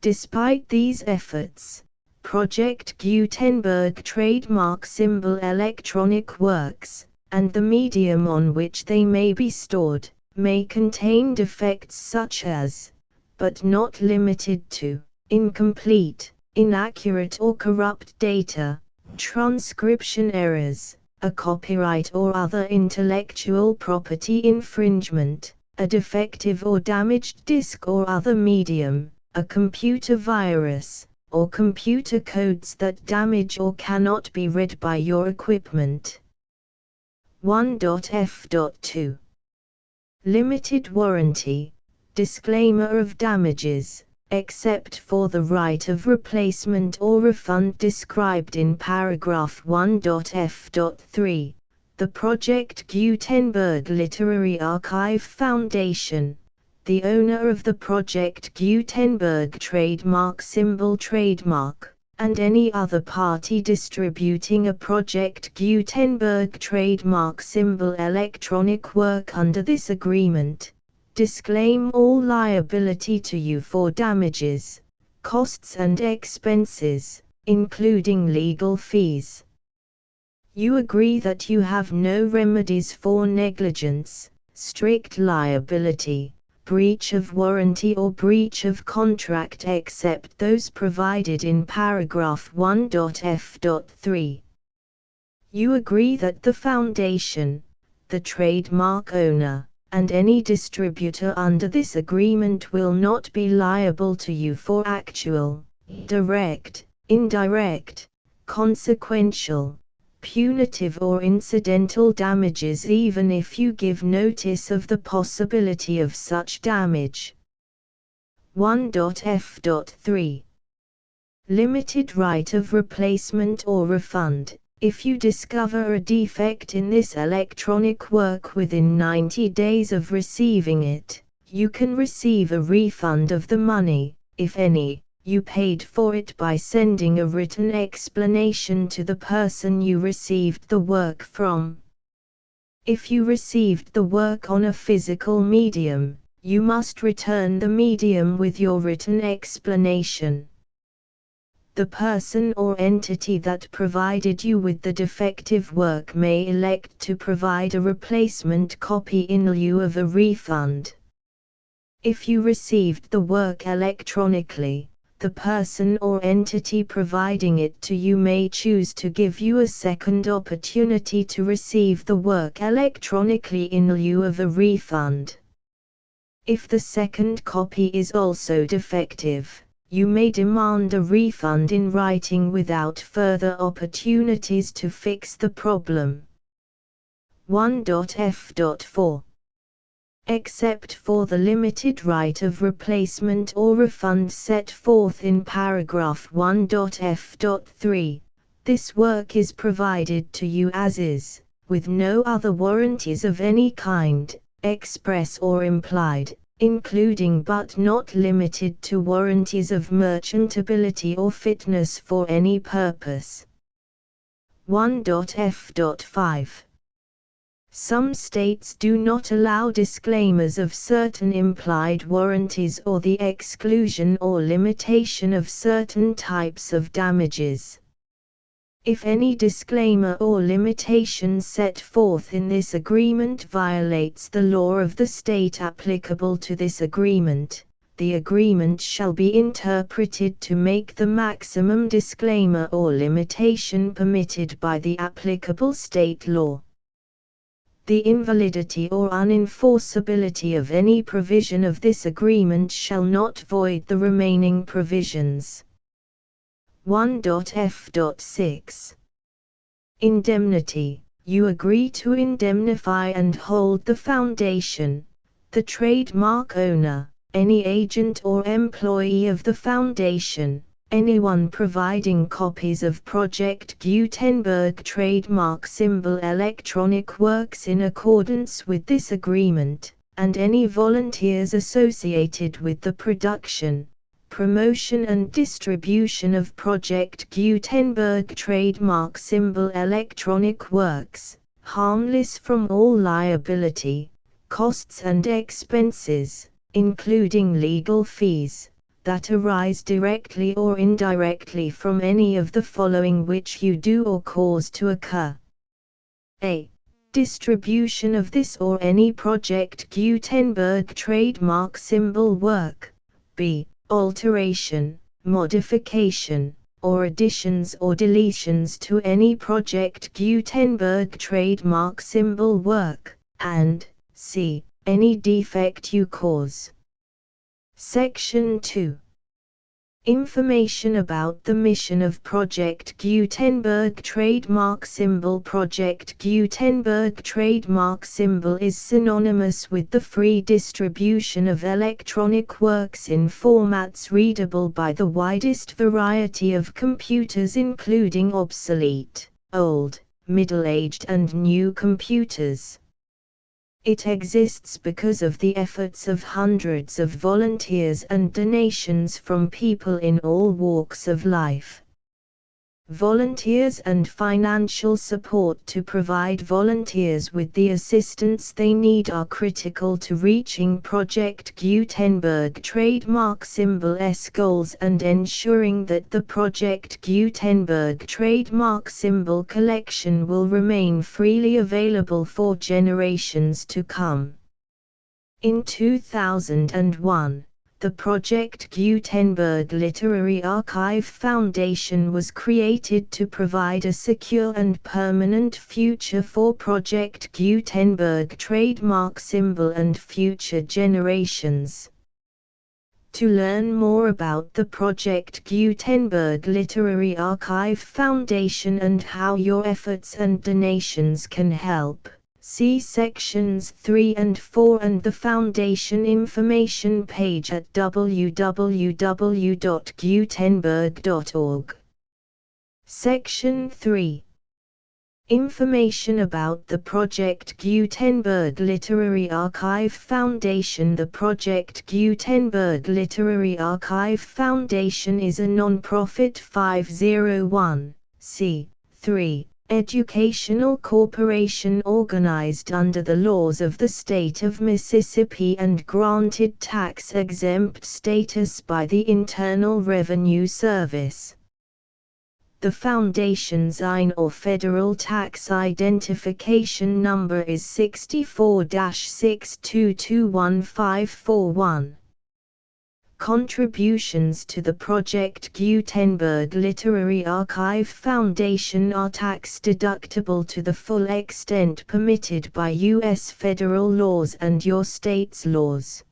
Despite these efforts, Project Gutenberg trademark symbol electronic works, and the medium on which they may be stored, may contain defects such as, but not limited to, incomplete, inaccurate or corrupt data, transcription errors, a copyright or other intellectual property infringement, a defective or damaged disk or other medium, a computer virus, or computer codes that damage or cannot be read by your equipment. 1.f.2 Limited warranty, disclaimer of damages, except for the right of replacement or refund described in paragraph 1.f.3, the Project Gutenberg Literary Archive Foundation, the owner of the Project Gutenberg trademark symbol trademark, and any other party distributing a Project Gutenberg trademark symbol electronic work under this agreement, disclaim all liability to you for damages, costs and expenses, including legal fees. You agree that you have no remedies for negligence, strict liability, breach of warranty or breach of contract except those provided in paragraph 1.f.3. You agree that the Foundation, the trademark owner, and any distributor under this agreement will not be liable to you for actual, direct, indirect, consequential, punitive or incidental damages even if you give notice of the possibility of such damage. 1.f.3 Limited right of replacement or refund. If you discover a defect in this electronic work within 90 days of receiving it, you can receive a refund of the money, if any, you paid for it by sending a written explanation to the person you received the work from. If you received the work on a physical medium, you must return the medium with your written explanation. The person or entity that provided you with the defective work may elect to provide a replacement copy in lieu of a refund. If you received the work electronically, the person or entity providing it to you may choose to give you a second opportunity to receive the work electronically in lieu of a refund. If the second copy is also defective, you may demand a refund in writing without further opportunities to fix the problem. 1.f.4 except for the limited right of replacement or refund set forth in paragraph 1.f.3. This work is provided to you as is, with no other warranties of any kind, express or implied, including but not limited to warranties of merchantability or fitness for any purpose. 1.f.5. Some states do not allow disclaimers of certain implied warranties or the exclusion or limitation of certain types of damages. If any disclaimer or limitation set forth in this agreement violates the law of the state applicable to this agreement, the agreement shall be interpreted to make the maximum disclaimer or limitation permitted by the applicable state law. The invalidity or unenforceability of any provision of this agreement shall not void the remaining provisions. 1.f.6. Indemnity. You agree to indemnify and hold the foundation, the trademark owner, any agent or employee of the foundation, anyone providing copies of Project Gutenberg trademark symbol electronic works in accordance with this agreement, and any volunteers associated with the production, promotion and distribution of Project Gutenberg trademark symbol electronic works, harmless from all liability, costs and expenses, including legal fees, that arise directly or indirectly from any of the following which you do or cause to occur. A. Distribution of this or any Project Gutenberg trademark symbol work. B. Alteration, modification, or additions or deletions to any Project Gutenberg trademark symbol work, and c. Any defect you cause. Section 2. Information about the mission of Project Gutenberg trademark symbol. Project Gutenberg trademark symbol is synonymous with the free distribution of electronic works in formats readable by the widest variety of computers, including obsolete, old, middle-aged and new computers. It exists because of the efforts of hundreds of volunteers and donations from people in all walks of life. Volunteers and financial support to provide volunteers with the assistance they need are critical to reaching Project Gutenberg trademark symbol's goals and ensuring that the Project Gutenberg trademark symbol collection will remain freely available for generations to come. In 2001, the Project Gutenberg Literary Archive Foundation was created to provide a secure and permanent future for Project Gutenberg trademark symbol and future generations. To learn more about the Project Gutenberg Literary Archive Foundation and how your efforts and donations can help, see sections 3 and 4 and the Foundation information page at www.gutenberg.org. Section 3. Information about the Project Gutenberg Literary Archive Foundation. The Project Gutenberg Literary Archive Foundation is a non-profit 501(c)(3) educational corporation organized under the laws of the state of Mississippi and granted tax-exempt status by the Internal Revenue Service. The Foundation's IN or Federal Tax Identification Number is 64-6221541. Contributions to the Project Gutenberg Literary Archive Foundation are tax-deductible to the full extent permitted by U.S. federal laws and your state's laws.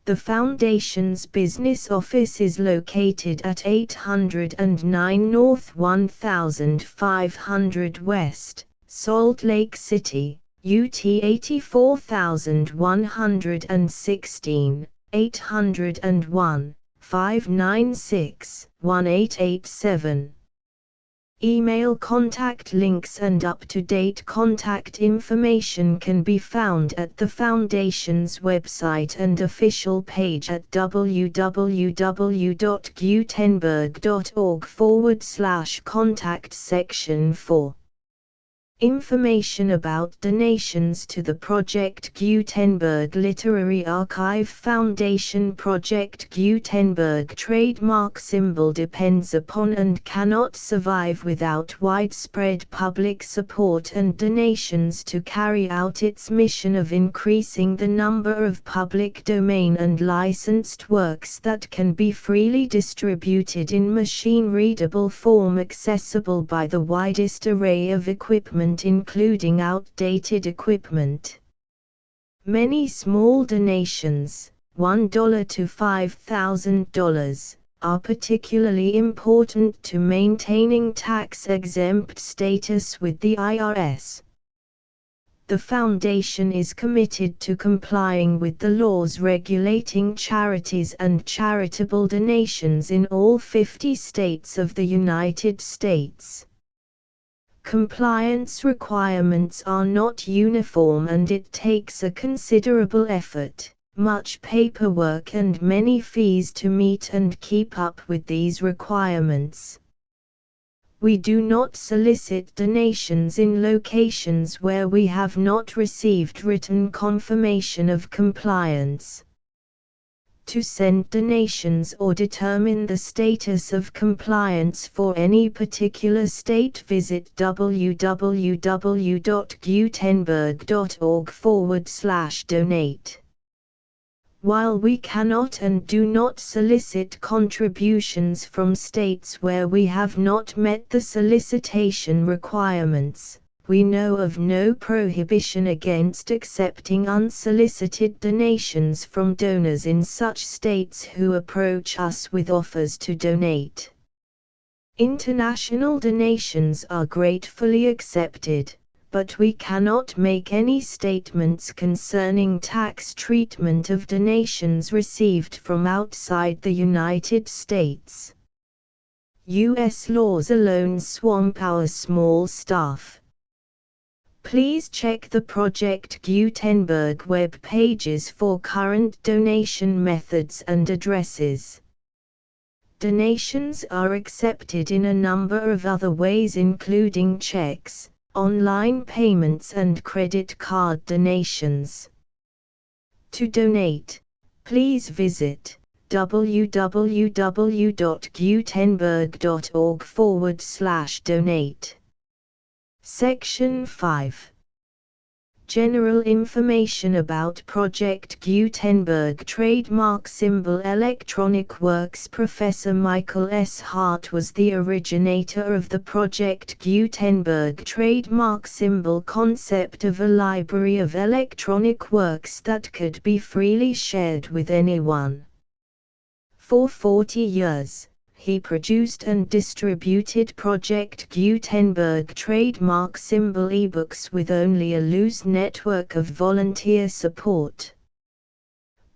The Foundation's business office is located at 809 North 1500 West, Salt Lake City, UT 84116, 801, 596, 1887. Email contact links and up-to-date contact information can be found at the Foundation's website and official page at www.gutenberg.org/contact section 4. Information about donations to the Project Gutenberg Literary Archive Foundation. Project Gutenberg trademark symbol depends upon and cannot survive without widespread public support and donations to carry out its mission of increasing the number of public domain and licensed works that can be freely distributed in machine-readable form accessible by the widest array of equipment including outdated equipment. Many small donations, $1 to $5,000, are particularly important to maintaining tax-exempt status with the IRS. The Foundation is committed to complying with the laws regulating charities and charitable donations in all 50 states of the United States. Compliance requirements are not uniform and it takes a considerable effort, much paperwork and many fees to meet and keep up with these requirements. We do not solicit donations in locations where we have not received written confirmation of compliance. To send donations or determine the status of compliance for any particular state, visit www.gutenberg.org/donate. While we cannot and do not solicit contributions from states where we have not met the solicitation requirements, we know of no prohibition against accepting unsolicited donations from donors in such states who approach us with offers to donate. International donations are gratefully accepted, but we cannot make any statements concerning tax treatment of donations received from outside the United States. U.S. laws alone swamp our small staff. Please check the Project Gutenberg web pages for current donation methods and addresses. Donations are accepted in a number of other ways including checks, online payments and credit card donations. To donate, please visit www.gutenberg.org/donate. Section 5. General information about Project Gutenberg trademark symbol electronic works. Professor Michael S. Hart was the originator of the Project Gutenberg trademark symbol concept of a library of electronic works that could be freely shared with anyone. For 40 years, he produced and distributed Project Gutenberg trademark symbol ebooks with only a loose network of volunteer support.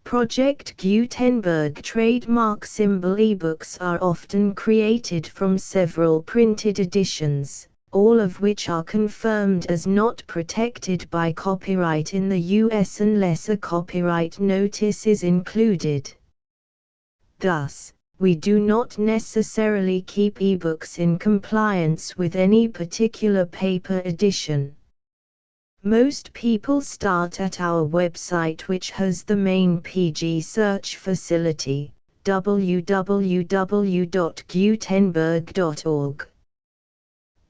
Project Gutenberg trademark symbol ebooks are often created from several printed editions, all of which are confirmed as not protected by copyright in the US unless a copyright notice is included. Thus, we do not necessarily keep ebooks in compliance with any particular paper edition. Most people start at our website, which has the main PG search facility, www.gutenberg.org.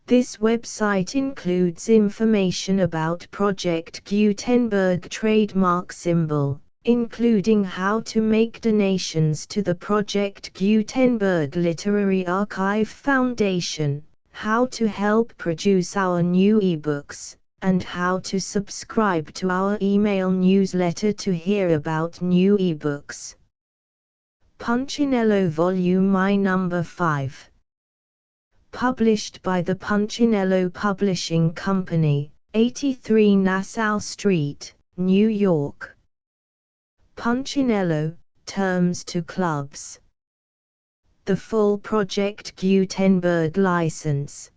This website includes information about Project Gutenberg trademark symbol, including how to make donations to the Project Gutenberg Literary Archive Foundation, how to help produce our new ebooks, and how to subscribe to our email newsletter to hear about new ebooks. Punchinello Volume I No. 5. Published by the Punchinello Publishing Company, 83 Nassau Street, New York. Punchinello, terms to clubs. The full Project Gutenberg license.